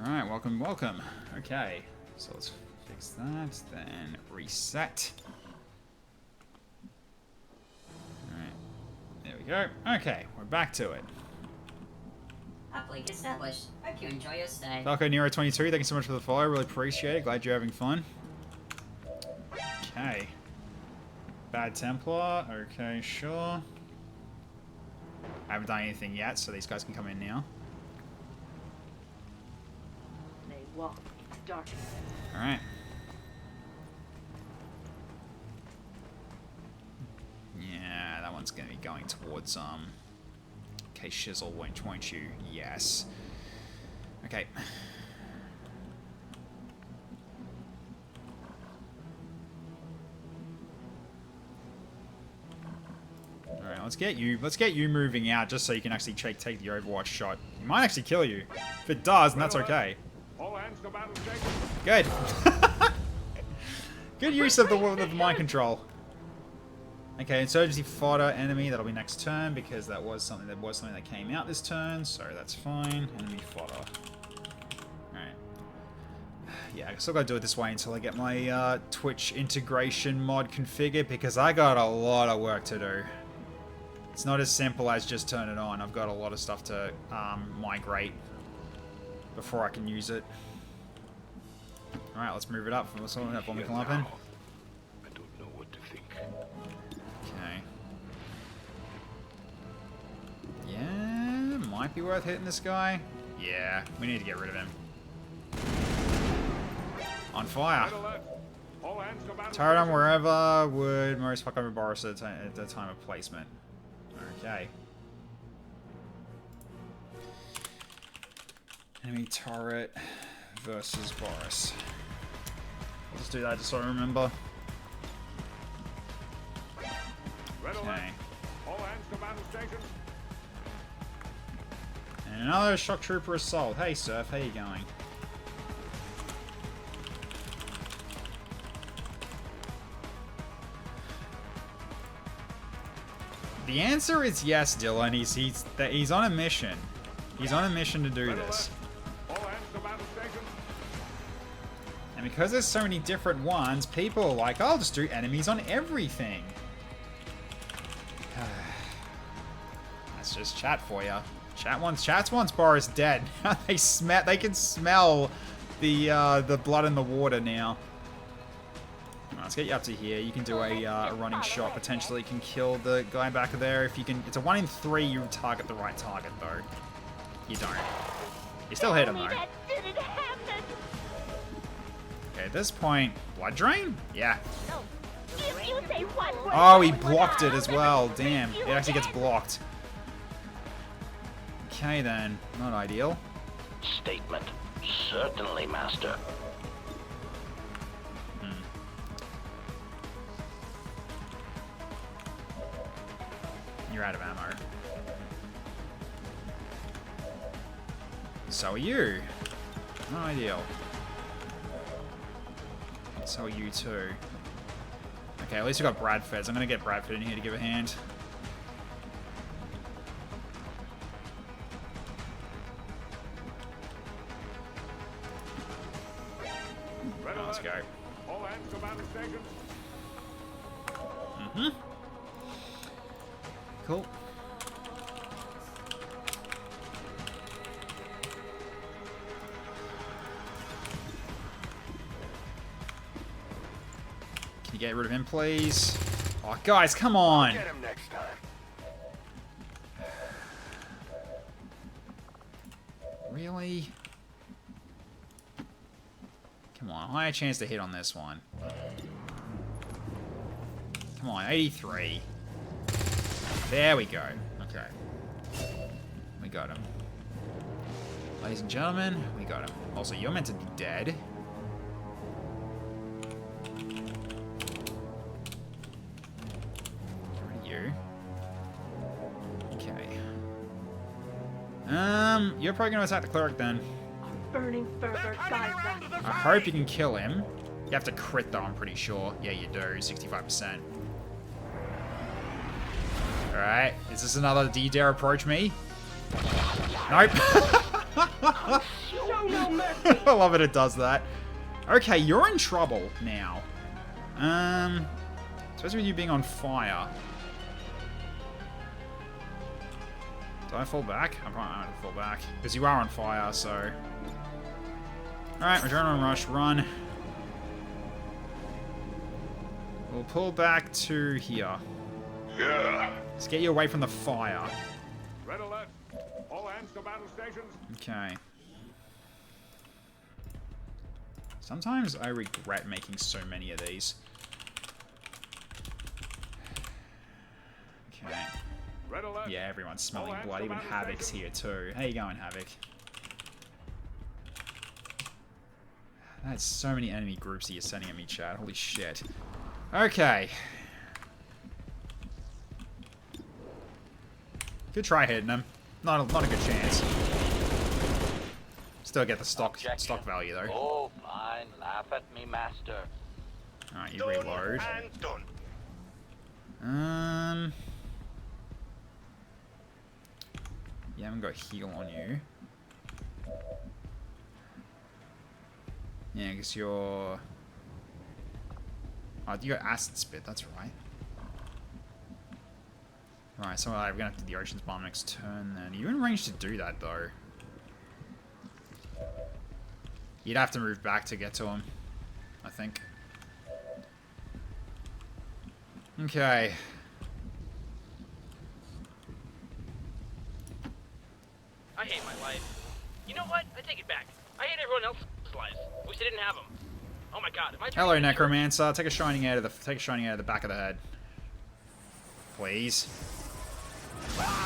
Alright, welcome, welcome. Okay, so let's fix that, then reset. Alright, there we go. Okay, we're back to it. Uplink established. Hope you enjoy your stay. Falco Nero 22, thank you so much for the follow, really appreciate it. Glad you're having fun. Okay. Bad Templar, okay, sure. I haven't done anything yet, so these guys can come in now. They walk in darkness. Alright. Yeah, that one's gonna be going towards okay, Shizzle, won't you? Yes. Okay. Alright, let's get you moving out just so you can actually take the Overwatch shot. It might actually kill you. If it does, then that's okay. All hands to battle station. Good. Good use of the mind control. Okay, insurgency fodder enemy. That'll be next turn because that was something that came out this turn, so that's fine. Enemy fodder. All right. Yeah, I still gotta do it this way until I get my Twitch integration mod configured because I got a lot of work to do. It's not as simple as just turn it on. I've got a lot of stuff to migrate before I can use it. Alright, let's move it up. Let's have bomb come up in. I don't know what to think. Okay. Yeah, might be worth hitting this guy. Yeah, we need to get rid of him. On fire. All hands to battle Turret on station. wherever would most fuck over Boris at the time of placement. Okay. Enemy turret versus Boris. I'll just do that just so I remember. Red alert. Okay. All hands to battle station. And another shock trooper assault. Hey Surf, how you going? The answer is yes, Dylan. He's on a mission. He's on a mission to do this. All hands to battle stations. And because there's so many different ones, people are like, I'll just do enemies on everything. That's just chat for you. Chat wants Boris dead. They can smell the blood in the water now. Right, let's get you up to here. You can do a running shot. Potentially can kill the guy back there. If you can, it's a 1 in 3. You target the right target though. You don't. You still hit him though. That didn't happen. Okay, at this point, blood drain? Yeah. No. If you say one word, Oh, he one word, blocked it I'll as never well. speak Damn, to you it actually gets again. blocked. Okay then, not ideal. Statement. Certainly, Master. You're out of ammo. So are you. Not ideal. So are you too. Okay, at least we got Bradford. So I'm gonna get Bradford in here to give a hand. Red Let's alert. go. All hands to battle stations. Cool. Can you get rid of him, please? Oh, guys, come on! Get him next time. Really? Come on, higher chance to hit on this one. Come on, 83. There we go. Okay. We got him. Ladies and gentlemen, we got him. Also, you're meant to be dead. Where are you? Okay. You're probably gonna attack the cleric then. Burning fervor guides us. I hope you can kill him. You have to crit though, I'm pretty sure. Yeah, you do. 65%. Alright. Is this another do you dare approach me? Nope. Show no mercy. I love it does that. Okay, you're in trouble now. Especially with you being on fire. Do I fall back? I'm probably going to fall back. Because you are on fire, so... Alright, adrenaline rush, run. We'll pull back to here. Yeah. Let's get you away from the fire. Red alert. All hands to battle stations. Okay. Sometimes I regret making so many of these. Okay. Red alert. Yeah, everyone's smelling blood. Even Havoc's here too. How you going, Havoc? That's so many enemy groups that you're sending at me, chat. Holy shit. Okay. Good try hitting him. Not a good chance. Still get the stock value though. Oh, fine. Laugh at me, Master. Alright, you reload. And done. You haven't got heal on you. Yeah, because you're... Oh, you got acid spit, that's right. Right, so we're gonna have to do the Ocean's Bomb next turn then. Are you in range to do that though? You'd have to move back to get to him, I think. Okay. I hate my life. You know what? I take it back. I hate everyone else's lives. Wish I didn't have them. Oh my god, am I Hello, Necromancer. Take a shining out of the back of the head. Please.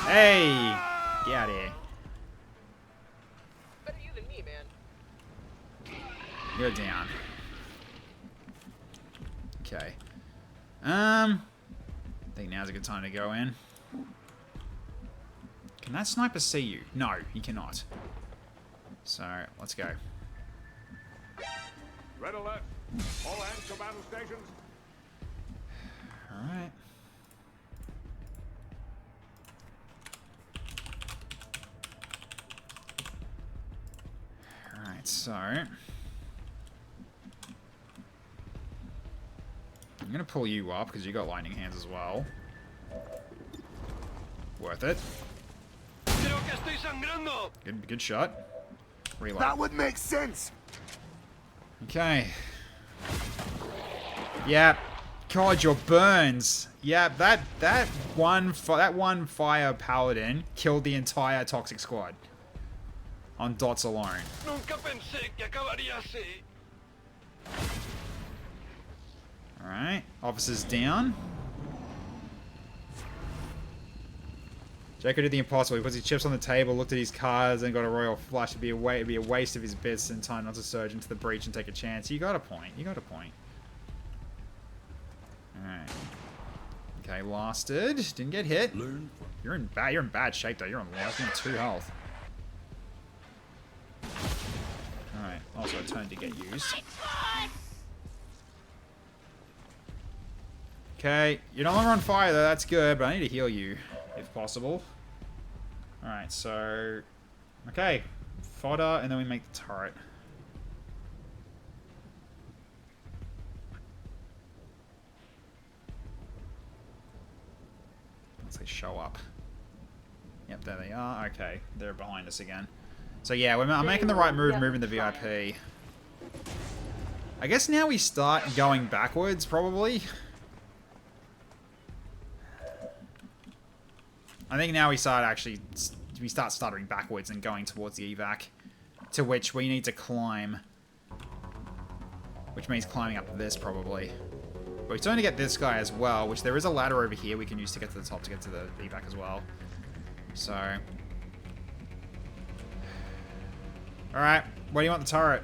Hey! Get out of here. Better you than me, man. You're down. Okay. I think now's a good time to go in. Can that sniper see you? No, he cannot. So, let's go. Red alert. All hands to battle stations. Alright. so... I'm gonna pull you up, because you got lightning hands as well. Worth it. Good shot. Reload. That would make sense. Okay. Yeah. God, your burns. Yeah, that one fire paladin killed the entire toxic squad on dots alone. All right, officers down. Jacob did the impossible. He puts his chips on the table, looked at his cards, and got a royal flush. It'd be a waste of his bits and time not to surge into the breach and take a chance. You got a point. You got a point. Alright. Okay, lasted. Didn't get hit. You're in bad shape though. You're on lost. You're on 2 health. Alright, also a turn to get used. Okay, you're no longer on fire though, that's good, but I need to heal you, if possible. Alright, so... Okay, fodder, and then we make the turret. Let's say show up. Yep, there they are. Okay, they're behind us again. So yeah, I'm making the right move, moving the VIP. I guess now we start going backwards, probably. I think now we start stuttering backwards and going towards the evac, to which we need to climb, which means climbing up this probably. But we're trying to get this guy as well, which there is a ladder over here we can use to get to the top to get to the evac as well. So, all right, where do you want the turret,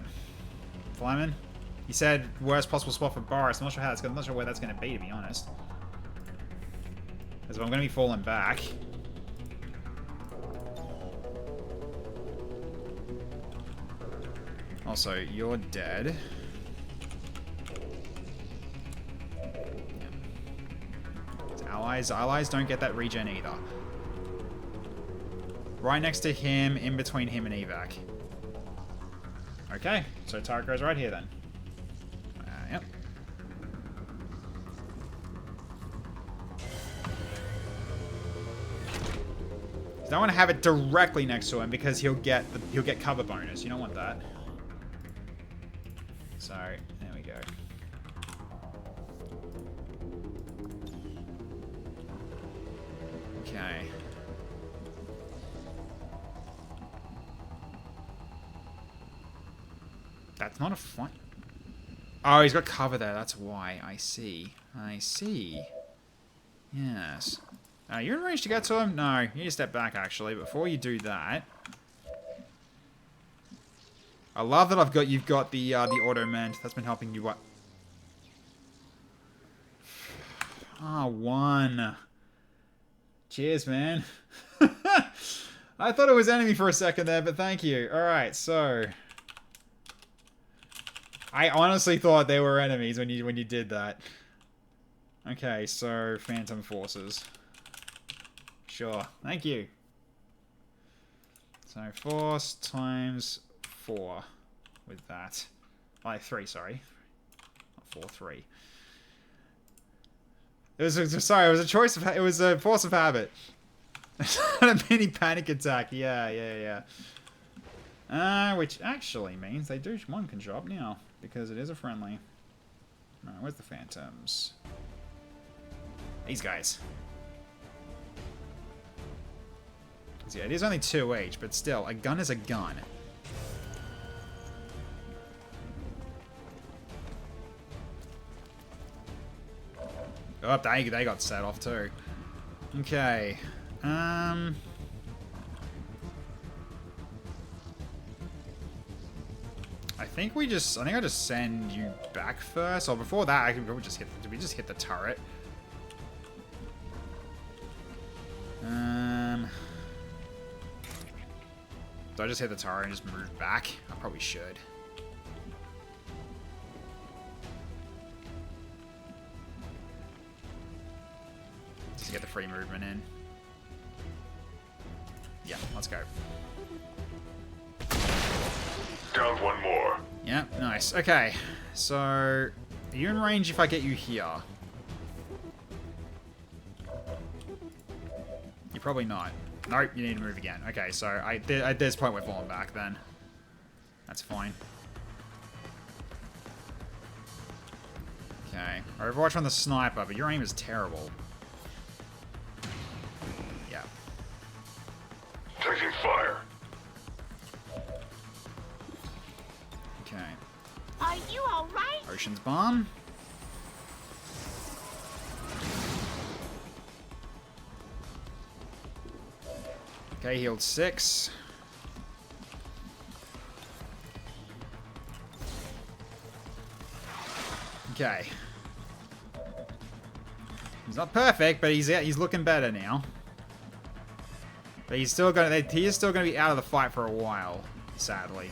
Flyman? He said worst possible spot for Boris. I'm not sure how I'm not sure where that's going to be, to be honest. Because if I'm going to be falling back. Also, you're dead. Allies don't get that regen either. Right next to him, in between him and evac. Okay, so turret goes right here then. Yep. You don't want to have it directly next to him because he'll get cover bonus. You don't want that. So, there we go. Okay. That's not a fun... Oh, he's got cover there. That's why. I see. I see. Yes. You're in range to get to him? No. You need to step back, actually. Before you do that... I love that you've got the auto mend. That's been helping you up. Ah, 1. Cheers, man. I thought it was enemy for a second there, but thank you. Alright, so... I honestly thought they were enemies when you did that. Okay, so Phantom Forces. Sure, thank you. So force times 4 with that. Like 3, sorry. Not 4, 3. It was a choice of, it was a force of habit. A mini panic attack. Yeah. Which actually means one can show up now because it is a friendly. Alright, where's the phantoms? These guys. Yeah, it is only 2 each, but still, a gun is a gun. Oh, they got set off too. Okay. I think I just send you back first. Or before that, did we just hit the turret? Do I just hit the turret and just move back? I probably should. Just to get the free movement in. Yeah, let's go. Down one more. Yep, nice. Okay, so are you in range if I get you here? You're probably not. Nope, you need to move again. Okay, so at this point we're falling back then. That's fine. Okay, Overwatch on the sniper, but your aim is terrible. Yeah. Taking fire. Okay. Are you alright? Ocean's Bomb. Okay, healed 6. Okay. He's not perfect, but he's looking better now. But he is still gonna be out of the fight for a while, sadly.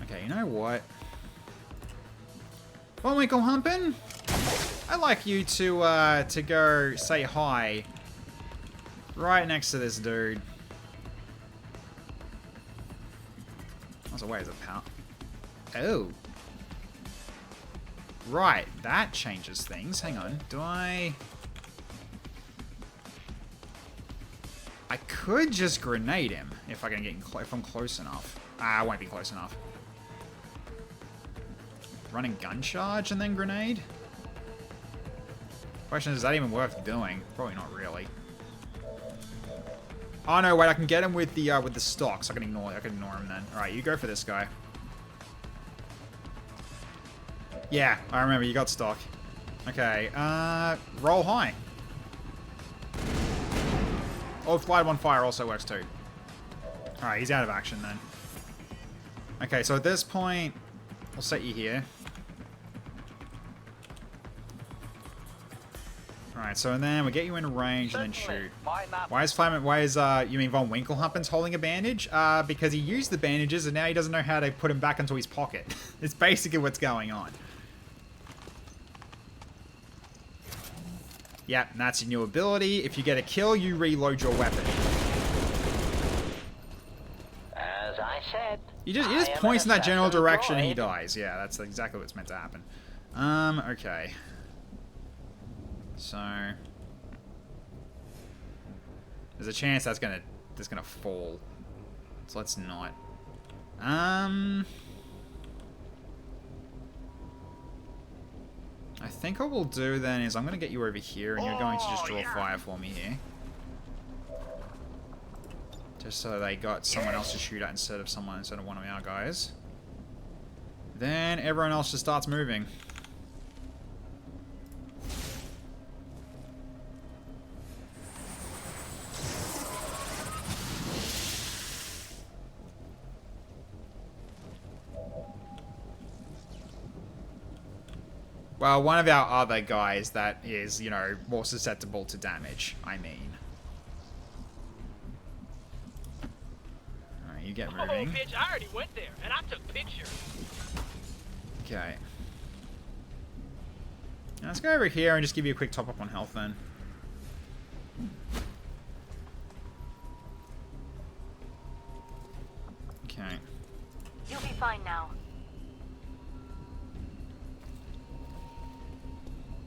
Okay, you know what? Bullwinkle Humpin'? I'd like you to go say hi right next to this dude. Also, wait, is it power? Oh. Right, that changes things. Hang on, do I could just grenade him if I can get if I'm close enough. I won't be close enough. Running gun charge and then grenade? Question is that even worth doing? Probably not really. Oh no, wait, I can get him with the stocks. I can ignore him then. Alright, you go for this guy. Yeah, I remember, you got stock. Okay, roll high. Oh, Flight on Fire also works too. Alright, he's out of action then. Okay, so at this point, I'll set you here. Alright, so then we get you in range and then shoot. Why is you mean Von Winklehumpens holding a bandage? Because he used the bandages and now he doesn't know how to put them back into his pocket. It's basically what's going on. Yep, and that's your new ability. If you get a kill, you reload your weapon. As I said, You just points in that general direction and he dies. Yeah, that's exactly what's meant to happen. Okay. So there's a chance that's gonna fall. So let's not. I think what we'll do then is I'm gonna get you over here and you're going to just draw fire for me here. Just so they got someone else to shoot at instead of one of our guys. Then everyone else just starts moving. Well, one of our other guys that is, you know, more susceptible to damage, I mean. Alright, you get moving. Oh, bitch, I already went there, and I took pictures. Okay. Now let's go over here and just give you a quick top up on health then. Okay. You'll be fine now.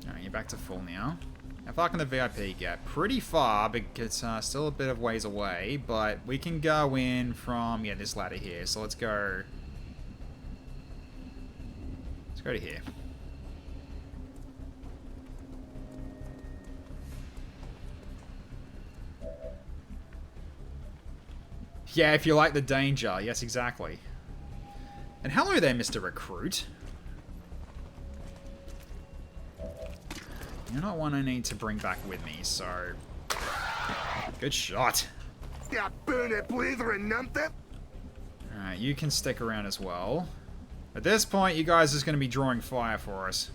Alright, you're back to full now. How far can the VIP get? Pretty far, but it's still a bit of ways away, but we can go in from, yeah, this ladder here. So let's go... Let's go to here. Yeah, if you like the danger. Yes, exactly. And hello there, Mr. Recruit. You're not one I need to bring back with me, so... Good shot. Alright, you can stick around as well. At this point, you guys are just going to be drawing fire for us.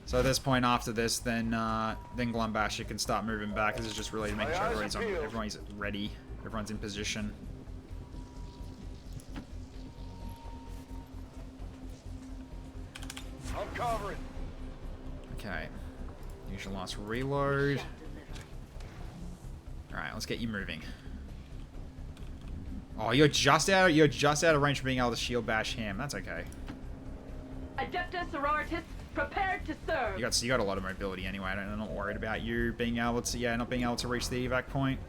So at this point, after this, then Glumbash can start moving back. This is just really to make sure everyone's ready. Everyone's in position. I'm covering. Okay. Use your last reload. Alright, let's get you moving. Oh, you're just out of range from being able to shield bash him. That's okay. Adeptus sororitas, prepared to serve. You got a lot of mobility anyway. I'm not worried about you being able to not being able to reach the evac point.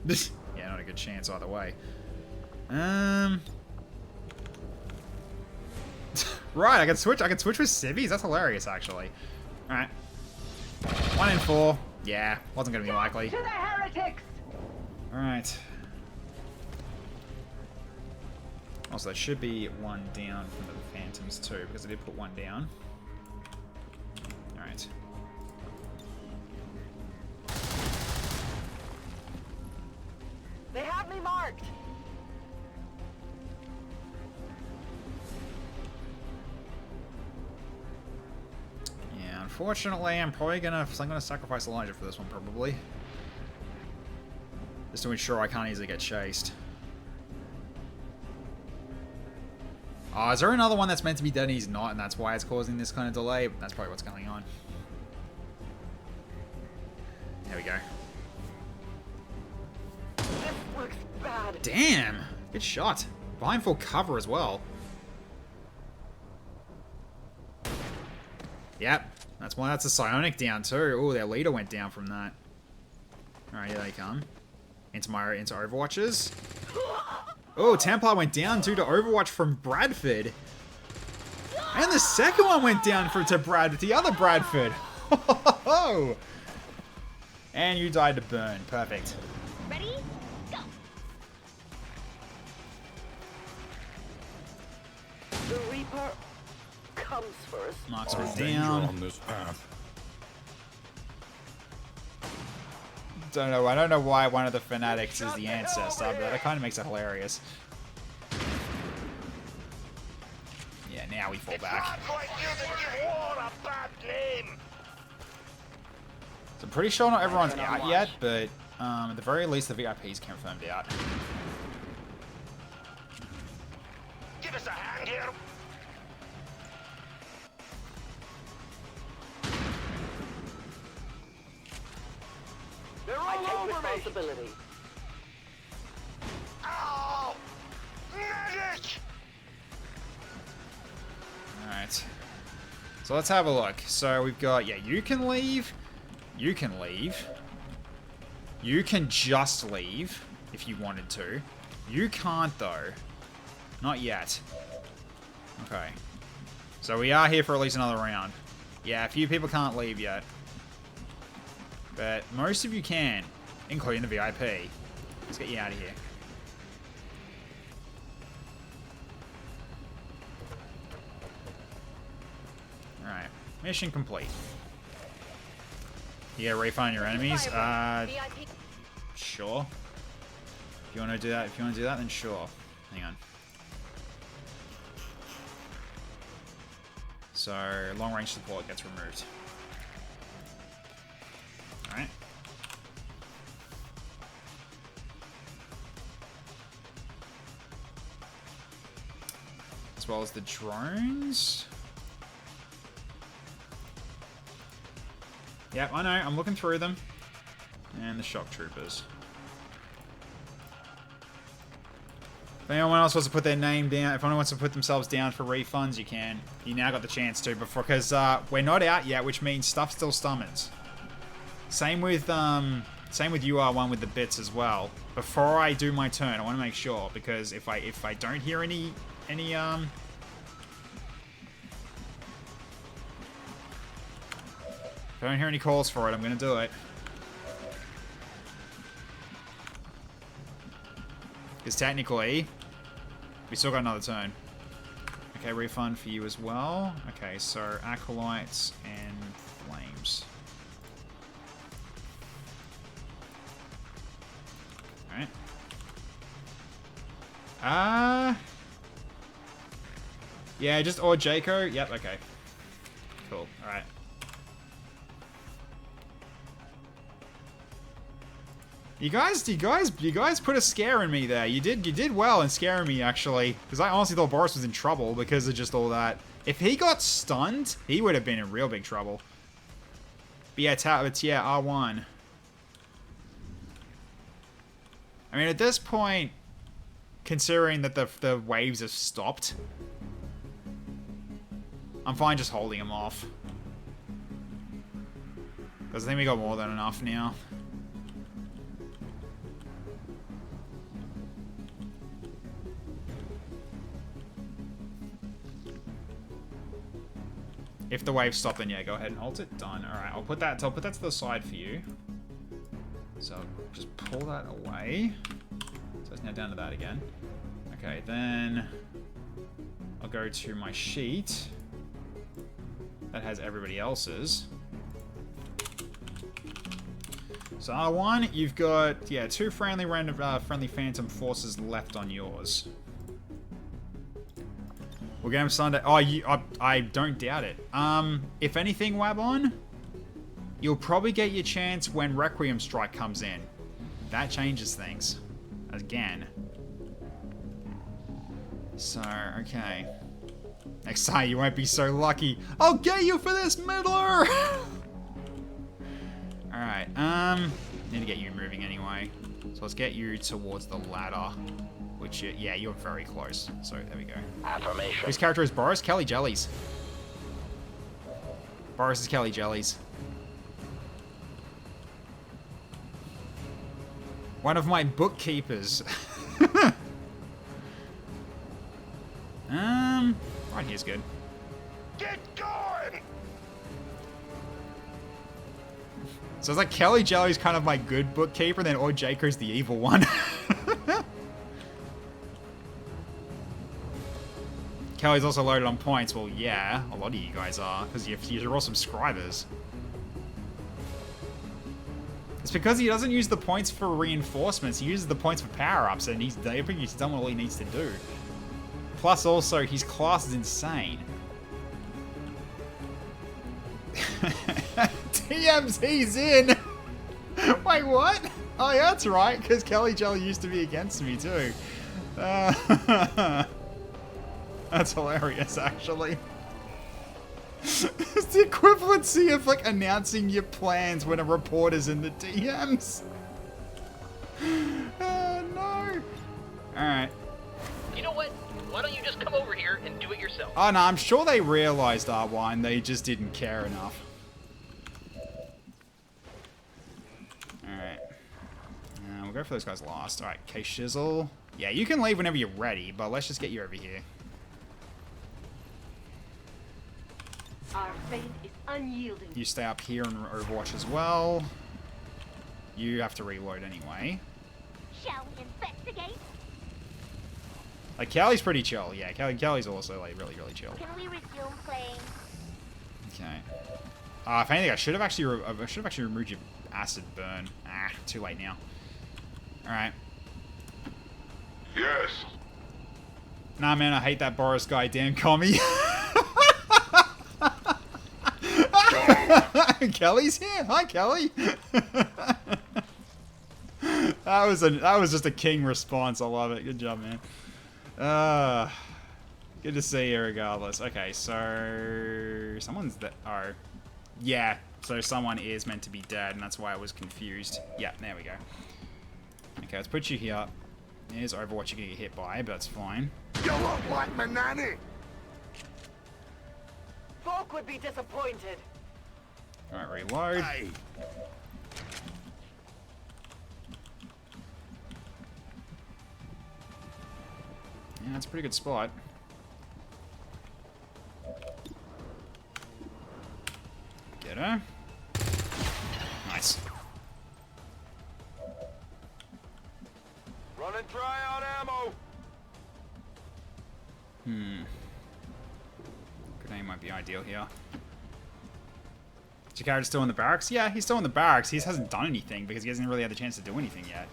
Yeah, not a good chance either way. Right, I can switch with civvies. That's hilarious, actually. All right, 1 in 4. Yeah, wasn't gonna be likely. To the heretics. All right. Also, there should be 1 down from the Phantoms too, because I did put 1 down. All right. They have me marked. Yeah, unfortunately, I'm gonna sacrifice Elijah for this one, probably. Just to ensure I can't easily get chased. Oh, is there another one that's meant to be dead and he's not, and that's why it's causing this kind of delay? That's probably what's going on. There we go. This looks bad. Damn! Good shot. Behind full cover as well. Yep. That's why that's a psionic down too. Oh, their leader went down from that. Alright, here they come. Into Overwatches. Oh, Templar went down due to Overwatch from Bradford. And the second one went down to the other Bradford. And you died to burn. Perfect. Ready? Go. The Reaper comes first. Marks went Danger down. on this path. I don't know why one of the fanatics is the ancestor, but that kind of makes it hilarious. Yeah, now we fall back. So I'm pretty sure not everyone's out yet, but at the very least the VIP's confirmed out. Give us a hand here. They're all over responsibility. Ow! Medic! Alright. So let's have a look. So we've got, yeah, you can leave. You can leave. You can just leave if you wanted to. You can't, though. Not yet. Okay. So we are here for at least another round. Yeah, a few people can't leave yet. But most of you can, including the VIP. Let's get you out of here. Alright. Mission complete. You gotta refund your enemies? Sure. If you wanna do that, then sure. Hang on. So, long range support gets removed. Alright. As well as the drones. Yep, I know, I'm looking through them. And the shock troopers. If anyone else wants to put their name down, if anyone wants to put themselves down for refunds, you can. You now got the chance to, because we're not out yet, which means stuff still summons. Same with UR1 with the bits as well. Before I do my turn, I want to make sure, because if I don't hear any if I don't hear any calls for it, I'm gonna do it. Because technically, we still got another turn. Okay, refund for you as well. Okay, so acolytes and flames. Alright. Yeah, just or Jaco. Yep, okay. Cool. Alright. You guys put a scare in me there. You did well in scaring me, actually. Because I honestly thought Boris was in trouble because of just all that. If he got stunned, he would have been in real big trouble. But yeah, it's R1. I mean, at this point, considering that the waves have stopped, I'm fine just holding them off. Because I think we got more than enough now. If the waves stop, then yeah, go ahead and hold it. Done. Alright, I'll put that to the side for you. So just pull that away. So it's now down to that again. Okay, then I'll go to my sheet that has everybody else's. So R1, you've got, yeah, 2 friendly Phantom Forces left on yours. We'll get him Sunday. Oh, I don't doubt it. If anything, Wabon, you'll probably get your chance when Requiem Strike comes in. That changes things. Again. So, okay. Next time you won't be so lucky. I'll get you for this, Middler! Alright, need to get you moving anyway. So let's get you towards the ladder. Which, yeah, you're very close. So, there we go. Affirmation. Whose character is Boris? Kelly Jellies. Boris is Kelly Jellies. One of my bookkeepers. Right here's good. Get going! So it's like Kelly Jelly's kind of my good bookkeeper, then or Jaco's the evil one. Kelly's also loaded on points. Well, yeah, a lot of you guys are, because you're all subscribers. It's because he doesn't use the points for reinforcements, he uses the points for power-ups, and I think he's done what he needs to do. Plus, also, his class is insane. TMZ's in! Wait, what? Oh, yeah, that's right, because Kelly Jelly used to be against me, too. That's hilarious, actually. It's the equivalency of, like, announcing your plans when a reporter's in the DMs. Oh, no. Alright. You know what? Why don't you just come over here and do it yourself? Oh, no, I'm sure they realized R1. They just didn't care enough. Alright. We'll go for those guys last. Alright, K-Shizzle. Yeah, you can leave whenever you're ready, but let's just get you over here. Our fate is unyielding. You stay up here and Overwatch as well. You have to reload anyway. Shall we investigate? Like, Callie's pretty chill. Yeah, Callie's also, like, really, really chill. Can we resume playing? Okay. If anything, I should have actually removed your acid burn. Ah, too late now. Alright. Yes. Nah, man, I hate that Boris guy. Damn commie. Kelly's here. Hi, Kelly. that was just a king response. I love it. Good job, man. Good to see you regardless. Okay, so someone's that. Oh, yeah. So someone is meant to be dead, and that's why I was confused. Yeah, there we go. Okay, let's put you here. Here's Overwatch you can get hit by, but that's fine. You look like my nanny. Folk would be disappointed. Alright, reload. Aye. Yeah, that's a pretty good spot. Get her. Nice. Running dry on ammo. Grenade might be ideal here. Is your character still in the barracks? Yeah, he's still in the barracks. He hasn't done anything because he hasn't really had the chance to do anything yet.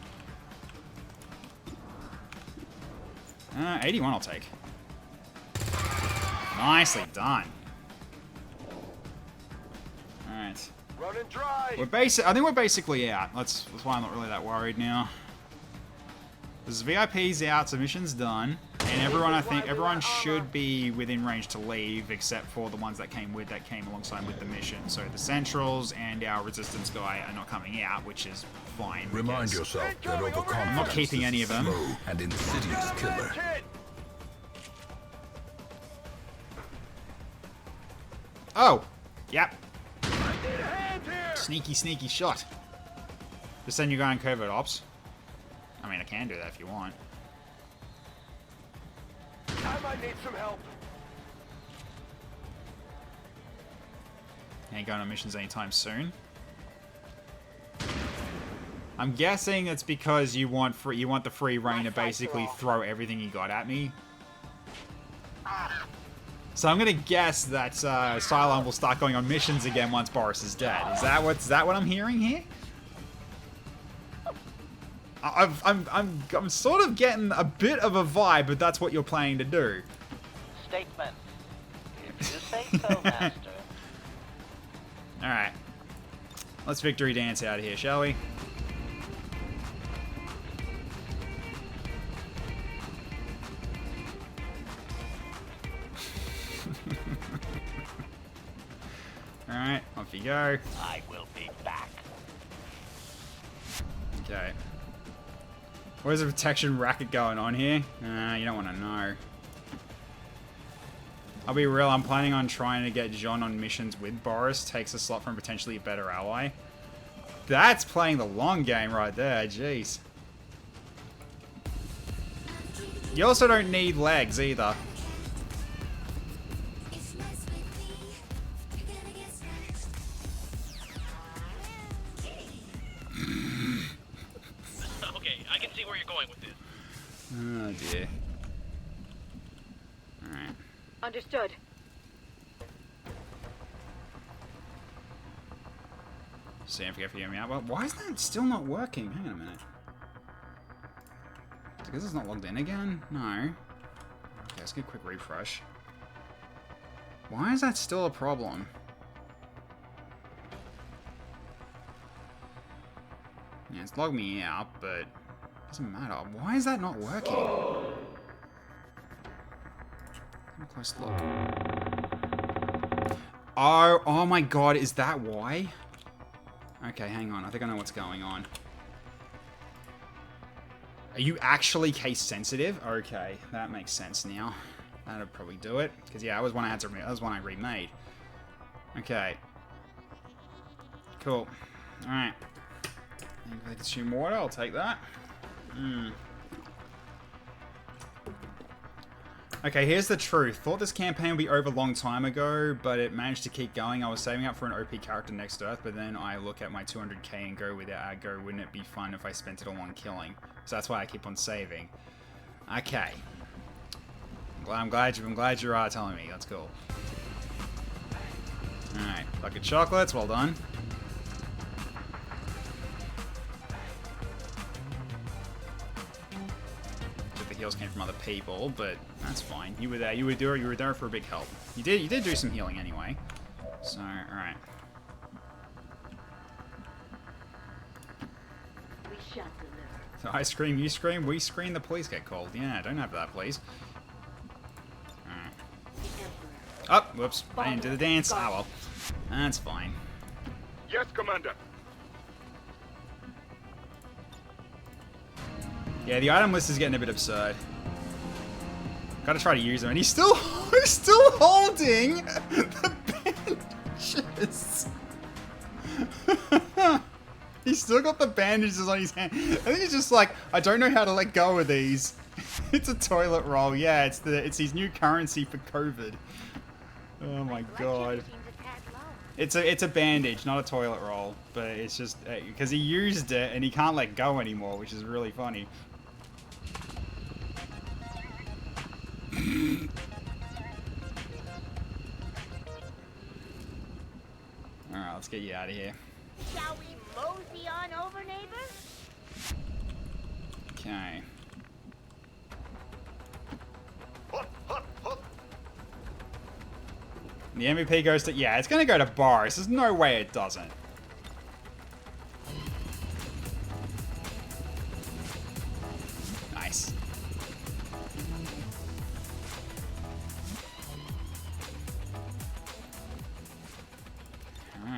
81 I'll take. Nicely done. Alright. Running dry. I think we're basically out. That's why I'm not really that worried now. There's VIPs out, submissions done, and everyone should be within range to leave, except for the ones that came alongside with the mission. So the Centrals and our Resistance guy are not coming out, which is fine. Remind yourself that overconfidence I'm not keeping any of them. slow and insidious killer. Oh, yep. Sneaky, sneaky shot. Just send you guy on covert ops. I mean, I can do that if you want. I might need some help. Ain't going on missions anytime soon. I'm guessing it's because you want the free reign to basically throw everything you got at me. So I'm gonna guess that Cylon will start going on missions again once Boris is dead. Is that what I'm hearing here? I'm sort of getting a bit of a vibe, but that's what you're planning to do. Statement. If you say so, Master. Alright. Let's victory dance out of here, shall we? Alright, off you go. I will be back. Okay. Where's the protection racket going on here? You don't want to know. I'll be real, I'm planning on trying to get John on missions with Boris. Takes a slot from potentially a better ally. That's playing the long game right there, jeez. You also don't need legs either. Oh dear. Alright. Understood. See if you hear me out. Well, why is that still not working? Hang on a minute. Because it's not logged in again? No. Okay, let's get a quick refresh. Why is that still a problem? Yeah, it's logged me out, but it doesn't matter. Why is that not working? Have a close look. Oh my god, is that why? Okay, hang on. I think I know what's going on. Are you actually case sensitive? Okay, that makes sense now. That'll probably do it. Because yeah, that was one I had to. That was one I remade. Okay. Cool. All right. If I consume water, I'll take that. Okay, here's the truth. Thought this campaign would be over a long time ago, but it managed to keep going. I was saving up for an OP character next Earth, but then I look at my 200k and go, wouldn't it be fun if I spent it all on killing? So that's why I keep on saving. Okay. I'm glad you're telling me. That's cool. Alright, bucket chocolates, well done. The heals came from other people, but that's fine. You were there. You were there for a big help. You did do some healing anyway. So, all right. So I scream, you scream, we scream, the police get called. Yeah, don't have that, please. All right. Oh, whoops! I didn't do the dance. Ah, well, that's fine. Yes, Commander. Yeah, the item list is getting a bit absurd. Gotta try to use them, and he's still holding the bandages. He's still got the bandages on his hand. I think he's just like, I don't know how to let go of these. It's a toilet roll. Yeah, it's his new currency for COVID. Oh my god. It's a bandage, not a toilet roll, but it's just because he used it and he can't let go anymore, which is really funny. Alright, let's get you out of here. Shall we mosey on over, neighbor? Okay. The MVP goes to... Yeah, it's gonna go to Boris. There's no way it doesn't.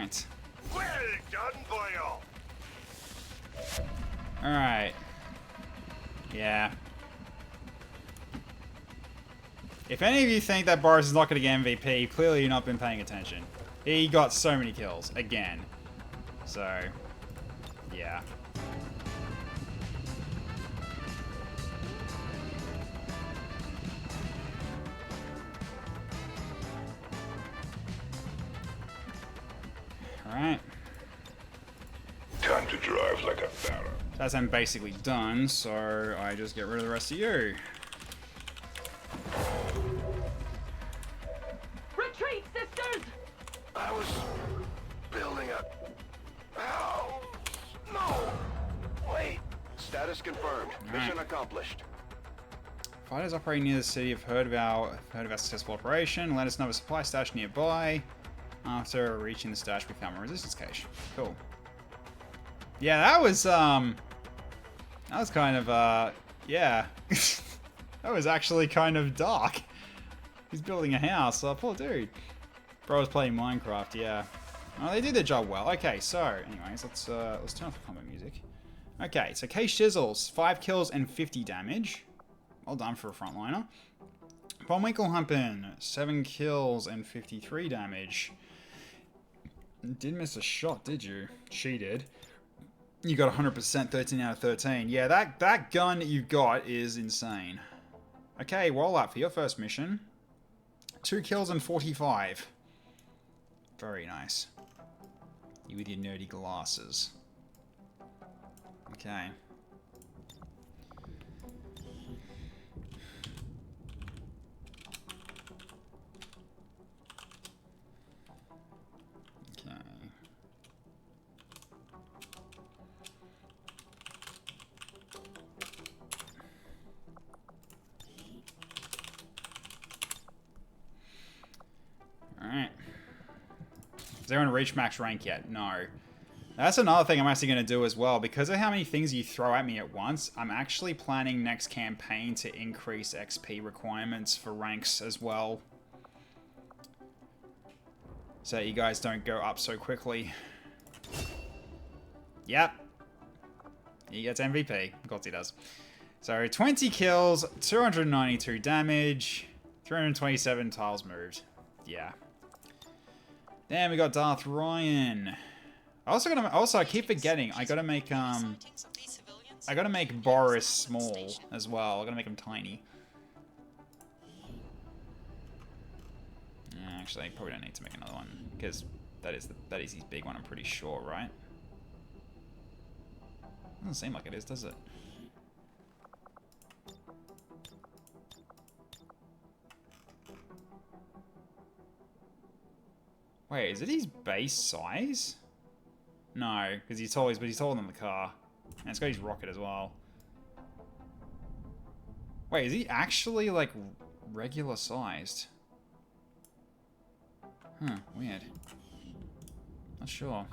Alright. Well done, boyo. Alright. Yeah. If any of you think that Boris is not going to get MVP, clearly you've not been paying attention. He got so many kills, again. So, yeah. Alright. Time to drive like a pharaoh. That's them basically done, so I just get rid of the rest of you. Retreat, sisters! I was building a house. No. Wait. Status confirmed. Mission accomplished. Fighters operating near the city have heard of our successful operation. Let us know of a supply stash nearby. After reaching the stash, we found a resistance cache. Cool. Yeah, that was kind of, yeah. That was actually kind of dark. He's building a house. Poor dude. Bro was playing Minecraft, yeah. Oh, they did their job well. Okay, so, anyways, let's turn off the combat music. Okay, so K Shizzles, 5 kills and 50 damage. Well done for a frontliner. Von Winkelhampen, 7 kills and 53 damage. Didn't miss a shot, did you? She did. You got 100%, 13 out of 13. Yeah, that gun you've got is insane. Okay, roll up for your first mission. 2 kills and 45. Very nice. You with your nerdy glasses. Okay. Alright. Has anyone reached max rank yet? No. That's another thing I'm actually going to do as well. Because of how many things you throw at me at once, I'm actually planning next campaign to increase XP requirements for ranks as well. So that you guys don't go up so quickly. Yep. He gets MVP. Of course he does. So 20 kills, 292 damage, 327 tiles moved. Yeah. Then we got Darth Ryan. I keep forgetting. I gotta make Boris small as well. I gotta make him tiny. Actually, I probably don't need to make another one because that is his big one. I'm pretty sure, right? Doesn't seem like it is, does it? Wait, is it his base size? No, because he's taller than the car. And it's got his rocket as well. Wait, is he actually, like, regular sized? Huh, weird. Not sure.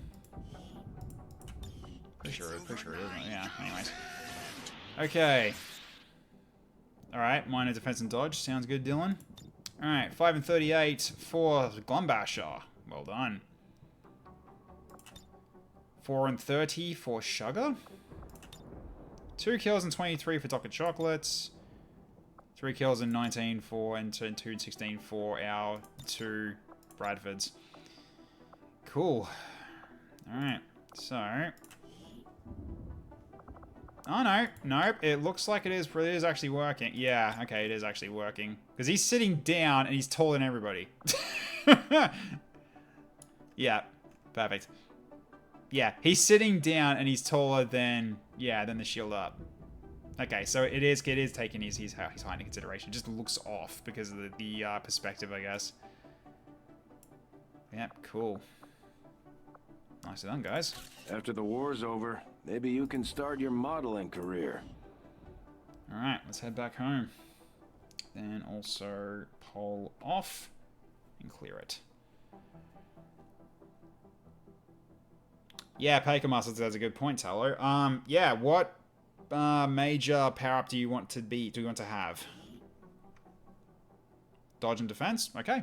Pretty sure it is, isn't it? Yeah, anyways. Okay. Alright, minor defense and dodge. Sounds good, Dylan. Alright, 5 and 38 for Glumbasher. Well done. 4 and 30 for Sugar. 2 kills and 23 for Dr. Chocolates. 3 kills and 19 for, and 2 and 16 for our 2 Bradfords. Cool. Alright, so... Oh no, nope, it looks like it is actually working. Yeah, okay, it is actually working. Because he's sitting down and he's taller than everybody. Yeah, perfect. Yeah, he's sitting down and he's taller than, yeah, than the shield up. Okay, so it is taking his height into consideration. It just looks off because of the perspective, I guess. Yep, cool. Nicely done, guys. After the war's over, maybe you can start your modeling career. Alright, let's head back home. Then also pull off and clear it. Yeah, Paker Muscles, that's a good point, Tallow. Yeah, what major power-up do you want to have? Dodge and defense? Okay.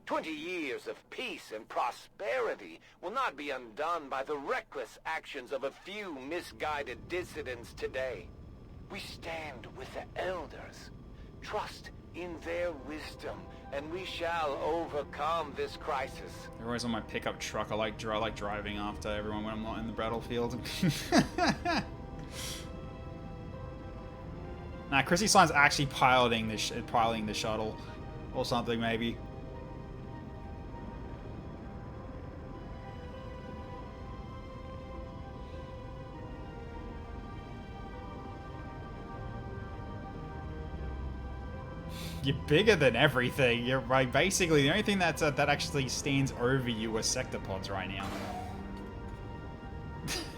20 years of peace and prosperity will not be undone by the reckless actions of a few misguided dissidents today. We stand with the elders. Trust in their wisdom, and we shall overcome this crisis. They're always on my pickup truck. I like driving after everyone when I'm not in the battlefield. Nah, Chrissy Slime's actually piloting the shuttle. Or something, maybe. You're bigger than everything. You're like basically the only thing that actually stands over you are sectopods right now.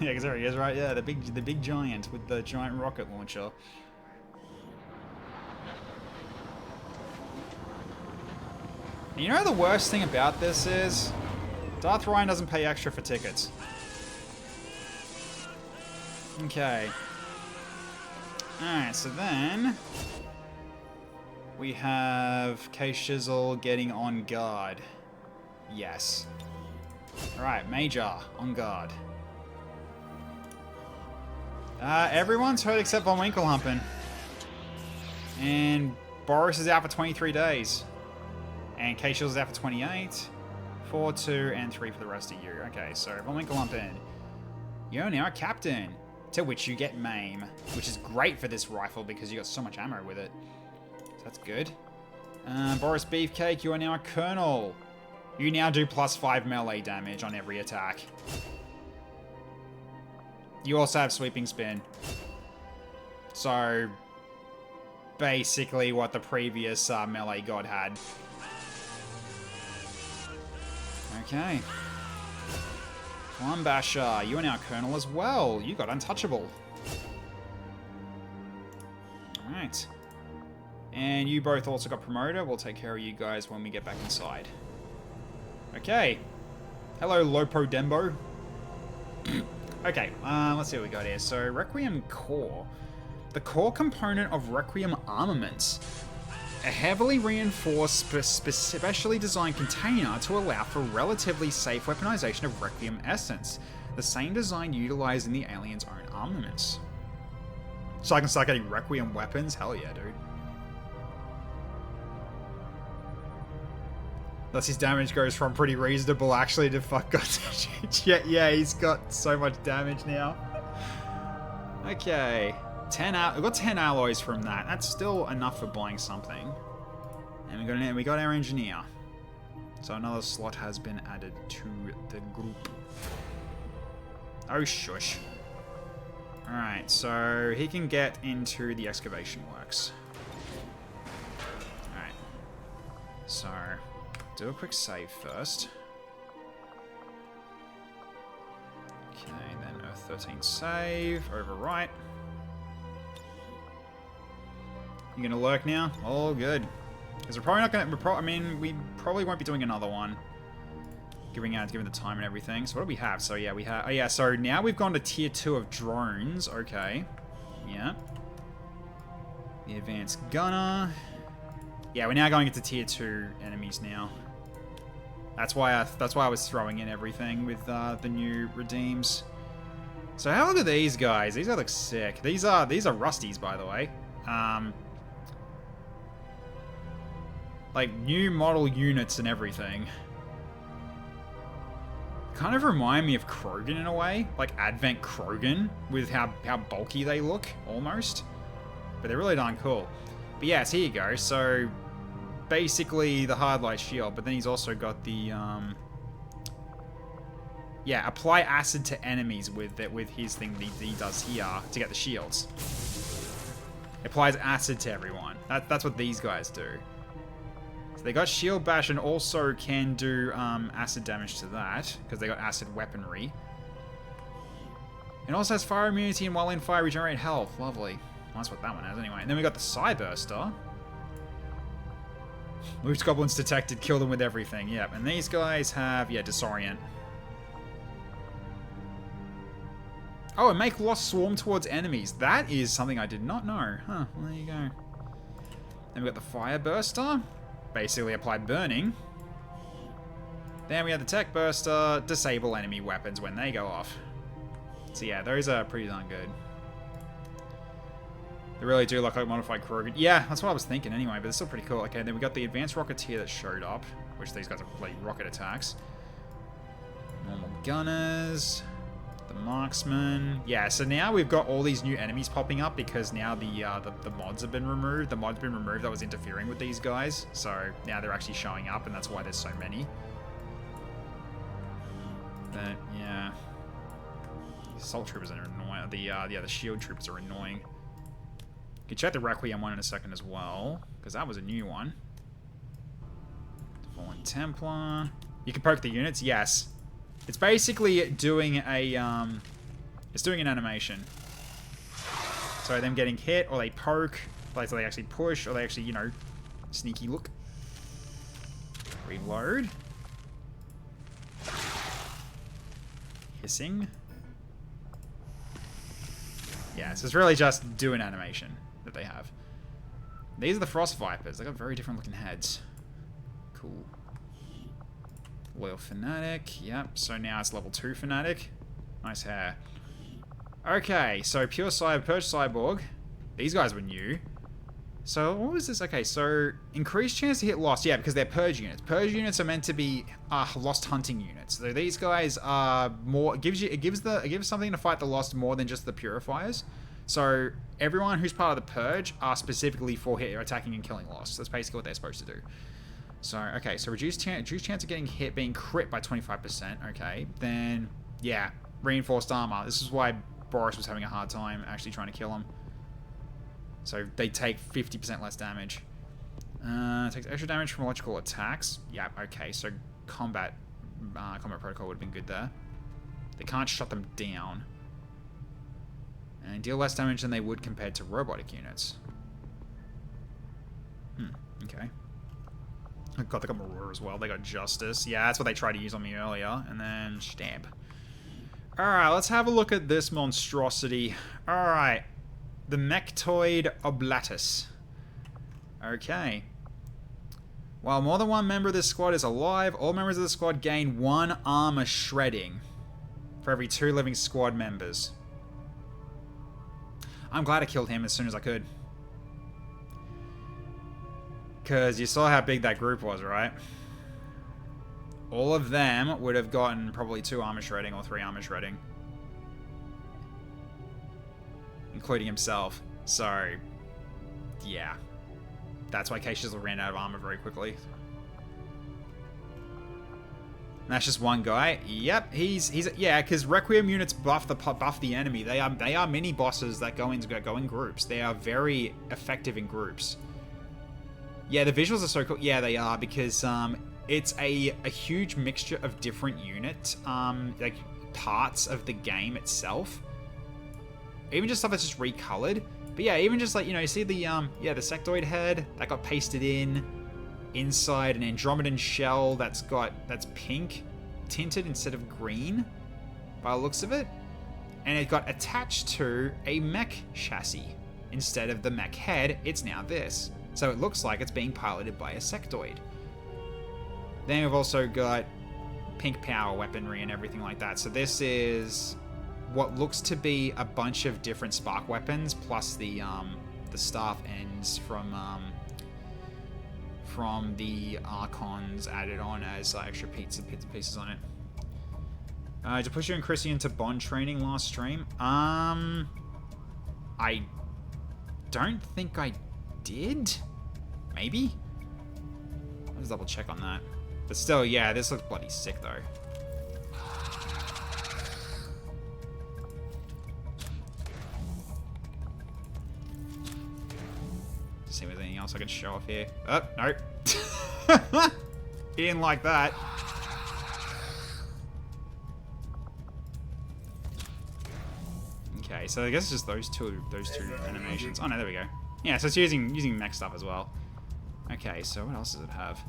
Yeah, because there he is, right? Yeah, the big giant with the giant rocket launcher. You know the worst thing about this is Darth Ryan doesn't pay extra for tickets. Okay. Alright, so then we have K-Shizzle getting on guard. Yes. Alright, Major, on guard. Everyone's hurt except Von Winklehumpin. And Boris is out for 23 days. And K-Shizzle is out for 28. 4, 2, and 3 for the rest of you. Okay, so Von Winklehumpin, you're now a captain. To which you get Maim, which is great for this rifle because you got so much ammo with it. That's good. Boris Beefcake, you are now a colonel. You now do +5 melee damage on every attack. You also have sweeping spin. So, basically what the previous melee god had. Okay. Wambasha, you are now colonel as well. You got untouchable. Alright. And you both also got promoted. We'll take care of you guys when we get back inside. Okay. Hello, Lopo Dembo. Okay, let's see what we got here. So, Requiem Core. The core component of Requiem armaments. A heavily reinforced, specially designed container to allow for relatively safe weaponization of Requiem essence. The same design utilized in the aliens' own armaments. So I can start getting Requiem weapons? Hell yeah, dude. Thus his damage goes from pretty reasonable actually to fuck god. Yeah, he's got so much damage now. Okay. We've got 10 alloys from that. That's still enough for buying something. And we got our engineer. So another slot has been added to the group. Oh shush. Alright, so he can get into the excavation works. Alright. So do a quick save first. Okay, then Earth-13 save, overwrite. You gonna lurk now? Oh, good. Because we're probably not gonna. We probably won't be doing another one. Given the time and everything. So what do we have? So yeah, we have. Oh yeah. So now we've gone to tier 2 of drones. Okay. Yeah. The advanced gunner. Yeah, we're now going into tier 2 enemies now. That's why I was throwing in everything with the new redeems. So how look at these guys? These guys look sick. These are rusties, by the way. Like new model units and everything. Kind of remind me of Krogan in a way, like Advent Krogan, with how bulky they look almost. But they're really darn cool. But yes, here you go. So basically the hard light shield, but then he's also got the yeah, apply acid to enemies with his thing that he does here to get the shields. Applies acid to everyone. That's what these guys do. So they got shield bash and also can do acid damage to that because they got acid weaponry. It also has fire immunity and while in fire regenerate health. Lovely. Well, that's what that one has anyway. And then we got the Psyburster. Loose goblins detected, kill them with everything. Yep. And these guys have, yeah, disorient. Oh, and make lost swarm towards enemies. That is something I did not know. Huh, well, there you go. Then we got the Fire Burster. Basically apply burning. Then we have the Tech Burster, disable enemy weapons when they go off. So yeah, those are pretty darn good. They really do look like modified Krogan. Yeah, that's what I was thinking anyway, but it's still pretty cool. Okay, then we got the Advanced Rocketeer that showed up, which these guys are like rocket attacks. Normal Gunners. The Marksman. Yeah, so now we've got all these new enemies popping up because now the mods have been removed. The mod's been removed that was interfering with these guys. So now they're actually showing up, and that's why there's so many. But yeah, the Assault Troopers are annoying. The Shield Troopers are annoying. You can check the Requiem one in a second as well, because that was a new one. Fallen Templar. You can poke the units. Yes, it's basically doing a it's doing an animation. So them getting hit, or they poke, like so they actually push, or they actually, you know, sneaky look. Reload. Hissing. Yeah, so it's really just do an animation that they have. These are the Frost Vipers. They got very different looking heads. Cool. Loyal Fanatic. Yep, so now it's level 2 Fanatic. Nice hair. Okay, so Purge Cyborg. These guys were new. So, what was this? Okay, so increased chance to hit lost. Yeah, because they're Purge units. Purge units are meant to be lost hunting units. So these guys are more... It gives something to fight the lost more than just the Purifiers. So everyone who's part of the Purge are specifically for attacking and killing lost. That's basically what they're supposed to do. So, okay, so reduced chance of getting hit, being crit by 25%. Okay, then, yeah, reinforced armor. This is why Boris was having a hard time actually trying to kill him. So they take 50% less damage. Takes extra damage from electrical attacks. Yeah, okay, so combat protocol would have been good there. They can't shut them down. And deal less damage than they would compared to robotic units. Okay. God, they got Marauder as well. They got Justice. Yeah, that's what they tried to use on me earlier. And then Stamp. Alright, let's have a look at this monstrosity. Alright. The Mechtoid Oblatus. Okay. While more than one member of this squad is alive, all members of the squad gain 1 armor shredding for every 2 living squad members. I'm glad I killed him as soon as I could. Because you saw how big that group was, right? All of them would have gotten probably 2 armor shredding or 3 armor shredding. Including himself. So, yeah. That's why K-Shizzle ran out of armor very quickly. And that's just one guy. Yep, he's yeah, because Requiem units buff the enemy. They are mini bosses that go in groups. They are very effective in groups. Yeah, the visuals are so cool. Yeah, they are, because it's a huge mixture of different unit like parts of the game itself. Even just stuff that's just recolored. But yeah, even just like, you know, you see the the sectoid head that got pasted inside an Andromedan shell that's pink tinted instead of green by the looks of it, and it got attached to a mech chassis instead of the mech head. It's now this, so it looks like it's being piloted by a sectoid. Then we've also got pink power weaponry and everything like that. So this is what looks to be a bunch of different spark weapons, plus the staff ends from the Archons added on as extra pieces on it. To push you and Chrissy into bond training last stream. I don't think I did. Maybe? Let's double check on that. But still, yeah, this looks bloody sick though. See if there's anything else I can show off here. Oh, no. He didn't like that. Okay, so I guess it's just those two animations. Oh no, there we go. Yeah, so it's using mech stuff as well. Okay, so what else does it have?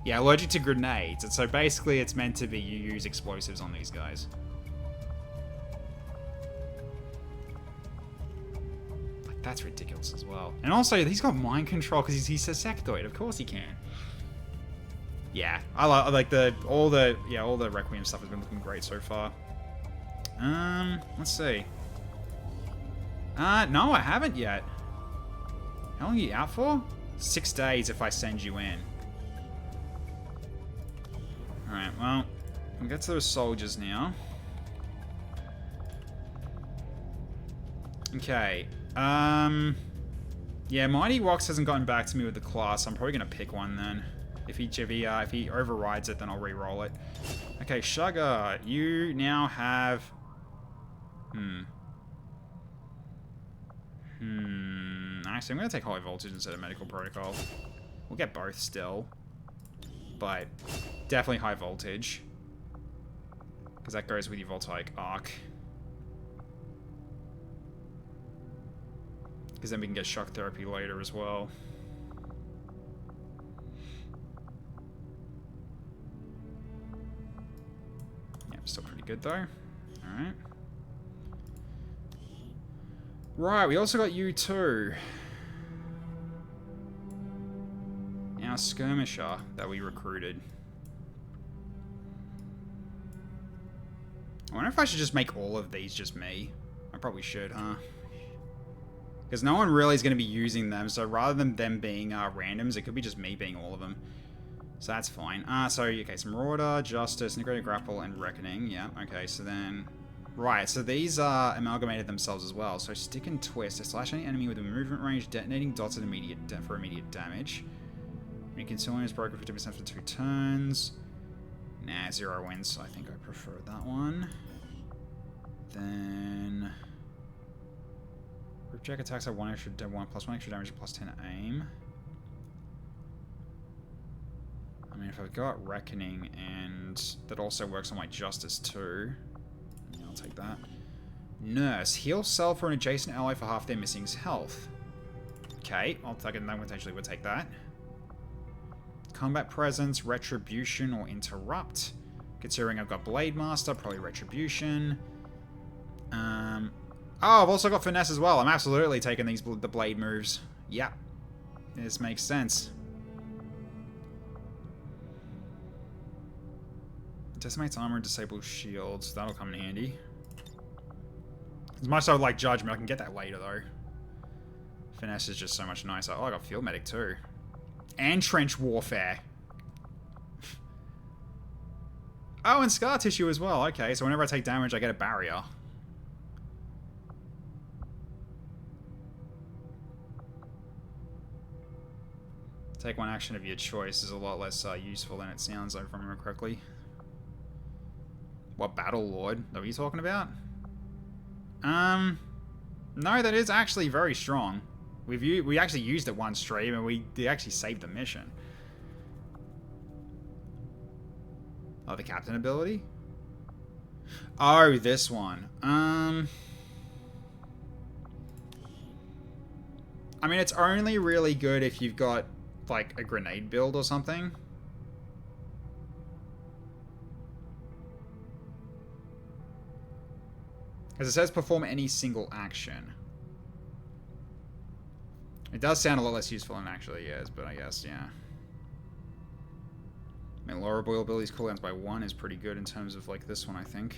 Yeah, allergic to grenades. And so basically it's meant to be you use explosives on these guys. That's ridiculous as well. And also, he's got mind control because he's a sectoid. Of course he can. Yeah, I like all the Requiem stuff has been looking great so far. Let's see. No, I haven't yet. How long are you out for? 6 days if I send you in. Alright, well, we'll get to those soldiers now. Okay, yeah, Mighty Wox hasn't gotten back to me with the class. I'm probably gonna pick one then. If he overrides it, then I'll re-roll it. Okay, Sugar, you now have... Actually, I'm gonna take High Voltage instead of Medical Protocol. We'll get both still. But definitely High Voltage. Because that goes with your Voltaic Arc. Because then we can get Shock Therapy later as well. Yeah, still pretty good though. Alright. Right, we also got you too. Our skirmisher that we recruited. I wonder if I should just make all of these just me. I probably should, huh? Because no one really is going to be using them, so rather than them being randoms, it could be just me being all of them. So that's fine. So, okay, some Marauder, Justice, Integrated Grapple, and Reckoning. Yeah, okay, so then... Right, so these are amalgamated themselves as well. So Stick and Twist. They slash any enemy with a movement range, detonating dots at for immediate damage. When you consume is broken 50% for 2 turns. Nah, 0 wins, so I think I prefer that one. Then... Ripjack attacks have +1 extra damage and +10 aim. I mean, if I've got Reckoning and that also works on my Justice too, yeah, I'll take that. Nurse. Heal self or an adjacent ally for half their missing health. Okay, I'll take it. That potentially would take that. Combat Presence, Retribution, or Interrupt. Considering I've got Blade Master, probably Retribution. Oh, I've also got Finesse as well. I'm absolutely taking the Blade moves. Yep. This makes sense. Decimates armor and disables shields. That'll come in handy. As much as I would like Judgment, I can get that later, though. Finesse is just so much nicer. Oh, I got Field Medic, too. And Trench Warfare. Oh, and Scar Tissue as well. Okay, so whenever I take damage, I get a barrier. Take one action of your choice is a lot less useful than it sounds, if I remember correctly. What, Battle Lord? Are you talking about? No, that is actually very strong. We actually used it one stream, and we actually saved the mission. Oh, the Captain ability? Oh, this one. I mean, it's only really good if you've got, like, a grenade build or something. Because it says perform any single action. It does sound a lot less useful than it actually is, but I guess, yeah. I mean, lower boil abilities cooldowns by 1 is pretty good in terms of, like, this one, I think.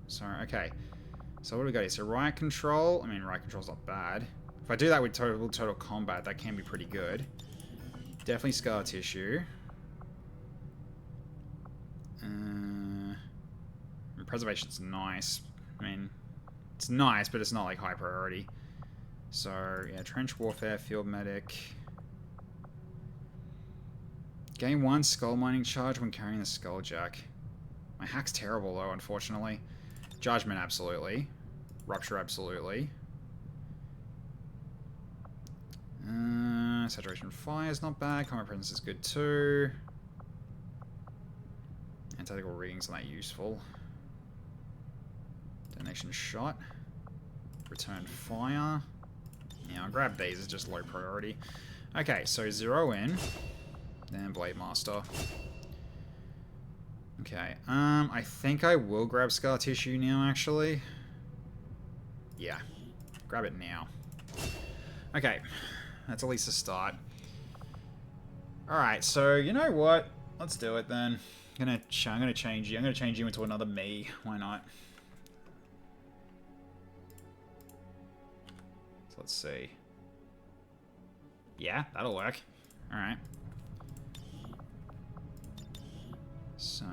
So, okay. So what do we got here? So Riot Control. I mean, Riot Control's not bad. If I do that with total combat, that can be pretty good. Definitely Scar Tissue. Preservation's nice. I mean, it's nice, but it's not, like, high priority. So, yeah, Trench Warfare, Field Medic. Gain 1 Skull Mining Charge when carrying the Skulljack. My hack's terrible, though, unfortunately. Judgment, absolutely. Rupture, absolutely. Saturation of Fire is not bad. Combat Presence is good, too. Antithetical Readings are not useful. Detonation Shot. Return Fire. Yeah, I'll grab these. It's just low priority. Okay, so 0 in. Then Blade Master. Okay, I think I will grab Scar Tissue now, actually. Yeah, grab it now. Okay, that's at least a start. Alright, so you know what? let's do it then. I'm gonna change you. I'm gonna change you into another me. Why not? So let's see. Yeah, that'll work. All right. So.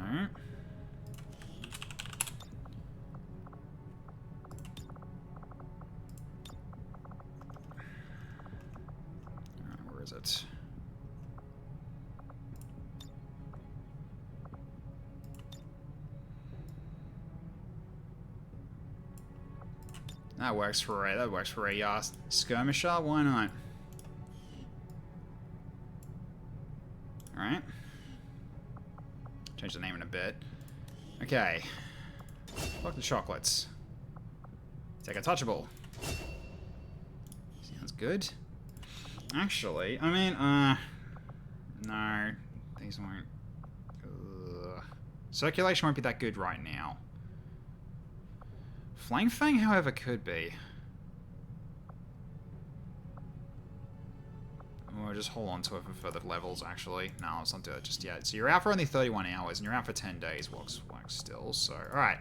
Where is it? That works for a skirmisher. Why not? All right. Change the name in a bit. Okay. Fuck the chocolates. Take a touchable. Sounds good. Actually, I mean, no, these won't. Circulation won't be that good right now. Flame Fang, however, could be. Or just hold on to it for further levels, actually. No, let's not do it just yet. So you're out for only 31 hours, and you're out for 10 days, works still. So, alright.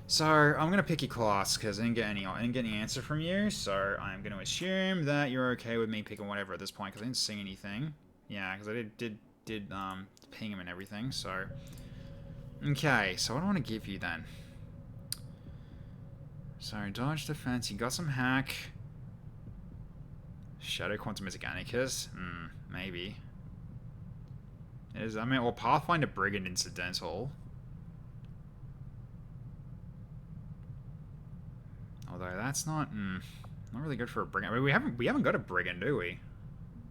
So, I'm going to pick your class, because I didn't get any answer from you. So, I'm going to assume that you're okay with me picking whatever at this point, because I didn't see anything. Yeah, because I did ping him and everything, so... Okay, so what do I want to give you, then? So, dodge defense, you got some hack. Shadow Quantum Mechanicus? Maybe. Or Pathfinder Brigand Incidental. Although that's not really good for a Brigand. I mean, we haven't got a Brigand, do we?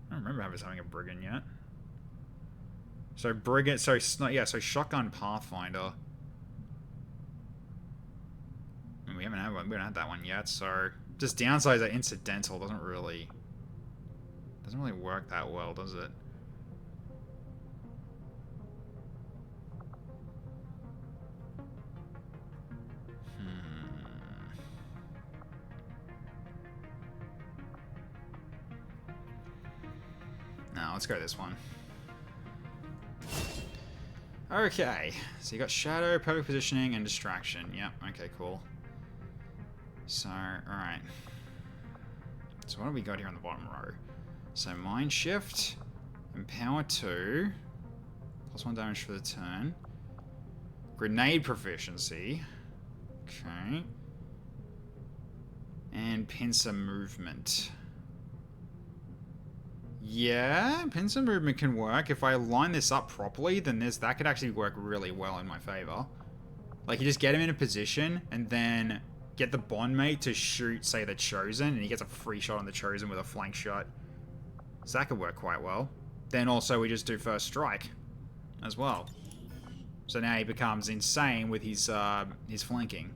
I don't remember us having a Brigand yet. So Brigand, so Shotgun Pathfinder. We haven't had one. We haven't had that one yet. So just downsides that incidental doesn't really work that well, does it? No, let's go this one. Okay, so you got Shadow, Perfect Positioning, and Distraction. Yep, okay, cool. So, alright. So what do we got here on the bottom row? So, Mind Shift, Empower 2, +1 damage for the turn. Grenade Proficiency. Okay. And Pincer Movement. Yeah, pincer movement can work. If I line this up properly, then that could actually work really well in my favor. Like, you just get him in a position, and then get the bondmate to shoot, say, the Chosen, and he gets a free shot on the Chosen with a flank shot. So that could work quite well. Then also we just do First Strike as well. So now he becomes insane with his flanking.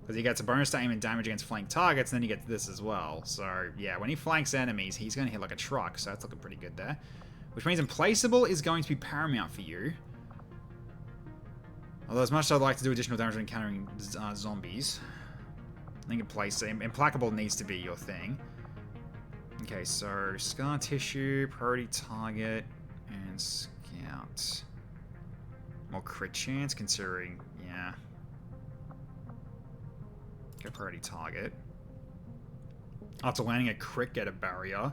Because he gets a bonus to aim and damage against flank targets, and then he gets this as well. So, yeah, when he flanks enemies, he's going to hit like a truck, so that's looking pretty good there. Which means Implaceable is going to be paramount for you. Although, as much as I'd like to do additional damage when encountering zombies, I think Implacable needs to be your thing. Okay, so Scar Tissue, Priority Target, and Scout. More crit chance, considering, yeah. Go Priority Target. After landing a crit, get a barrier.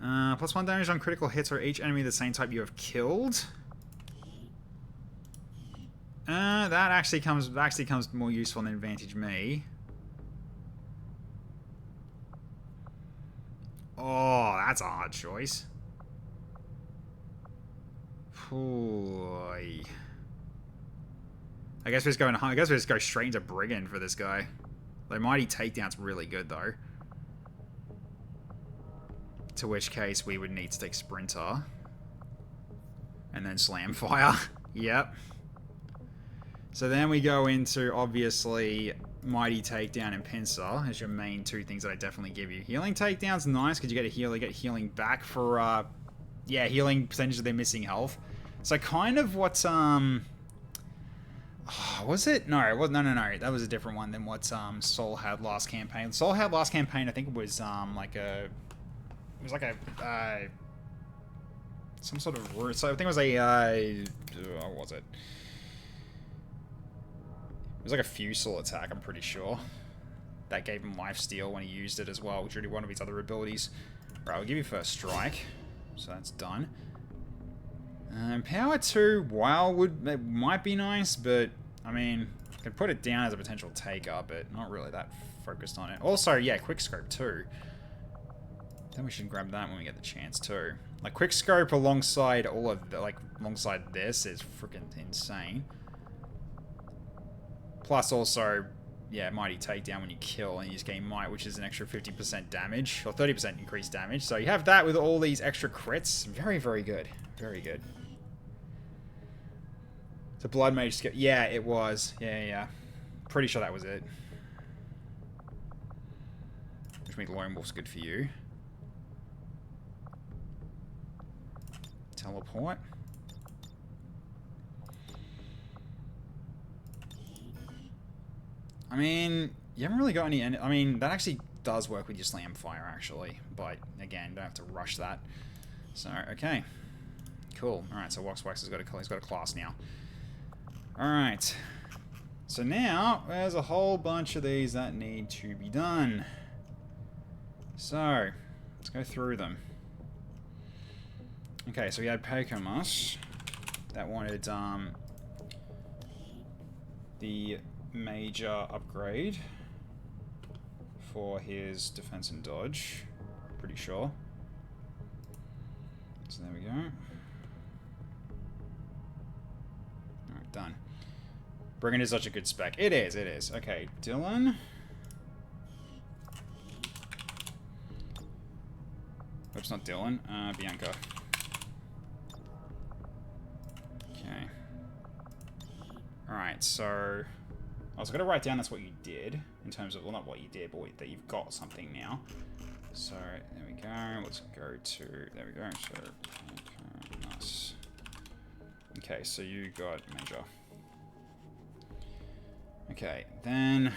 +1 damage on critical hits or each enemy of the same type you have killed. That actually comes more useful than advantage me. Oh, that's a hard choice. Boy. I guess we just go straight into Brigand for this guy. The Mighty Takedown's really good, though. To which case, we would need to take Sprinter. And then Slam Fire. Yep. So then we go into, obviously, Mighty Takedown and Pincer as your main two things that I definitely give you. Healing Takedown's nice, because you get healing back for, healing percentage of their missing health. So kind of what, was it? No, it was no. That was a different one than what Soul had last campaign. Soul had last campaign, I think it was like a some sort of root. So I think it was a, what was it? It was like a fusel attack, I'm pretty sure. That gave him lifesteal when he used it as well, which really one of his other abilities. Right, I'll give you first strike. So that's done. Power 2, while it might be nice, but I mean, I could put it down as a potential taker, but not really that focused on it. Also, yeah, quickscope too. Then we should grab that when we get the chance too. Like quickscope alongside all of the, like alongside this is freaking insane. Plus also, yeah, mighty takedown when you kill and you just gain might, which is an extra 50% damage or 30% increased damage. So you have that with all these extra crits. Very, very good. Very good. So blood mage skip. Yeah, it was. Yeah. Pretty sure that was it. Which means Lone Wolf's good for you. Teleport. I mean, you haven't really got any... I mean, that actually does work with your slam fire, actually. But, again, don't have to rush that. So, okay. Cool. Alright, so Wax has got a class now. Alright. So now, there's a whole bunch of these that need to be done. So, let's go through them. Okay, so we had Pokemos that wanted the major upgrade for his defense and dodge. Pretty sure. So there we go. Alright, done. Brigand is such a good spec. It is, it is. Okay, Dylan. Oops, not Dylan. Bianca. Okay. Alright, so... I was going to write down that's what you did, in terms of, well, not what you did, but that you've got something now. So, there we go. Let's go to, there we go. So, nice. Okay, so you got major. Okay, then...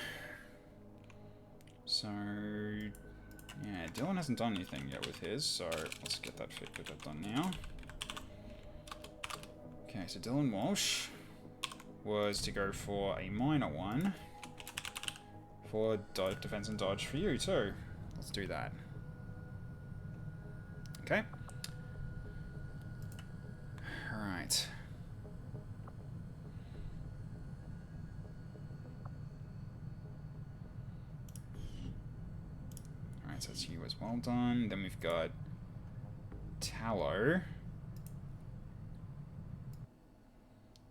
So... Yeah, Dylan hasn't done anything yet with his, so let's get that done now. Okay, so Dylan Walsh was to go for a minor one for defense and dodge for you too. Let's do that. Okay. Alright. Alright, so that's you as well done. Then we've got Tallow,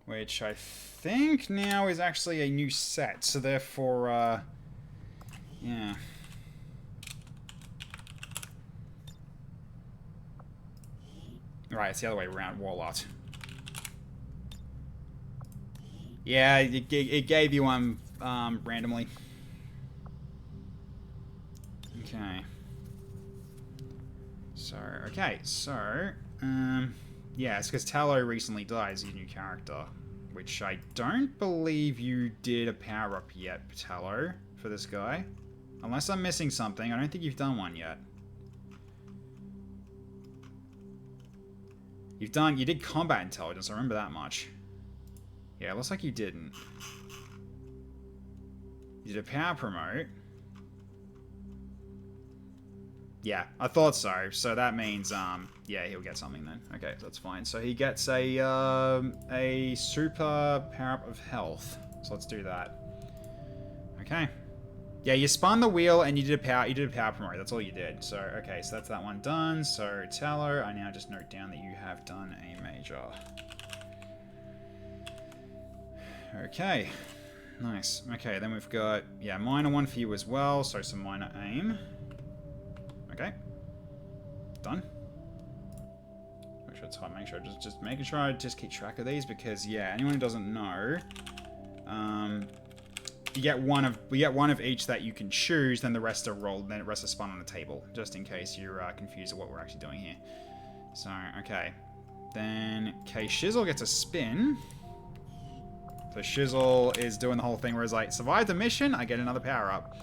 which I think now is actually a new set, so therefore, yeah. Right, it's the other way around, Warlot. Yeah, it gave you one randomly. Okay. So, yeah, it's because Tallow recently died as your new character, which I don't believe you did a power-up yet, Tallow, for this guy. Unless I'm missing something, I don't think you've done one yet. You did combat intelligence, I remember that much. Yeah, it looks like you didn't. You did a power promote. Yeah, I thought so. So that means, yeah, he'll get something then. Okay, that's fine. So he gets a super power-up of health. So let's do that. Okay. Yeah, you spun the wheel and you did a power promote. That's all you did. So, okay, so that's that one done. So, Tallow, I now just note down that you have done a major. Okay. Nice. Okay, then we've got, yeah, minor one for you as well. So some minor aim. Okay. Done. Make sure it's hard. Make sure just making sure I just keep track of these because yeah, anyone who doesn't know, we get one of each that you can choose. Then the rest are rolled. Then the rest are spun on the table, just in case you're confused of what we're actually doing here. So okay, then K Shizzle gets a spin. So Shizzle is doing the whole thing where it's like survive the mission, I get another power up.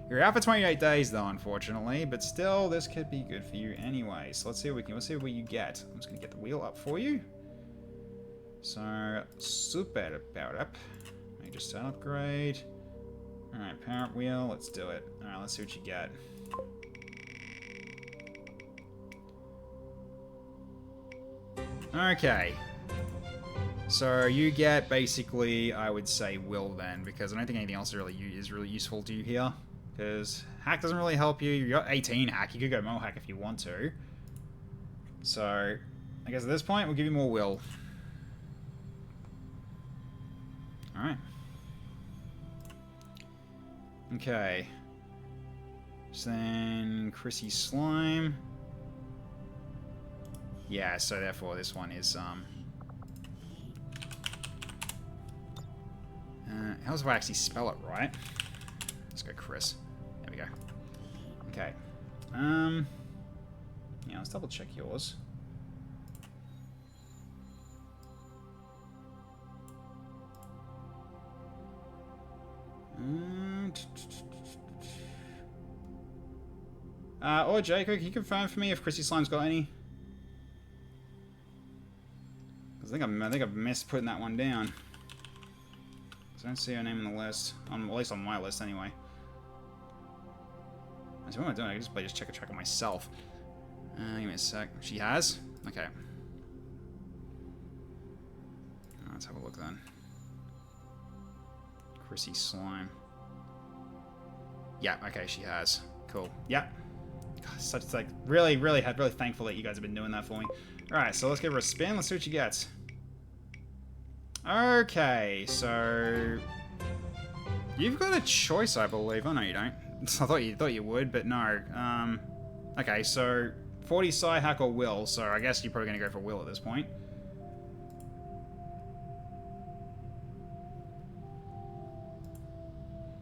You're out for 28 days though, unfortunately, but still, this could be good for you anyway. So let's see what what you get. I'm just gonna get the wheel up for you. So, super powered up. Major stat upgrade. Alright, parent wheel, let's do it. Alright, let's see what you get. Okay. So you get basically, I would say, will then, because I don't think anything else is really useful to you here. Because hack doesn't really help you. You got 18 hack. You could go more hack if you want to. So I guess at this point we'll give you more will. All right. Okay. So then Chrissy Slime. Yeah. So therefore this one is how's if I actually spell it right? Let's go Chris. There we go. Okay. Yeah, let's double check yours. Or Jacob, can you confirm for me if Chrissy Slime's got any? Because I think I've missed putting that one down. I don't see her name on the list. At least on my list, anyway. So what am I doing? I can just check a track on myself. Give me a sec. She has? Okay. Let's have a look then. Chrissy Slime. Yeah, okay, she has. Cool. Yeah. God, such like really thankful that you guys have been doing that for me. Alright, so let's give her a spin. Let's see what she gets. Okay, so you've got a choice, I believe. Oh no, you don't. I thought you would, but no. Okay, so 40 Psi hack or will. So I guess you're probably gonna go for will at this point.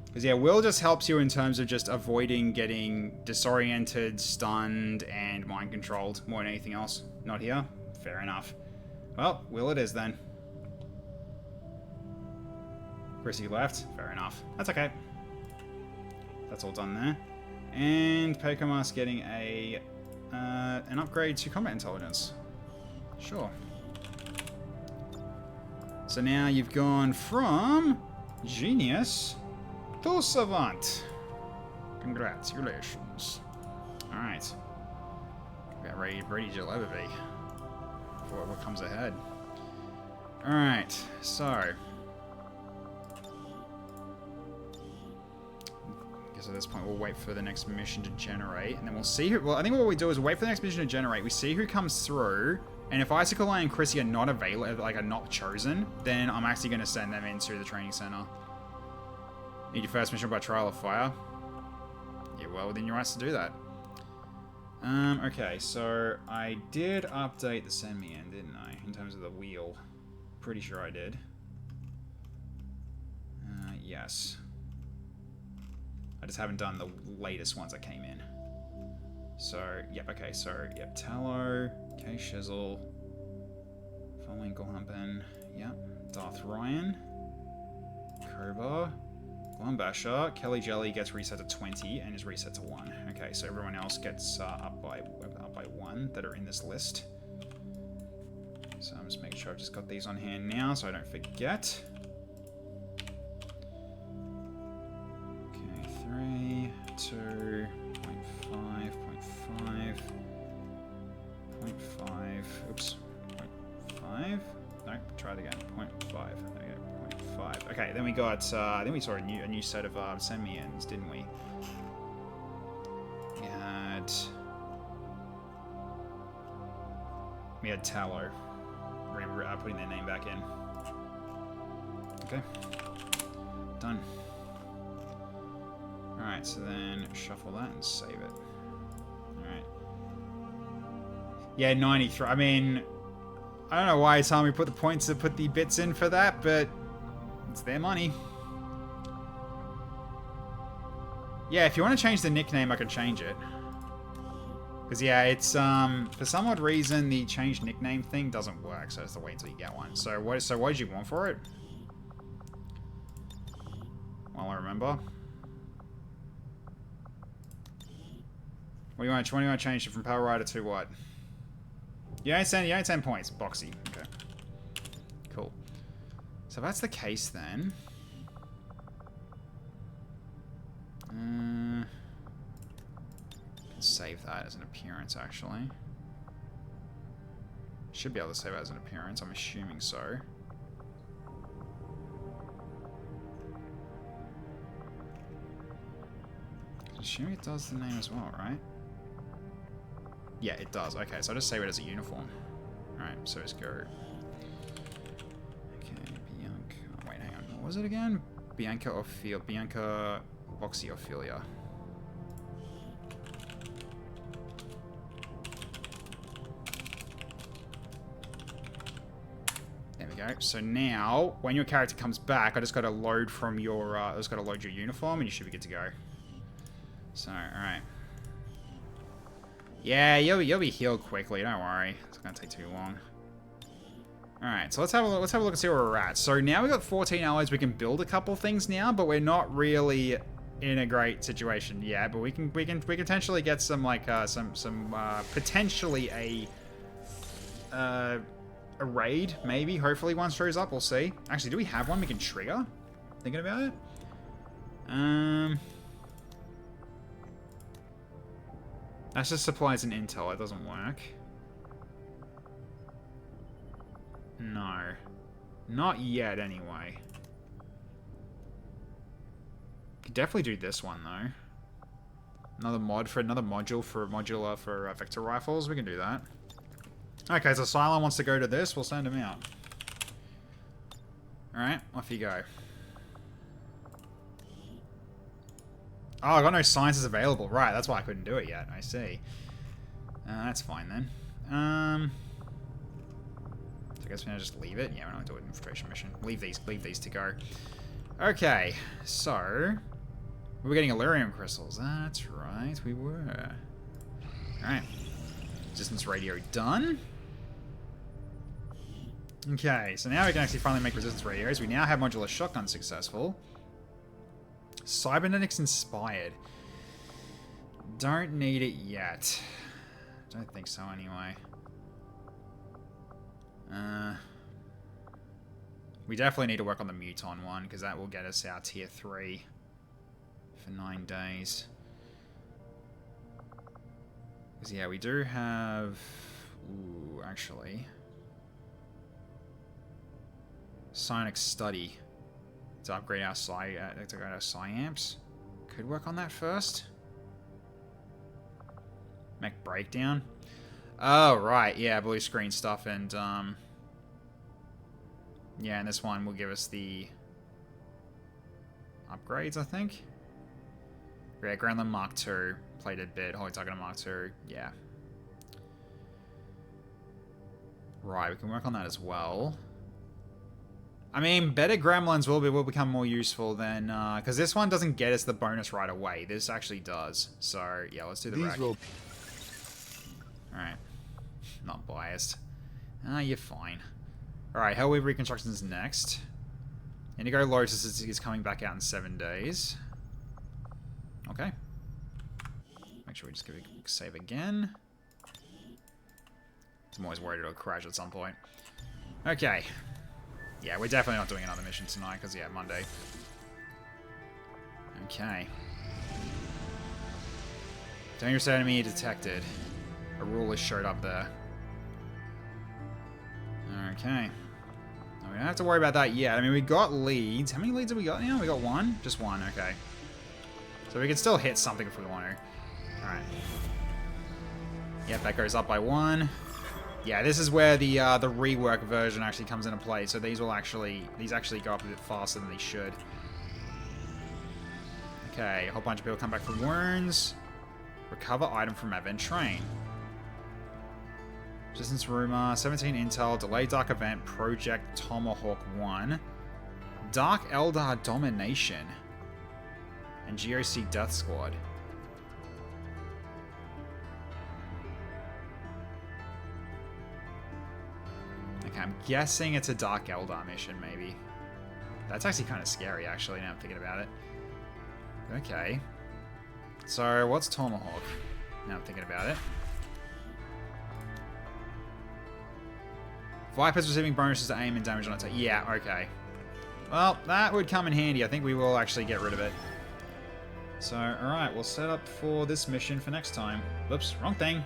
Because yeah, will just helps you in terms of just avoiding getting disoriented, stunned, and mind controlled more than anything else. Not here. Fair enough. Well, will it is then. Chrissy left. Fair enough. That's okay. That's all done there. And Pekomas getting an upgrade to combat intelligence. Sure. So now you've gone from genius to savant. Congratulations. Alright. About ready to ever be for what comes ahead. Alright, so at this point we'll wait for the next mission to generate, and then we'll see who. Well, I think what we do is wait for the next mission to generate. We see who comes through, and if Icicle and Chrissy are not available, like are not chosen, then I'm actually going to send them into the training center. Need your first mission by trial of fire. Yeah, well within your rights to do that. Okay, so I did update the send me in, didn't I? In terms of the wheel, pretty sure I did. Yes. I just haven't done the latest ones that came in. So, yep, okay, so, yep, Tallow, K-Shizzle, Following Glumpen, yep, Darth Ryan, Cobra, Glumbasher, Kelly Jelly gets reset to 20 and is reset to 1. Okay, so everyone else gets up by 1 that are in this list. So I'm just making sure I've just got these on hand now so I don't forget. 3, 2, 0.5, 0.5, 0.5, oops, 0.5, no, try it again, 0.5, there we go, 0.5, okay, then we got, then we saw a new set of send-me-ins, didn't we? We had Tallow, putting their name back in. Okay, done. Alright, so then shuffle that and save it. Alright. Yeah, 93. I mean, I don't know why it's telling me put the points to put the bits in for that, but it's their money. Yeah, if you want to change the nickname, I can change it. Because, yeah, it's, for some odd reason, the change nickname thing doesn't work, so it's to wait until you get one. So what did you want for it? Well, I remember. What do you want to change it from Power Rider to what? You ain't 10 points. Boxy. Okay. Cool. So if that's the case then. Save that as an appearance, actually. Should be able to save it as an appearance. I'm assuming so. I'm assuming it does the name as well, right? Yeah, it does. Okay, so I'll just save it as a uniform. Alright, so let's go. Okay, Bianca. Oh, wait, hang on. What was it again? Bianca Ophelia. Bianca Boxy Ophelia. There we go. So now, when your character comes back, I just got to load from your. I just got to load your uniform, and you should be good to go. So, all right. Yeah, you'll be healed quickly. Don't worry. It's not gonna take too long. All right. So let's have a look. Let's have a look and see where we're at. So now we got 14 alloys. We can build a couple things now, but we're not really in a great situation yet. But we can potentially get some like potentially a raid, maybe. Hopefully one shows up. We'll see. Actually, do we have one we can trigger? Thinking about it. That's just supplies and intel. It doesn't work. No. Not yet, anyway. Could definitely do this one, though. Another module for vector rifles. We can do that. Okay, so Cylon wants to go to this. We'll send him out. Alright, off you go. Oh, I got no sciences available. Right, that's why I couldn't do it yet. I see. That's fine then. So I guess we're gonna just leave it. Yeah, we're not doing an infiltration mission. Leave these to go. Okay, so we're getting Illyrium crystals. That's right, we were. Alright. Distance radio done. Okay, so now we can actually finally make resistance radios. We now have modular shotgun successful. Cybernetics inspired. Don't need it yet. Don't think so anyway. We definitely need to work on the Muton one, because that will get us our tier 3 for 9 days. Because yeah, we do have... Ooh, actually... Psionic Study. To upgrade our Psyamps. Could work on that first. Mech Breakdown. Oh, right. Yeah, blue screen stuff and, yeah, and this one will give us the upgrades, I think. Yeah, Gremlin Mark II. Plated bit. Holy Target Mark II. Yeah. Right, we can work on that as well. I mean, better gremlins will become more useful than, because this one doesn't get us the bonus right away. This actually does. So, yeah, let's do the wreck. Alright. Not biased. You're fine. Alright, Hellweave Reconstruction is next. Indigo Lotus is coming back out in 7 days. Okay. Make sure we just give it a quick save again. I'm always worried it'll crash at some point. Okay. Yeah, we're definitely not doing another mission tonight, because, yeah, Monday. Okay. Dangerous enemy detected. A ruler showed up there. Okay. No, we don't have to worry about that yet. I mean, we got leads. How many leads have we got now? We got one? Just one, okay. So we can still hit something if we want to. Alright. Yep, that goes up by 1. Yeah, this is where the rework version actually comes into play. So these actually go up a bit faster than they should. Okay, a whole bunch of people come back from wounds. Recover item from Advent Train. Resistance rumor, 17 intel, delay dark event, Project Tomahawk 1, Dark Eldar Domination, and GOC Death Squad. Okay, I'm guessing it's a Dark Eldar mission, maybe. That's actually kind of scary, actually, now I'm thinking about it. Okay. So, what's Tomahawk? Now I'm thinking about it. Viper's receiving bonuses to aim and damage on attack. Yeah, okay. Well, that would come in handy. I think we will actually get rid of it. So, alright, we'll set up for this mission for next time. Whoops, wrong thing.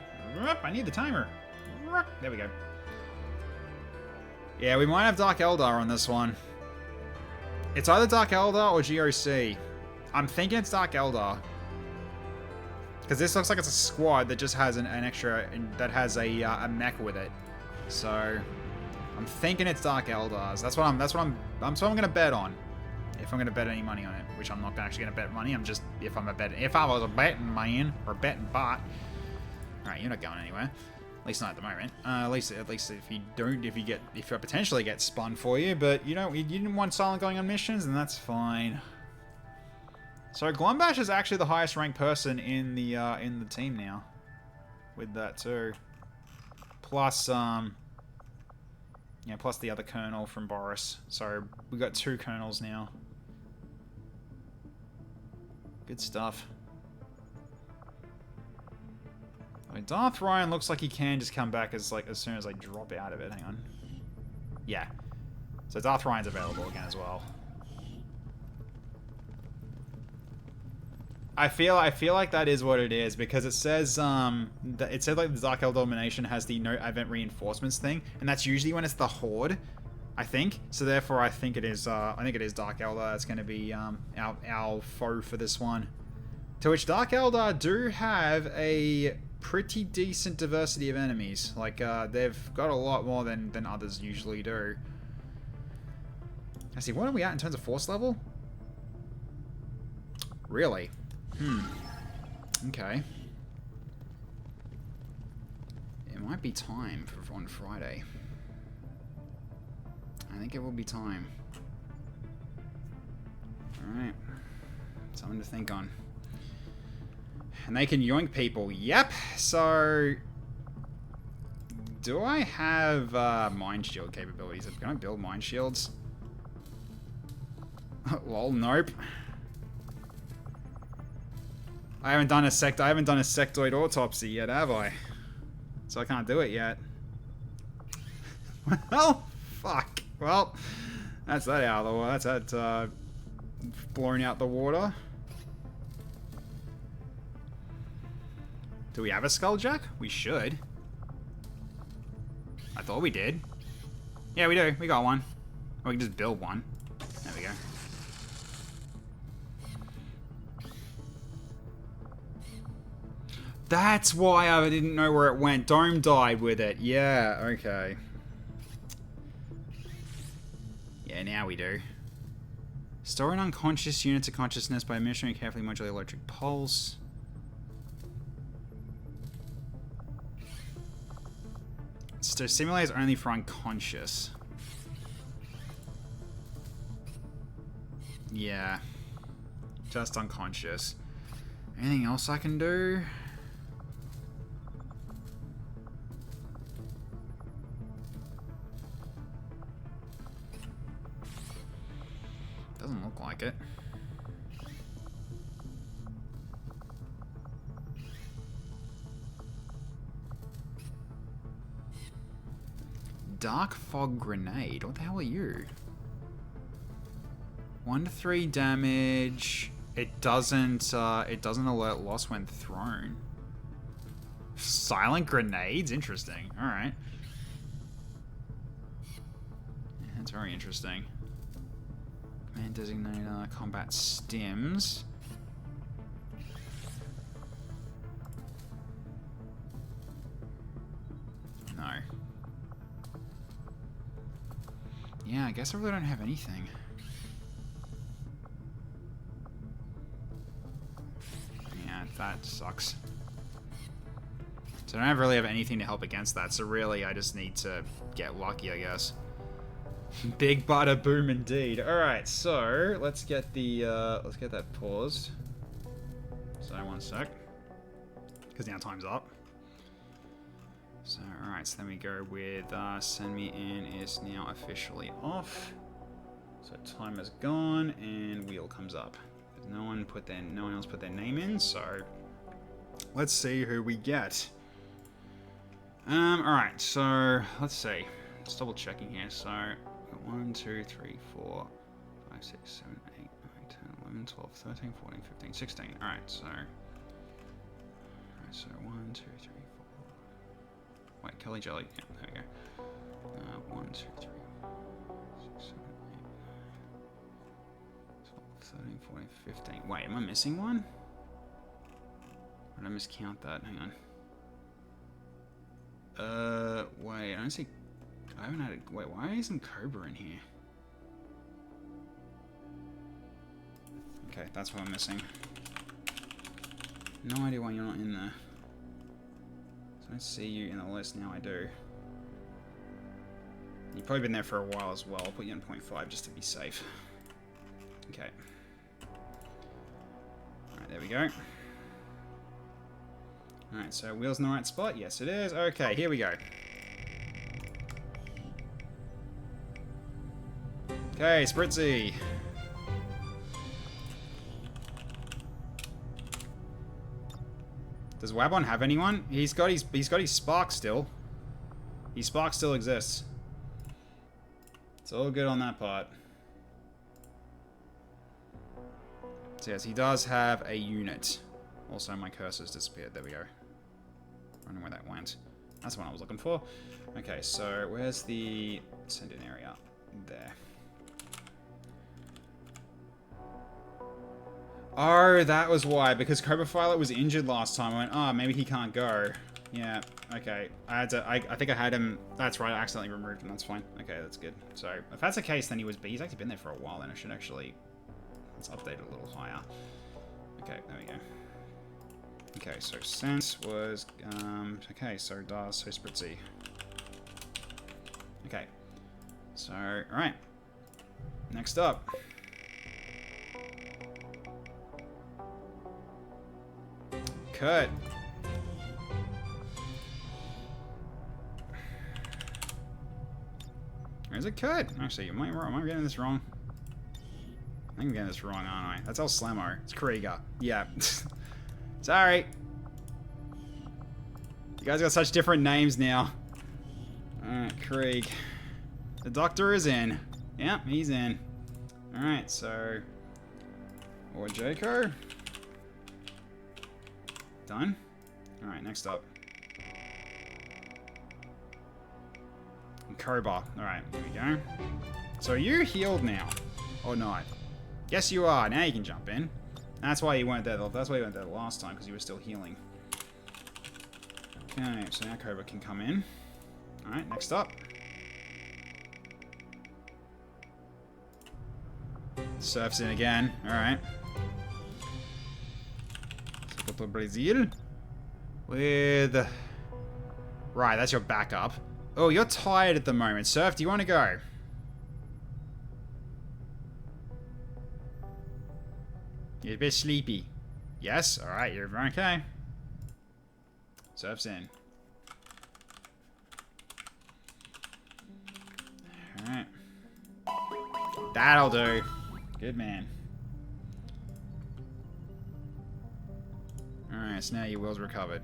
I need the timer. There we go. Yeah, we might have Dark Eldar on this one. It's either Dark Eldar or GOC. I'm thinking it's Dark Eldar. Because this looks like it's a squad that just has an extra, that has a mech with it. So, I'm thinking it's Dark Eldars. That's what I'm gonna bet on. If I'm gonna bet any money on it, which I'm not actually gonna bet money. I'm just if I was a betting man or betting bot. All right, you're not going anywhere. At least not at the moment. At least if you don't, if you potentially get spun for you, but you didn't want Silent going on missions, then that's fine. So Glumbash is actually the highest ranked person in the team now, with that too. Plus plus the other colonel from Boris. So we got 2 colonels now. Good stuff. I mean, Darth Ryan looks like he can just come back as soon as I drop out of it. Hang on. Yeah. So Darth Ryan's available again as well. I feel like that is what it is, because it says it said like the Dark Elder Domination has the no event reinforcements thing, and that's usually when it's the Horde, I think. So therefore, I think it is Dark Eldar that's going to be our foe for this one. To which Dark Eldar do have a pretty decent diversity of enemies. Like they've got a lot more than others usually do. I see. What are we at in terms of force level? Really? Okay. It might be time for on Friday. I think it will be time. Alright. Something to think on. And they can yoink people. Yep. So... do I have mind shield capabilities? Can I build mind shields? Lol, nope. I haven't done a sectoid autopsy yet, have I? So I can't do it yet. Well, fuck. Well, that's that out of the water. That's that blown out the water. Do we have a skulljack? We should. I thought we did. Yeah, we do. We got one. Or we can just build one. There we go. That's why I didn't know where it went. Dome died with it. Yeah, okay. Yeah, now we do. Storing unconscious units of consciousness by administering a carefully modulated electric pulse. So simulate is only for unconscious. Yeah. Just unconscious. Anything else I can do? Doesn't look like it. Dark Fog Grenade. What the hell are you? 1 to 3 damage. It doesn't alert loss when thrown. Silent grenades? Interesting. Alright. Yeah, that's very interesting. Command designator, combat stims. No. Yeah, I guess I really don't have anything. Yeah, that sucks. So I don't really have anything to help against that, so really I just need to get lucky, I guess. Big bada boom indeed. Alright, so let's get that paused. So 1 sec. Because now time's up. So alright, so then we go with send me in is now officially off. So timer's gone and wheel comes up. No one else put their name in, so Let's see who we get. Alright, so let's see. Just double checking here. So, 1, 2, 3, 4, 5, 6, 7, 8, 9, 10, 11, 12, 13, 14, 15, 16. Alright, so. Alright, so 1, 2, 3, 4. Wait, Kelly Jelly. Yeah, there we go. 1, 2, 3, 4, 6, 7, 8, 9, 12, 13, 14, 15. Wait, am I missing one? Or did I miscount that? Hang on. Wait, I don't see. I haven't had a. Wait, why isn't Cobra in here? Okay, that's what I'm missing. No idea why you're not in there. So I don't see you in the list now. I do. You've probably been there for a while as well. I'll put you in 0.5 just to be safe. Okay. Alright, there we go. Alright, so wheel's in the right spot? Yes, it is. Okay, here we go. Okay, Spritzy. Does Wabon have anyone? He's got his Spark still. His Spark still exists. It's all good on that part. So yes, he does have a unit. Also, my cursor's disappeared. There we go. I don't know where that went. That's the one I was looking for. Okay, so where's the send-in area? There. Oh, that was why. Because Cobra Violet was injured last time. I went, oh, maybe he can't go. Yeah, okay. I think I had him. That's right, I accidentally removed him. That's fine. Okay, that's good. So, if that's the case, then he's actually been there for a while, then I should actually... Let's update it a little higher. Okay, there we go. Okay, so Sense was... okay, so DAS, so Spritzy. Okay. So, alright. Next up. Kurt. Or is it Kurt? Actually, am I getting this wrong? I think I'm getting this wrong, aren't I? That's El Slamo. It's Krieger. Yeah. Sorry. You guys got such different names now. Alright, Krieg. The Doctor is in. Yep, he's in. Alright, so... Or Jaco. Done? Alright, next up. Koba. Alright, here we go. So are you healed now? Or not? Yes, you are. Now you can jump in. That's why you weren't there. That's why you weren't there last time, because you were still healing. Okay, so now Cobra can come in. Alright, next up. Surf's in again. Alright. So go to Brazil. With... Right, that's your backup. Oh, you're tired at the moment. Surf, do you want to go? You're a bit sleepy. Yes? Alright, you're okay. Surf's in. Alright. That'll do. Good man. Alright, so now your will's recovered.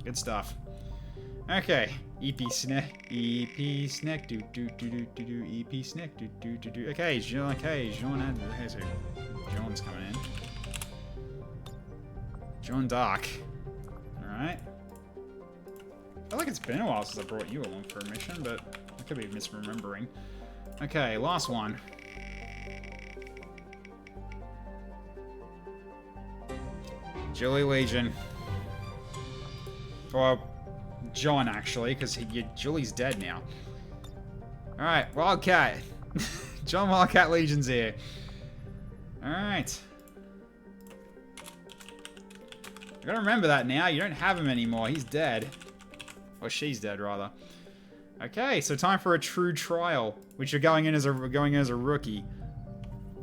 Good stuff. Okay. EP snack. EP snack. Do do do do do do. EP snack. Do do do do. Okay, Jean. Okay, Jean. John's coming in. John Dark. Alright. I feel like it's been a while since I brought you along for a mission, but I could be misremembering. Okay, last one. Julie Legion. Or John, actually, because Julie's dead now. Alright, Wildcat. John Wildcat Legion's here. Alright. I gotta remember that now. You don't have him anymore. He's dead. Or she's dead, rather. Okay, so time for a true trial, which you're going in as a rookie.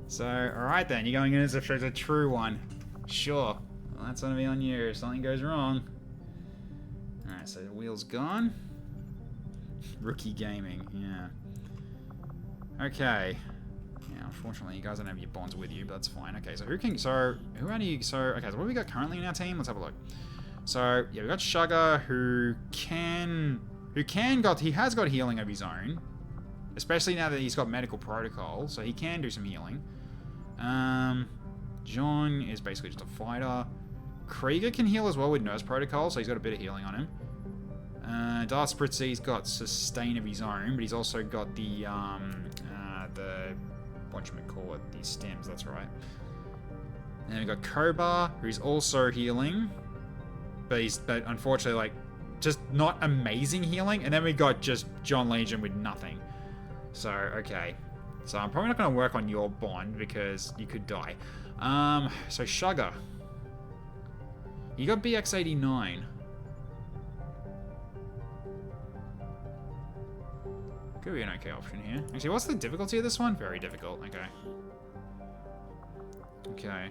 So, alright then, you're going in as a true one. Sure. Well, that's gonna be on you if something goes wrong. Alright, so the wheel's gone. Rookie gaming, yeah. Okay. Now, unfortunately, you guys don't have your bonds with you, but that's fine. Okay, so okay, so what do we got currently in our team? Let's have a look. So, yeah, we got Sugar, he has got healing of his own. Especially now that he's got medical protocol, so he can do some healing. John is basically just a fighter. Krieger can heal as well with nurse protocol, so he's got a bit of healing on him. Darth Spritzy's got sustain of his own, but he's also got the whatchamacallit, these stems, that's right. And then we got Kobar, who's also healing. But unfortunately, like, just not amazing healing. And then we got just John Legion with nothing. So, okay. So I'm probably not going to work on your bond because you could die. So Sugar. You got BX89. Could be an okay option here. Actually, what's the difficulty of this one? Very difficult. Okay. Okay.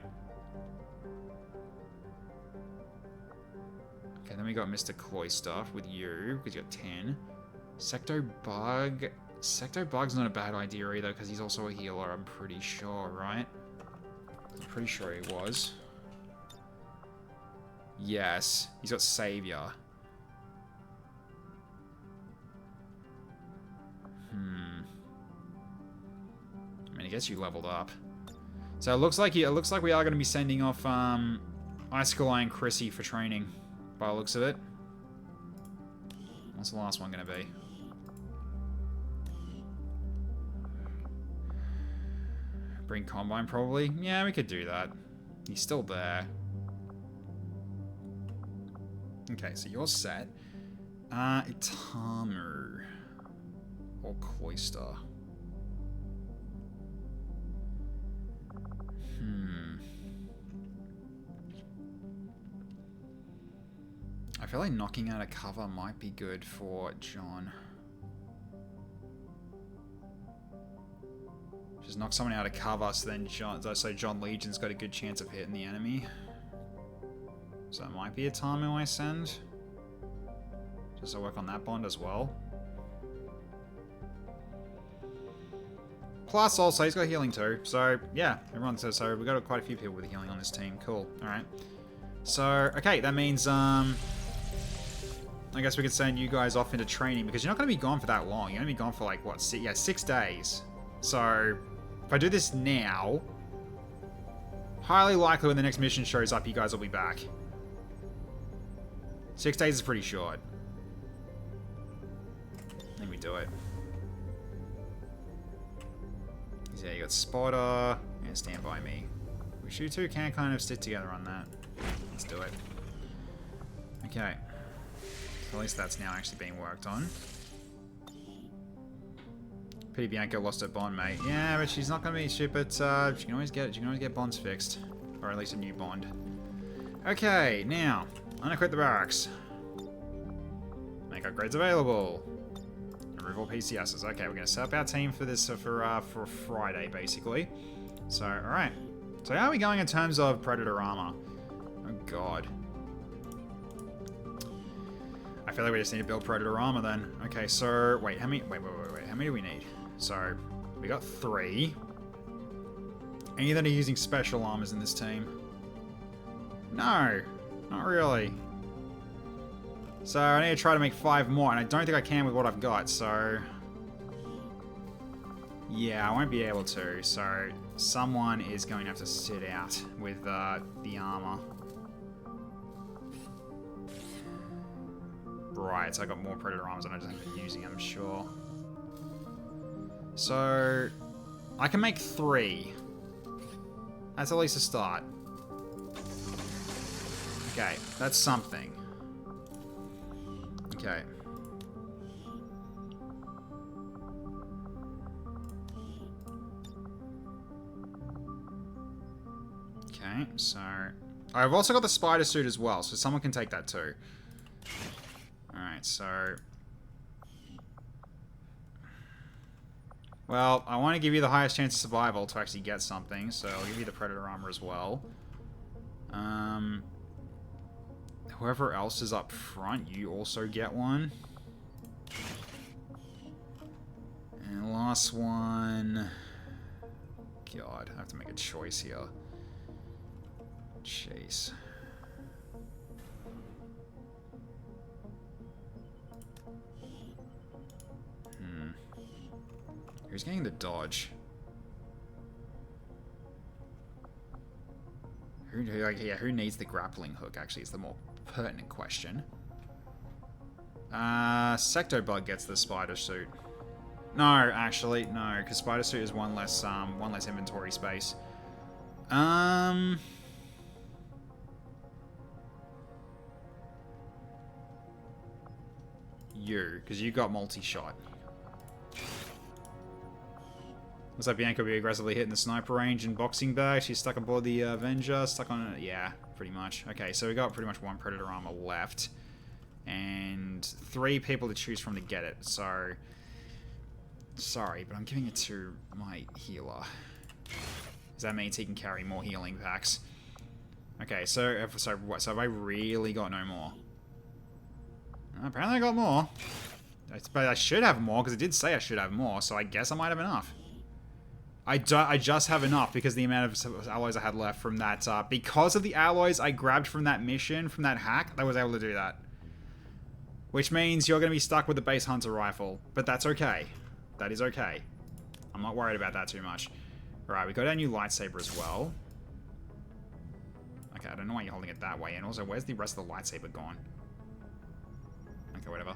Okay, then we got Mr. Cloyster with you, because you got 10. Secto Bug. Secto Bug's not a bad idea either, because he's also a healer, I'm pretty sure, right? I'm pretty sure he was. Yes, he's got Savior. I mean, I guess you leveled up. So it looks like we are going to be sending off Icicle Eye and Chrissy for training, by the looks of it. What's the last one going to be? Bring Combine, probably. Yeah, we could do that. He's still there. Okay, so you're set. Itamu. Or Cloyster. I feel like knocking out a cover might be good for John. Just knock someone out of cover, so then John Legion's got a good chance of hitting the enemy. So it might be a Tamu I send. Just to work on that bond as well. Plus, also, he's got healing too. So, yeah, everyone says so. We've got quite a few people with healing on this team. Cool. Alright. So, okay, that means, I guess we could send you guys off into training, because you're not going to be gone for that long. You're going to be gone for, like, what, 6 days. So, if I do this now, highly likely when the next mission shows up, you guys will be back. 6 days is pretty short. I think we do it. Yeah, you got Spotter and Stand By Me. Which you two can kind of sit together on that. Let's do it. Okay. So at least that's now actually being worked on. Pity Bianca lost her bond, mate. Yeah, but she's not going to be shit, but she can always get it. She can always get bonds fixed. Or at least a new bond. Okay, now, unequip the barracks. Make upgrades available. Remove all PCSs. Okay, we're going to set up our team for this for Friday, basically. So, alright. So how are we going in terms of Predator armor? Oh, God. I feel like we just need to build Predator armor then. Okay, so, wait, how many... Wait. How many do we need? So, we got 3. Any that are using special armors in this team? No, not really. So I need to try to make 5 more, and I don't think I can with what I've got, so... Yeah, I won't be able to, so someone is going to have to sit out with the armor. Right, so I got more Predator armors and I just haven't been using them, sure. So, I can make 3. That's at least a start. Okay, that's something. Okay. Okay, so... I've also got the spider suit as well, so someone can take that too. Alright, so... Well, I want to give you the highest chance of survival to actually get something, so I'll give you the Predator armor as well. Whoever else is up front, you also get one. And last one... God, I have to make a choice here. Chase. Who's getting the dodge? Who needs the grappling hook, actually, is the more pertinent question. Sectobug gets the spider suit. No, actually, no, because spider suit is one less inventory space. You, because you got multi-shot. Looks like Bianca will be aggressively hitting the sniper range and boxing bag. She's stuck aboard the Avenger. Stuck on it. Yeah, pretty much. Okay, so we got pretty much one Predator armor left. And 3 people to choose from to get it. So, sorry, but I'm giving it to my healer. Because that means he can carry more healing packs. Okay, so have I really got no more? Apparently I got more. But I should have more, because it did say I should have more, so I guess I might have enough. I just have enough because the amount of alloys I had left from that, because of the alloys I grabbed from that mission, from that hack, I was able to do that. Which means you're going to be stuck with the base hunter rifle, but that's okay. That is okay. I'm not worried about that too much. Alright, we got our new lightsaber as well. Okay, I don't know why you're holding it that way, and also, where's the rest of the lightsaber gone? Okay, whatever.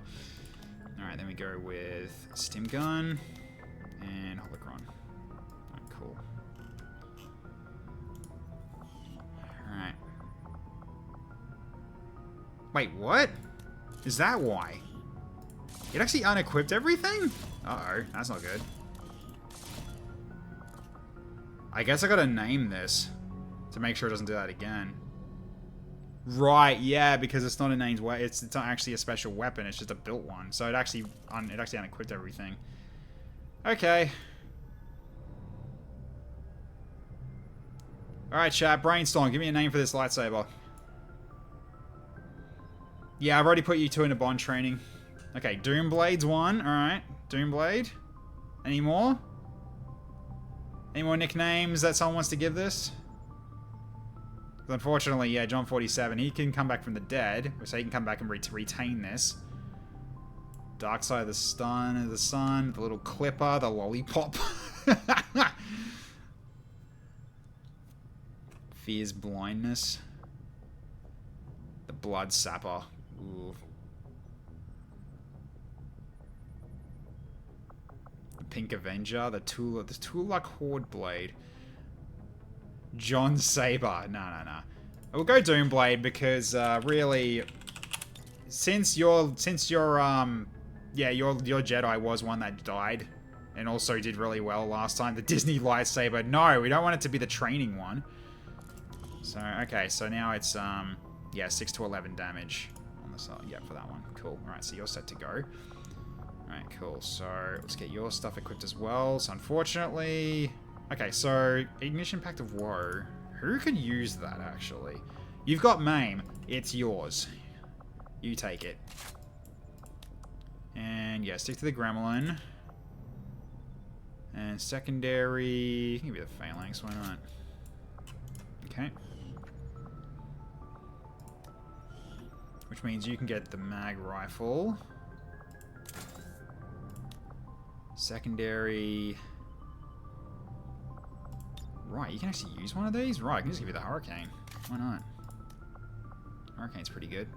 Alright, then we go with stim gun and holocron. Cool. Alright. Wait, what? Is that why? It actually unequipped everything? Uh-oh, that's not good. I guess I gotta name this to make sure it doesn't do that again. Right, yeah, because it's not a named weapon. It's not actually a special weapon. It's just a built one. So it actually unequipped everything. Okay. Alright, chat. Brainstorm. Give me a name for this lightsaber. Yeah, I've already put you 2 into bond training. Okay, Doomblade's 1. Alright. Doomblade. Any more? Any more nicknames that someone wants to give this? Unfortunately, yeah, John 47, he can come back from the dead, so he can come back and retain this. Dark Side of the Sun, the little clipper, the lollipop. Fear's blindness. The blood sapper. Ooh. The pink Avenger, the Tulak Horde blade. John Saber. No. We'll go Doomblade because really, since your Jedi was one that died and also did really well last time, the Disney lightsaber. No, we don't want it to be the training one. So okay, so now it's yeah, 6 to 11 damage on the side. Yeah, for that one. Cool. All right, so you're set to go. All right, cool. So let's get your stuff equipped as well. So unfortunately. Okay, so Ignition Pact of Woe. Who could use that, actually? You've got Maim. It's yours. You take it. And, yeah, stick to the Gremlin. And secondary... You can give me the Phalanx, why not? Okay. Which means you can get the Mag Rifle. Secondary... Right, you can actually use one of these? Right, I can just give you the Hurricane. Why not? Hurricane's pretty good.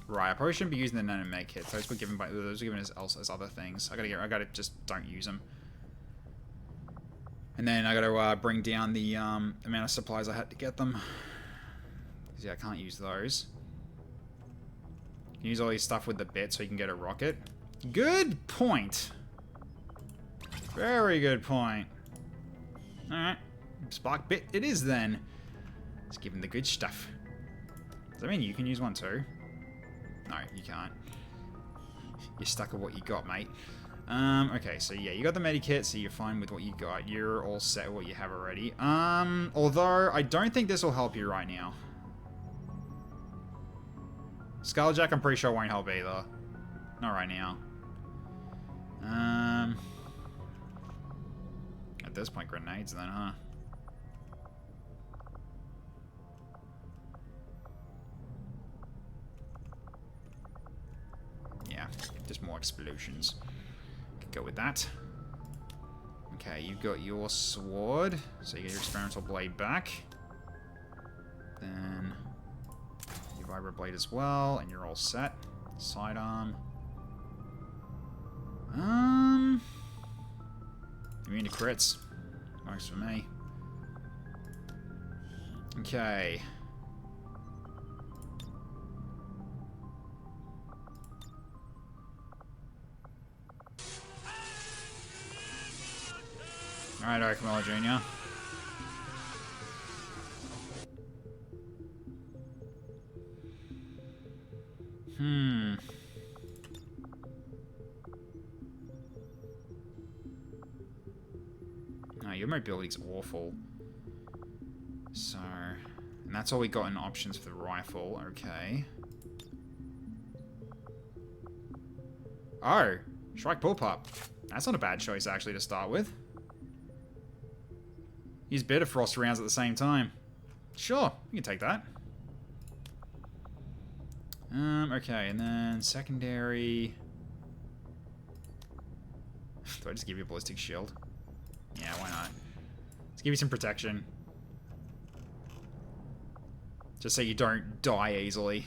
Right, I probably shouldn't be using the nano med kits. Those were given as other things. I gotta just don't use them. And then I gotta bring down the amount of supplies I had to get them. 'Cause, yeah, I can't use those. Use all your stuff with the bit so you can get a rocket. Good point. Very good point. Alright. Spark bit it is then. Let's give him the good stuff. Does that mean you can use one too? No, you can't. You're stuck with what you got, mate. Okay, so yeah, you got the medikit, so you're fine with what you got. You're all set with what you have already. Although, I don't think this will help you right now. Skulljack, I'm pretty sure won't help either. Not right now. At this point, grenades then, huh? Yeah, just more explosions. Could go with that. Okay, you've got your sword, so you get your experimental blade back. Then your vibro blade as well, and you're all set. Sidearm. Immune to crits. Works for me. Okay. Alright, Arkamala Jr. No, your mobility's awful. So, and that's all we got in options for the rifle. Okay. Oh, Shrike Bullpup. That's not a bad choice, actually, to start with. Use Bitterfrost rounds at the same time. Sure, you can take that. Okay, and then secondary. Do I just give you a ballistic shield? Yeah, why not? Let's give you some protection. Just so you don't die easily.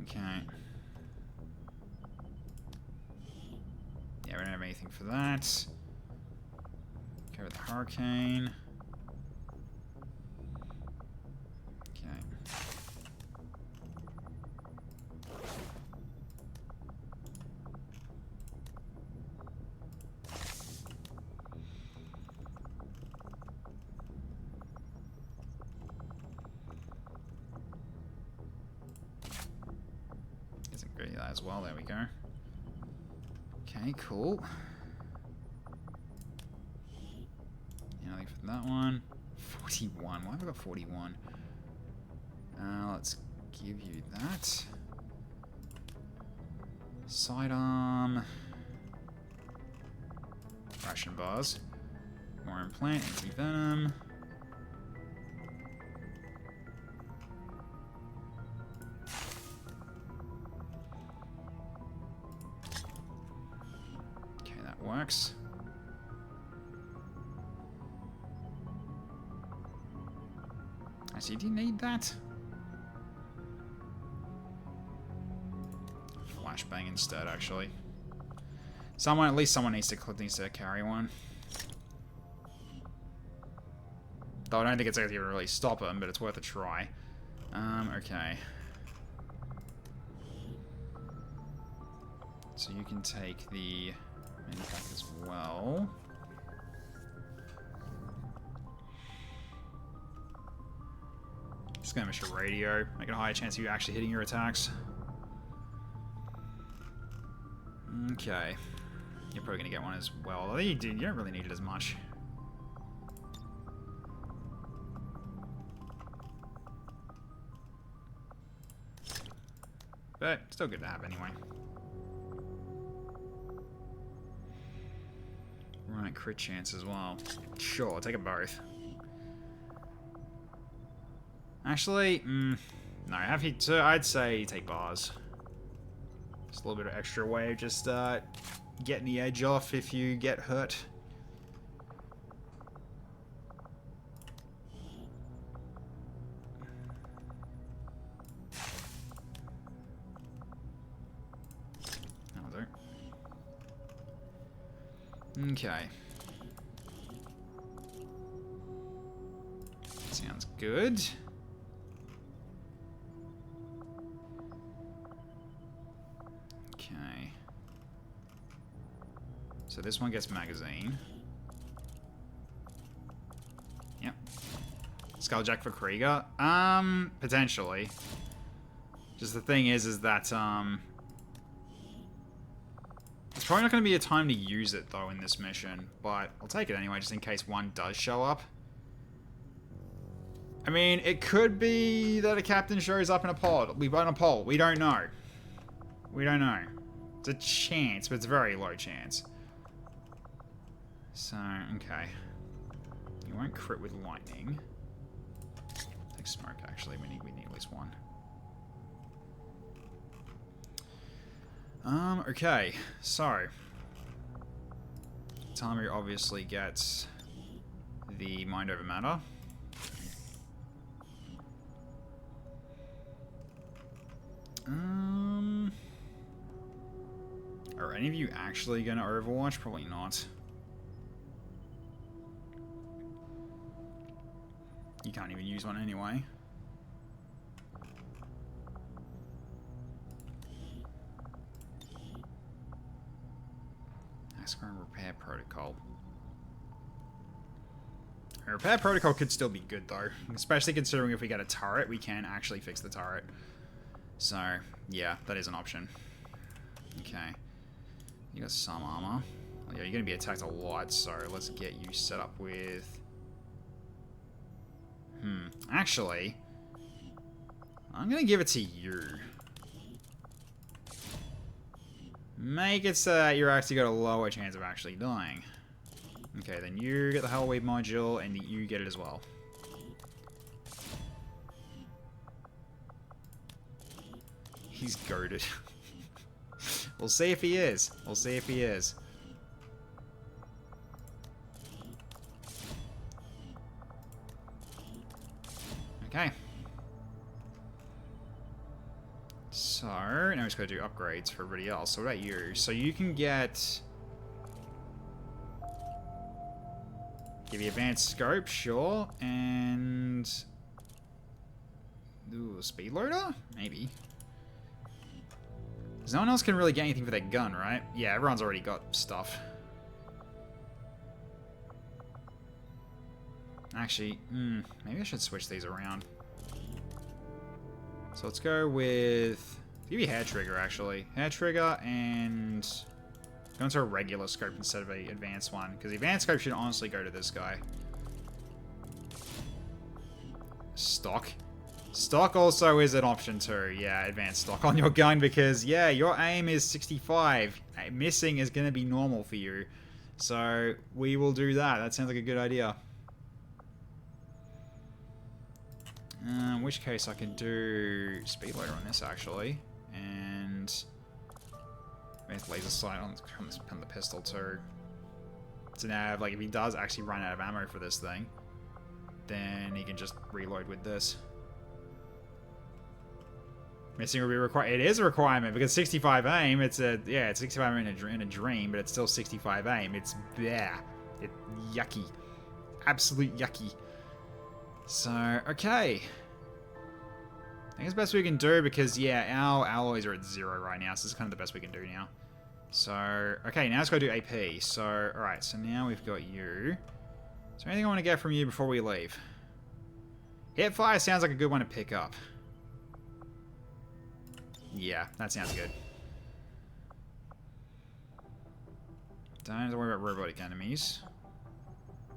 Okay. Yeah, we don't have anything for that. Go with the Hurricane. Okay. Isn't good that as well. There we go. Okay, cool. Nothing for that one. 41. Why have I got 41? Let's give you that. Sidearm. Ration bars. More implant. Anti-venom. Okay, that works. Actually, do you need that? Flashbang instead, actually. At least someone needs to carry one. Though I don't think it's actually going to really stop him, but it's worth a try. Okay. So you can take the mini pack as well. Just gonna miss your radio. Make it a higher chance of you actually hitting your attacks. Okay. You're probably gonna get one as well. Although you don't really need it as much. But still good to have anyway. Right, crit chance as well. Sure, I'll take it both. Actually, no, I'd say take bars. Just a little bit of extra way of just getting the edge off if you get hurt. That'll do. Okay. Sounds good. Okay. So this one gets magazine. Yep. Skulljack for Krieger? Potentially. Just the thing is that, it's probably not going to be a time to use it, though, in this mission. But I'll take it anyway, just in case one does show up. I mean, it could be that a captain shows up in a pod. We vote on a poll. We don't know. We don't know. It's a chance, but it's a very low chance. So, okay. You won't crit with lightning. Take smoke, actually. We need at least one. Okay. So. Tamu obviously gets the mind over matter. Are any of you actually going to Overwatch? Probably not. You can't even use one anyway. Massacre and Repair Protocol. A Repair Protocol could still be good though. Especially considering if we get a turret, we can actually fix the turret. So, yeah, that is an option. Okay. You got some armor. Oh, yeah, you're going to be attacked a lot, so let's get you set up with... Actually, I'm going to give it to you. Make it so that you're actually got a lower chance of actually dying. Okay, then you get the Hellweave module, and you get it as well. He's goated. We'll see if he is. We'll see if he is. Okay. So, now we're just going to do upgrades for everybody else. So what about you? So you can get... Give you advanced scope, sure. And... Ooh, speed loader? Maybe. Because no one else can really get anything for their gun, right? Yeah, everyone's already got stuff. Actually, maybe I should switch these around. So let's go with... Give you hair trigger, actually. Hair trigger and... Go into a regular scope instead of an advanced one. Because the advanced scope should honestly go to this guy. Stock. Stock also is an option too. Yeah, advanced stock on your gun because, yeah, your aim is 65. Missing is going to be normal for you. So, we will do that. That sounds like a good idea. In which case, I can do speed loader on this, actually. And... laser sight on the pistol too. So now, like, if he does actually run out of ammo for this thing, then he can just reload with this. Missing will be required. It is a requirement because 65 aim. It's a it's 65 aim in a dream, but it's still 65 aim. It's bleh. It's yucky, absolute yucky. So okay, I think it's the best we can do because yeah, our alloys are at 0 right now, so this is kind of the best we can do now. So okay, now let's go do AP. So all right, so now we've got you. Is there anything I want to get from you before we leave? Hipfire sounds like a good one to pick up. Yeah, that sounds good. Don't have to worry about robotic enemies.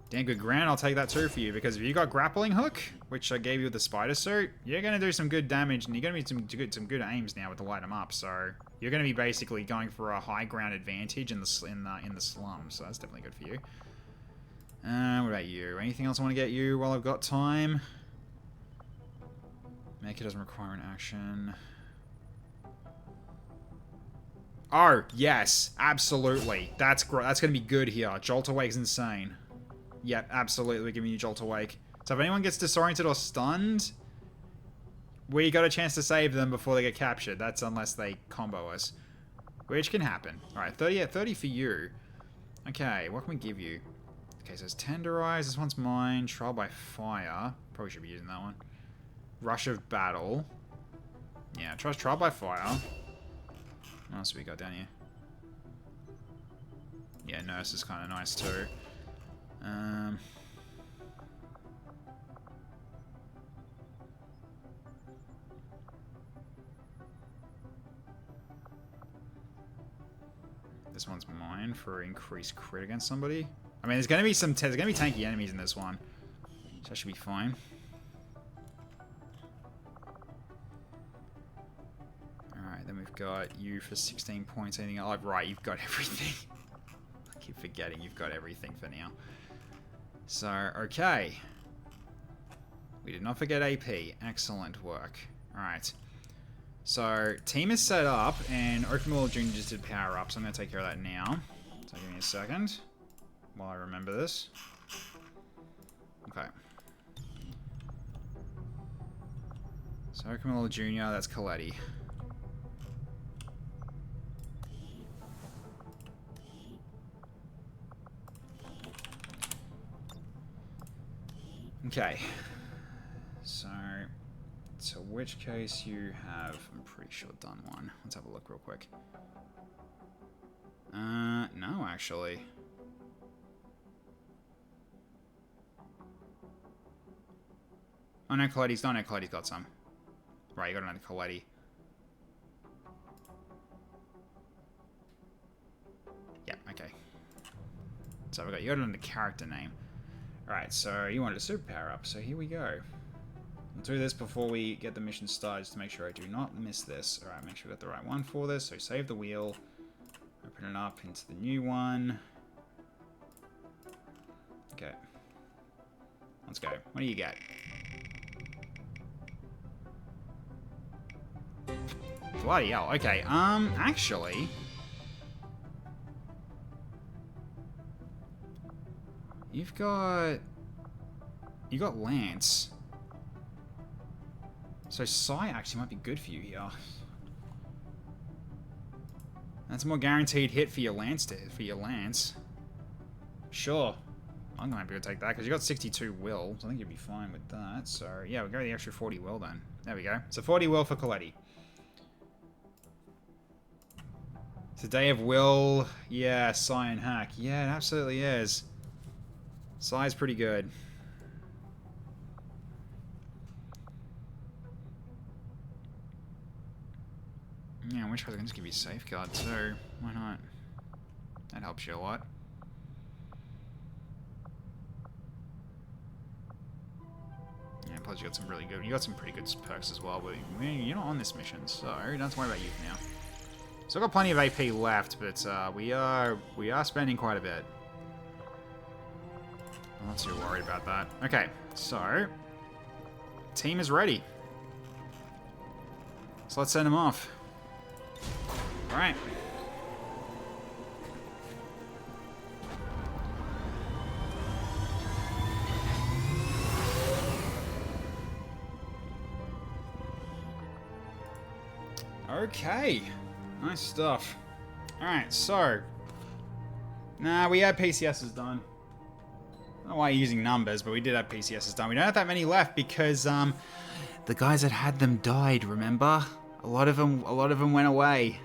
Damn good ground, I'll take that too for you, because if you got grappling hook, which I gave you with the spider suit, you're going to do some good damage, and you're going to be some good aims now with the light them up, so you're going to be basically going for a high ground advantage in the slums, so that's definitely good for you. What about you? Anything else I want to get you while I've got time? Make it doesn't require an action. Oh, yes, absolutely. That's great. That's going to be good here. Jolt Awake's insane. Yep, absolutely. We're giving you Jolt Awake. So if anyone gets disoriented or stunned, we got a chance to save them before they get captured. That's unless they combo us, which can happen. All right, 30 for you. Okay, what can we give you? Okay, so it's Tenderize. This one's mine. Trial by Fire. Probably should be using that one. Rush of Battle. Yeah, Trial by Fire. What else have we got down here? Yeah, Nurse is kind of nice too. This one's mine for increased crit against somebody. I mean, there's gonna be tanky enemies in this one, so that should be fine. got you for 16 points. Anything? Oh, right, you've got everything. I keep forgetting you've got everything for now. So, okay. We did not forget AP. Excellent work. Alright. So, team is set up, and Oakmiller Jr. just did power up, so I'm going to take care of that now. So, give me a second while I remember this. Okay. So, Oakmiller Jr., that's Coletti. Okay. So which case you have, I'm pretty sure, done one. Let's have a look real quick. No, actually. Oh, no, Coletti's done. No, Coletti's got some. Right, you got another Coletti. Yeah, okay. So you got another character name. Alright, so you wanted a superpower up, so here we go. We'll do this before we get the mission started, just to make sure I do not miss this. Alright, make sure we got the right one for this. So save the wheel. Open it up into the new one. Okay. Let's go. What do you get? Bloody hell. Okay, actually... You got Lance. So Psy actually might be good for you here. That's a more guaranteed hit for your Lance. Sure. I'm gonna be able to take that because you got 62 will, so I think you'll be fine with that. So yeah, we'll go with the extra 40 will then. There we go. So 40 will for Coletti. It's a day of will. Yeah, Psy and Hack. Yeah, it absolutely is. Psy's pretty good. Yeah, I wish I could just give you safeguard too. Why not? That helps you a lot. Yeah, plus you got some really good. You got some pretty good perks as well. But you're not on this mission, so don't have to worry about you for now. So I've got plenty of AP left, but we are spending quite a bit. I'm not too worried about that. Okay, so team is ready. So let's send them off. All right. Okay. Nice stuff. All right, so nah, we had PCSs done. I don't know why you're using numbers, but we did have PCSs done. We don't have that many left because the guys that had them died. Remember, a lot of them went away.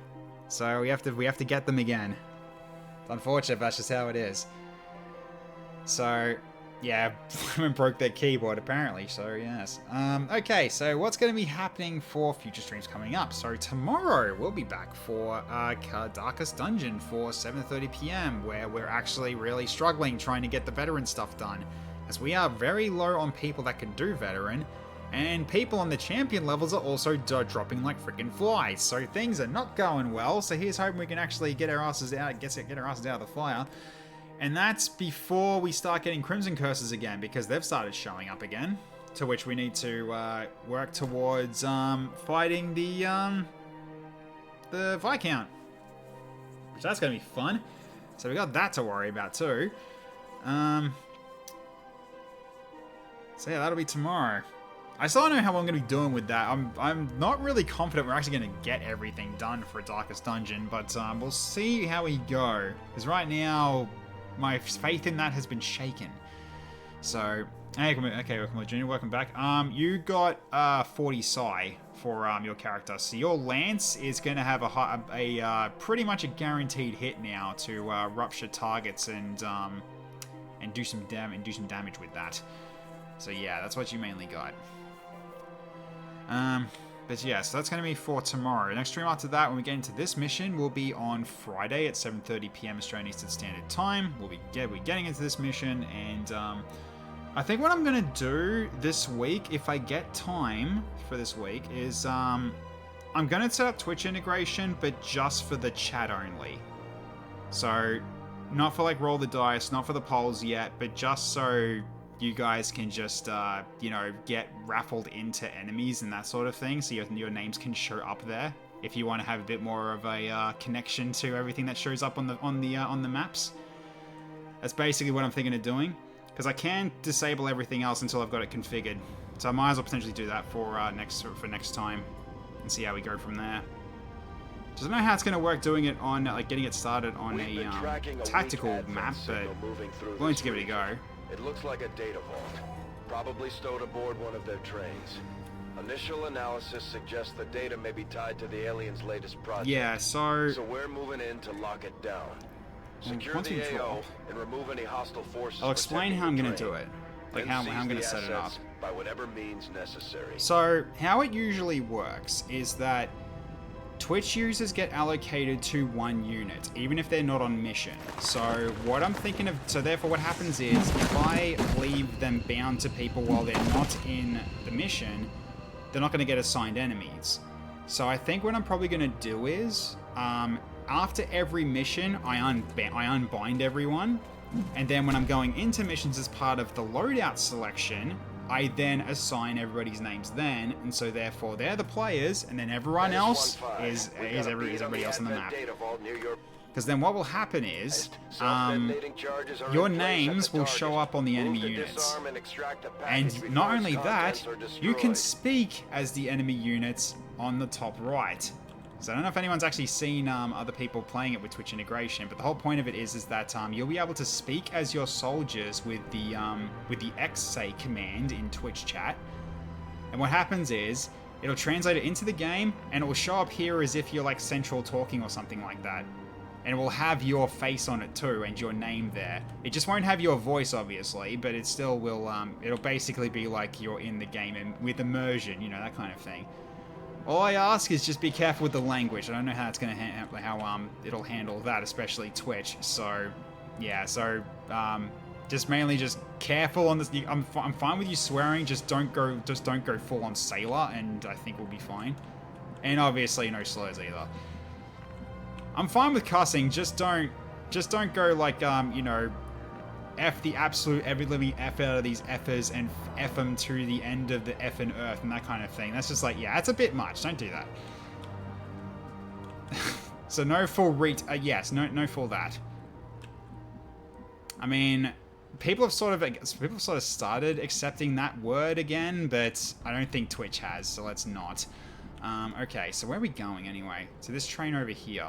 So we have to get them again. It's unfortunate, but that's just how it is. So yeah, women broke their keyboard apparently. So yes. Okay, so what's going to be happening for future streams coming up? So tomorrow we'll be back for Darkest Dungeon for 7:30 p.m. where we're actually really struggling trying to get the veteran stuff done, as we are very low on people that can do veteran. And people on the champion levels are also dropping like freaking flies. So things are not going well. So here's hoping we can actually get our asses out, get our asses out of the fire. And that's before we start getting Crimson Curses again, because they've started showing up again. To which we need to work towards fighting the Viscount. Which that's going to be fun. So we got that to worry about too. So yeah, that'll be tomorrow. I still don't know how I'm going to be doing with that. I'm not really confident we're actually going to get everything done for Darkest Dungeon, but we'll see how we go. Because right now, my faith in that has been shaken. So, hey, welcome Junior, welcome back. You got 40 Psi for your character, so your Lance is going to have a pretty much a guaranteed hit now to rupture targets and do some damage with that. So yeah, that's what you mainly got. But yeah, so that's going to be for tomorrow. The next stream after that, when we get into this mission, will be on Friday at 7:30 p.m. Australian Eastern Standard Time. We'll be getting into this mission, and I think what I'm going to do this week, if I get time for this week, is I'm going to set up Twitch integration, but just for the chat only. So, not for like roll the dice, not for the polls yet, but just so you guys can just, you know, get raffled into enemies and that sort of thing, so your names can show up there. If you want to have a bit more of a connection to everything that shows up on the maps. That's basically what I'm thinking of doing, because I can disable everything else until I've got it configured. So I might as well potentially do that for next time, and see how we go from there. Just don't know how it's going to work doing it on, like, getting it started on a tactical map, but willing to give it a go. It looks like a data vault, probably stowed aboard one of their trains. Initial analysis suggests the data may be tied to the aliens' latest project. Yeah, so we're moving in to lock it down. Secure once we the AO drop, and remove any hostile forces. I'll explain how I'm going to do it, like how I'm going to set it up. By whatever means necessary. So how it usually works is that Twitch users get allocated to one unit, even if they're not on mission. So what I'm thinking of, so therefore what happens is, if I leave them bound to people while they're not in the mission, they're not going to get assigned enemies. So I think what I'm probably going to do is, after every mission, I unbind everyone, and then when I'm going into missions as part of the loadout selection, I then assign everybody's names then, and so therefore they're the players, and then everyone else is everybody else on the map. Because then what will happen is, your names will show up on the enemy units. And not only that, you can speak as the enemy units on the top right. So I don't know if anyone's actually seen other people playing it with Twitch integration, but the whole point of it is that you'll be able to speak as your soldiers with the XCHAOS command in Twitch chat. And what happens is, it'll translate it into the game, and it will show up here as if you're like central talking or something like that. And it will have your face on it too, and your name there. It just won't have your voice, obviously, but it still will, it'll basically be like you're in the game and with immersion, you know, that kind of thing. All I ask is just be careful with the language. I don't know how it's going to how it'll handle that, especially Twitch. So, yeah. So, just mainly just careful on this. I'm fine with you swearing. Just don't go full on sailor, and I think we'll be fine. And obviously no slurs either. I'm fine with cussing. Just don't go like you know, F the absolute every living F out of these F'ers and F them to the end of the effing Earth and that kind of thing. That's just like, yeah, that's a bit much. Don't do that. So no full yes, no full that. I mean, people have sort of started accepting that word again, but I don't think Twitch has, so let's not. Okay, so where are we going anyway? So this train over here,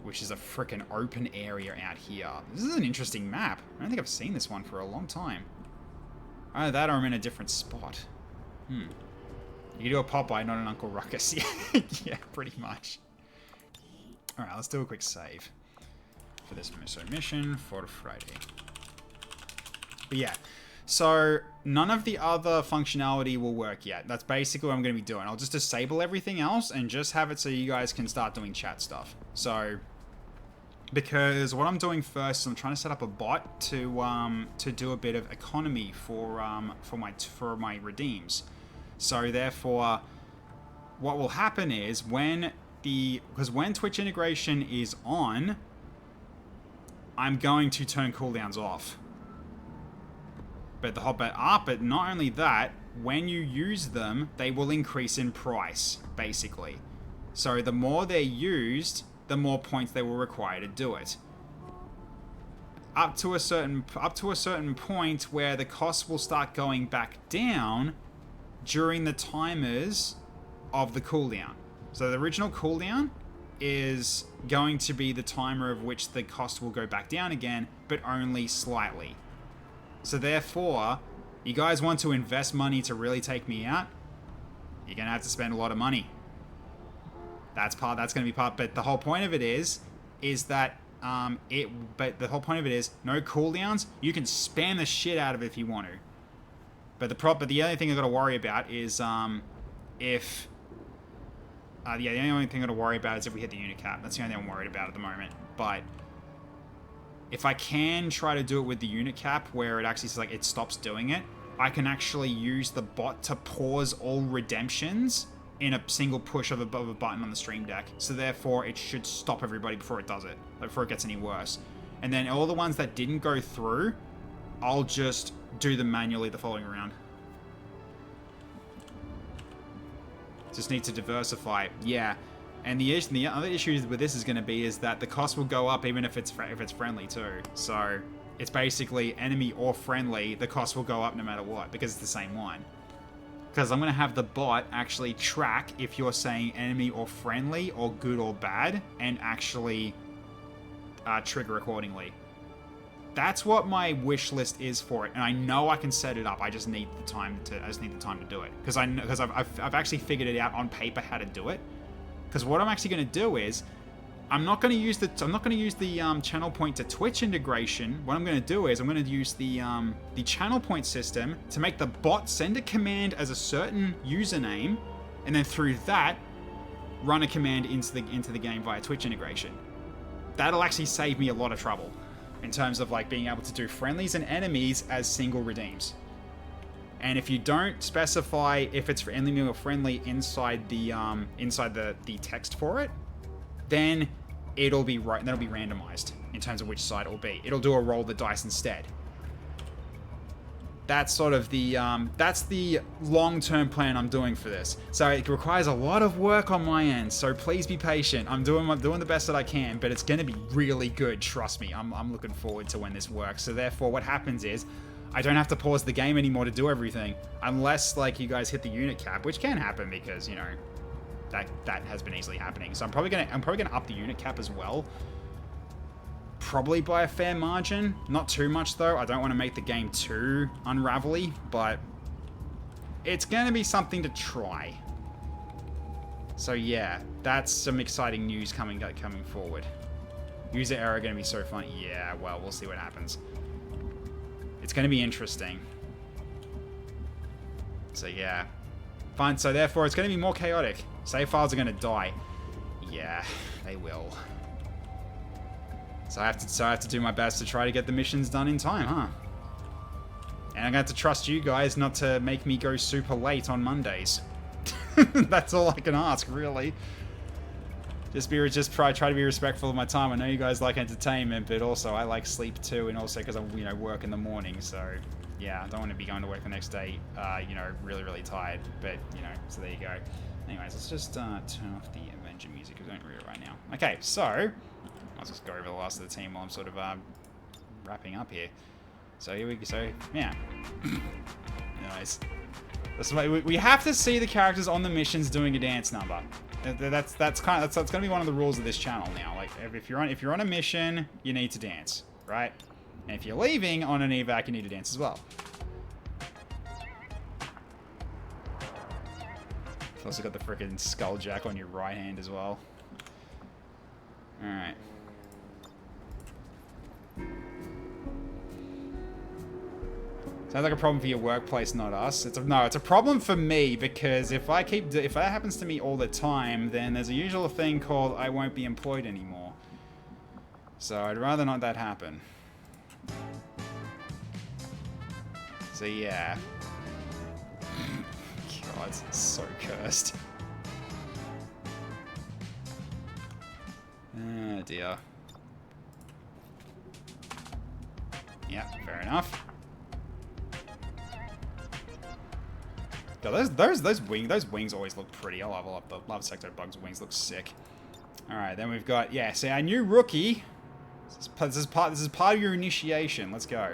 which is a frickin' open area out here. This is an interesting map. I don't think I've seen this one for a long time. Either that or I'm in a different spot. You can do a Popeye, not an Uncle Ruckus. Yeah, pretty much. Alright, let's do a quick save for this mission for Friday. But yeah, so none of the other functionality will work yet. That's basically what I'm going to be doing. I'll just disable everything else and just have it so you guys can start doing chat stuff. So, because what I'm doing first is I'm trying to set up a bot to do a bit of economy for my redeems. So therefore, what will happen is because when Twitch integration is on, I'm going to turn cooldowns off. But not only that, when you use them, they will increase in price, basically. So the more they're used, the more points they will require to do it. Up to a certain point where the cost will start going back down during the timers of the cooldown. So the original cooldown is going to be the timer of which the cost will go back down again, but only slightly. So therefore, you guys want to invest money to really take me out, you're going to have to spend a lot of money. That's going to be part, but the whole point of it is that, the whole point of it is, no cooldowns, you can spam the shit out of it if you want to. But the only thing I've got to worry about is, the only thing I've got to worry about is if we hit the unit cap. That's the only thing I'm worried about at the moment. But if I can try to do it with the unit cap, where it actually it stops doing it, I can actually use the bot to pause all redemptions in a single push of a button on the stream deck. So therefore, it should stop everybody before it does it, like before it gets any worse. And then all the ones that didn't go through, I'll just do them manually the following round. Just need to diversify. Yeah. And the other issue with this is going to be is that the cost will go up even if it's friendly too. So it's basically enemy or friendly, the cost will go up no matter what because it's the same one. Because I'm going to have the bot actually track if you're saying enemy or friendly or good or bad and actually trigger accordingly. That's what my wish list is for it, and I know I can set it up. I just need the time to do it because I've actually figured it out on paper how to do it. Because what I'm actually going to do is I'm not going to use the channel point to Twitch integration. What I'm going to do is I'm going to use the channel point system to make the bot send a command as a certain username, and then through that run a command into the game via Twitch integration. That'll actually save me a lot of trouble in terms of like being able to do friendlies and enemies as single redeems. And if you don't specify if it's for enemy or friendly inside the text for it, then that'll be randomized in terms of which side it will be. It'll do a roll the dice instead. That's sort of the long-term plan I'm doing for this. So it requires a lot of work on my end. So please be patient. I'm doing the best that I can, but it's going to be really good. Trust me. I'm looking forward to when this works. So therefore, what happens is I don't have to pause the game anymore to do everything, unless like you guys hit the unit cap, which can happen because you know that has been easily happening. So I'm probably gonna up the unit cap as well. Probably by a fair margin. Not too much, though. I don't want to make the game too unravelly, but it's going to be something to try. So, yeah, that's some exciting news coming forward. User error going to be so fun. Yeah, well, we'll see what happens. It's going to be interesting. So, yeah. Fine. So, therefore, it's going to be more chaotic. Save files are going to die. Yeah, they will. So I have to do my best to try to get the missions done in time, huh? And I'm going to have to trust you guys not to make me go super late on Mondays. That's all I can ask, really. Just try to be respectful of my time. I know you guys like entertainment, but also I like sleep too, and also because I work in the morning. So yeah, I don't want to be going to work the next day, really really tired. But so there you go. Anyways, let's just turn off the Avenger music. We don't read it right now. Okay, so. I'll just go over the last of the team while I'm sort of wrapping up here. So here we go. So yeah, nice. We have to see the characters on the missions doing a dance number. That's going to be one of the rules of this channel now. Like if you're on a mission, you need to dance, right? And if you're leaving on an evac, you need to dance as well. You've also got the frickin' skulljack on your right hand as well. All right. Sounds like a problem for your workplace, not us. It's a problem for me because if that happens to me all the time, then there's a usual thing called I won't be employed anymore. So I'd rather not that happen. So yeah. God, it's so cursed. Oh dear. Yeah, fair enough. Those wings always look pretty. I'll level up the Love Sector Bug's wings. Look sick. All right, then we've got so our new rookie. This is part of your initiation. Let's go.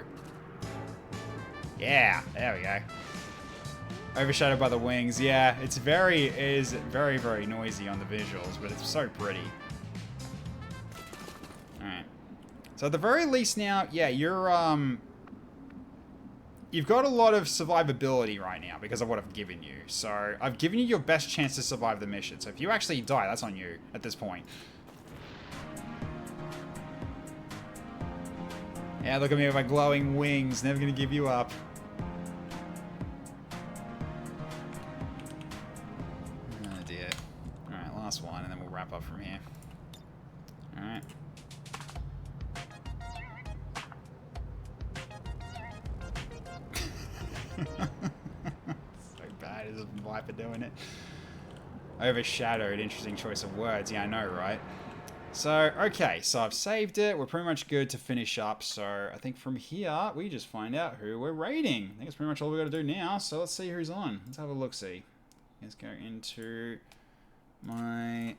Yeah, there we go. Overshadowed by the wings. Yeah, it is very very noisy on the visuals, but it's so pretty. All right. So at the very least now, yeah, you've got a lot of survivability right now because of what I've given you. So I've given you your best chance to survive the mission. So if you actually die, that's on you at this point. Yeah, look at me with my glowing wings. Never gonna give you up. Oh dear. Alright, last one, and then we'll wrap up from here. Alright. So bad. There's a Viper doing it. Overshadowed. Interesting choice of words. Yeah, I know, right? So, okay. So I've saved it. We're pretty much good to finish up. So I think from here, we just find out who we're raiding. I think that's pretty much all we got to do now. So let's see who's on. Let's have a look-see. Let's go into my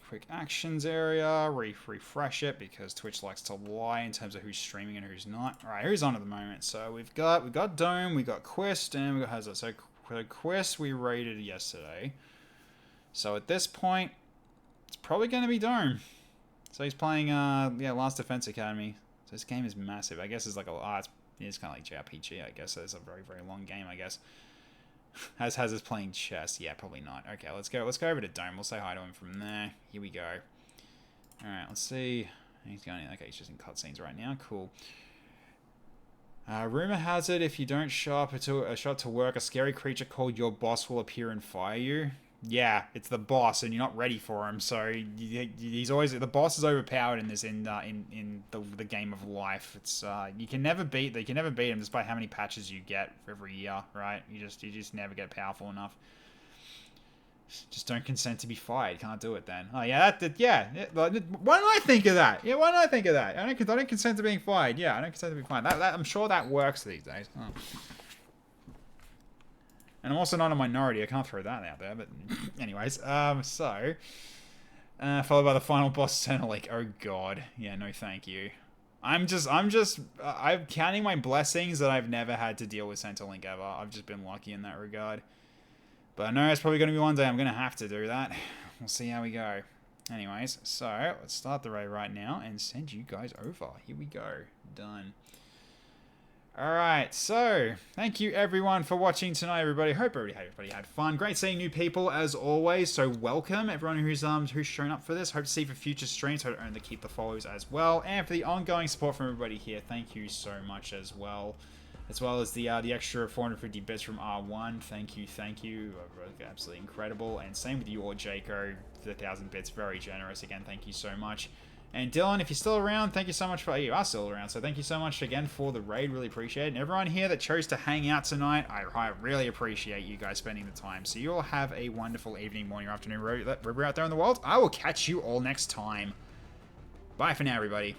quick actions area, refresh it because Twitch likes to lie in terms of who's streaming and who's not. All right, who's on at the moment? So we've got Dome, we got Quest, and we got Hazard. So Quest we raided yesterday. So at this point, it's probably going to be Dome. So he's playing Last Defense Academy. So this game is massive. I guess it's like it's kind of like JRPG. I guess so it's a very long game. I guess. Has us playing chess? Yeah, probably not. Okay, let's go over to Dome. We'll say hi to him from there. Here we go. Alright, let's see. He's going. Okay, he's just in cutscenes right now. Cool. Rumor has it if you don't show up to work, a scary creature called your boss will appear and fire you. Yeah, it's the boss, and you're not ready for him. So he's always the boss is overpowered in this in the game of life. It's you can never beat him despite how many patches you get for every year, right? You just never get powerful enough. Just don't consent to be fired. Can't do it then. Oh yeah, why didn't I think of that? Yeah, why didn't I think of that? I don't consent to being fired. Yeah, I don't consent to being fired. That I'm sure that works these days. Oh. And I'm also not a minority. I can't throw that out there. But anyways, followed by the final boss, Centrelink. Oh god, yeah, no, thank you. I'm counting my blessings that I've never had to deal with Centrelink ever. I've just been lucky in that regard. But I know it's probably going to be one day I'm going to have to do that. We'll see how we go. Anyways, so let's start the raid right now and send you guys over. Here we go. Done. Alright, so thank you everyone for watching tonight, everybody. Hope everybody had fun. Great seeing new people as always. So welcome everyone who's shown up for this. Hope to see you for future streams. Hope to earn to keep the follows as well. And for the ongoing support from everybody here, thank you so much as well. As well as the extra 450 bits from R1. Thank you. Absolutely incredible. And same with you all, Jaco. The 1,000 bits, very generous. Again, thank you so much. And Dylan, if you're still around, thank you so much for... You are still around, so thank you so much again for the raid. Really appreciate it. And everyone here that chose to hang out tonight, I really appreciate you guys spending the time. So you all have a wonderful evening, morning, or afternoon, wherever you're out there in the world. I will catch you all next time. Bye for now, everybody.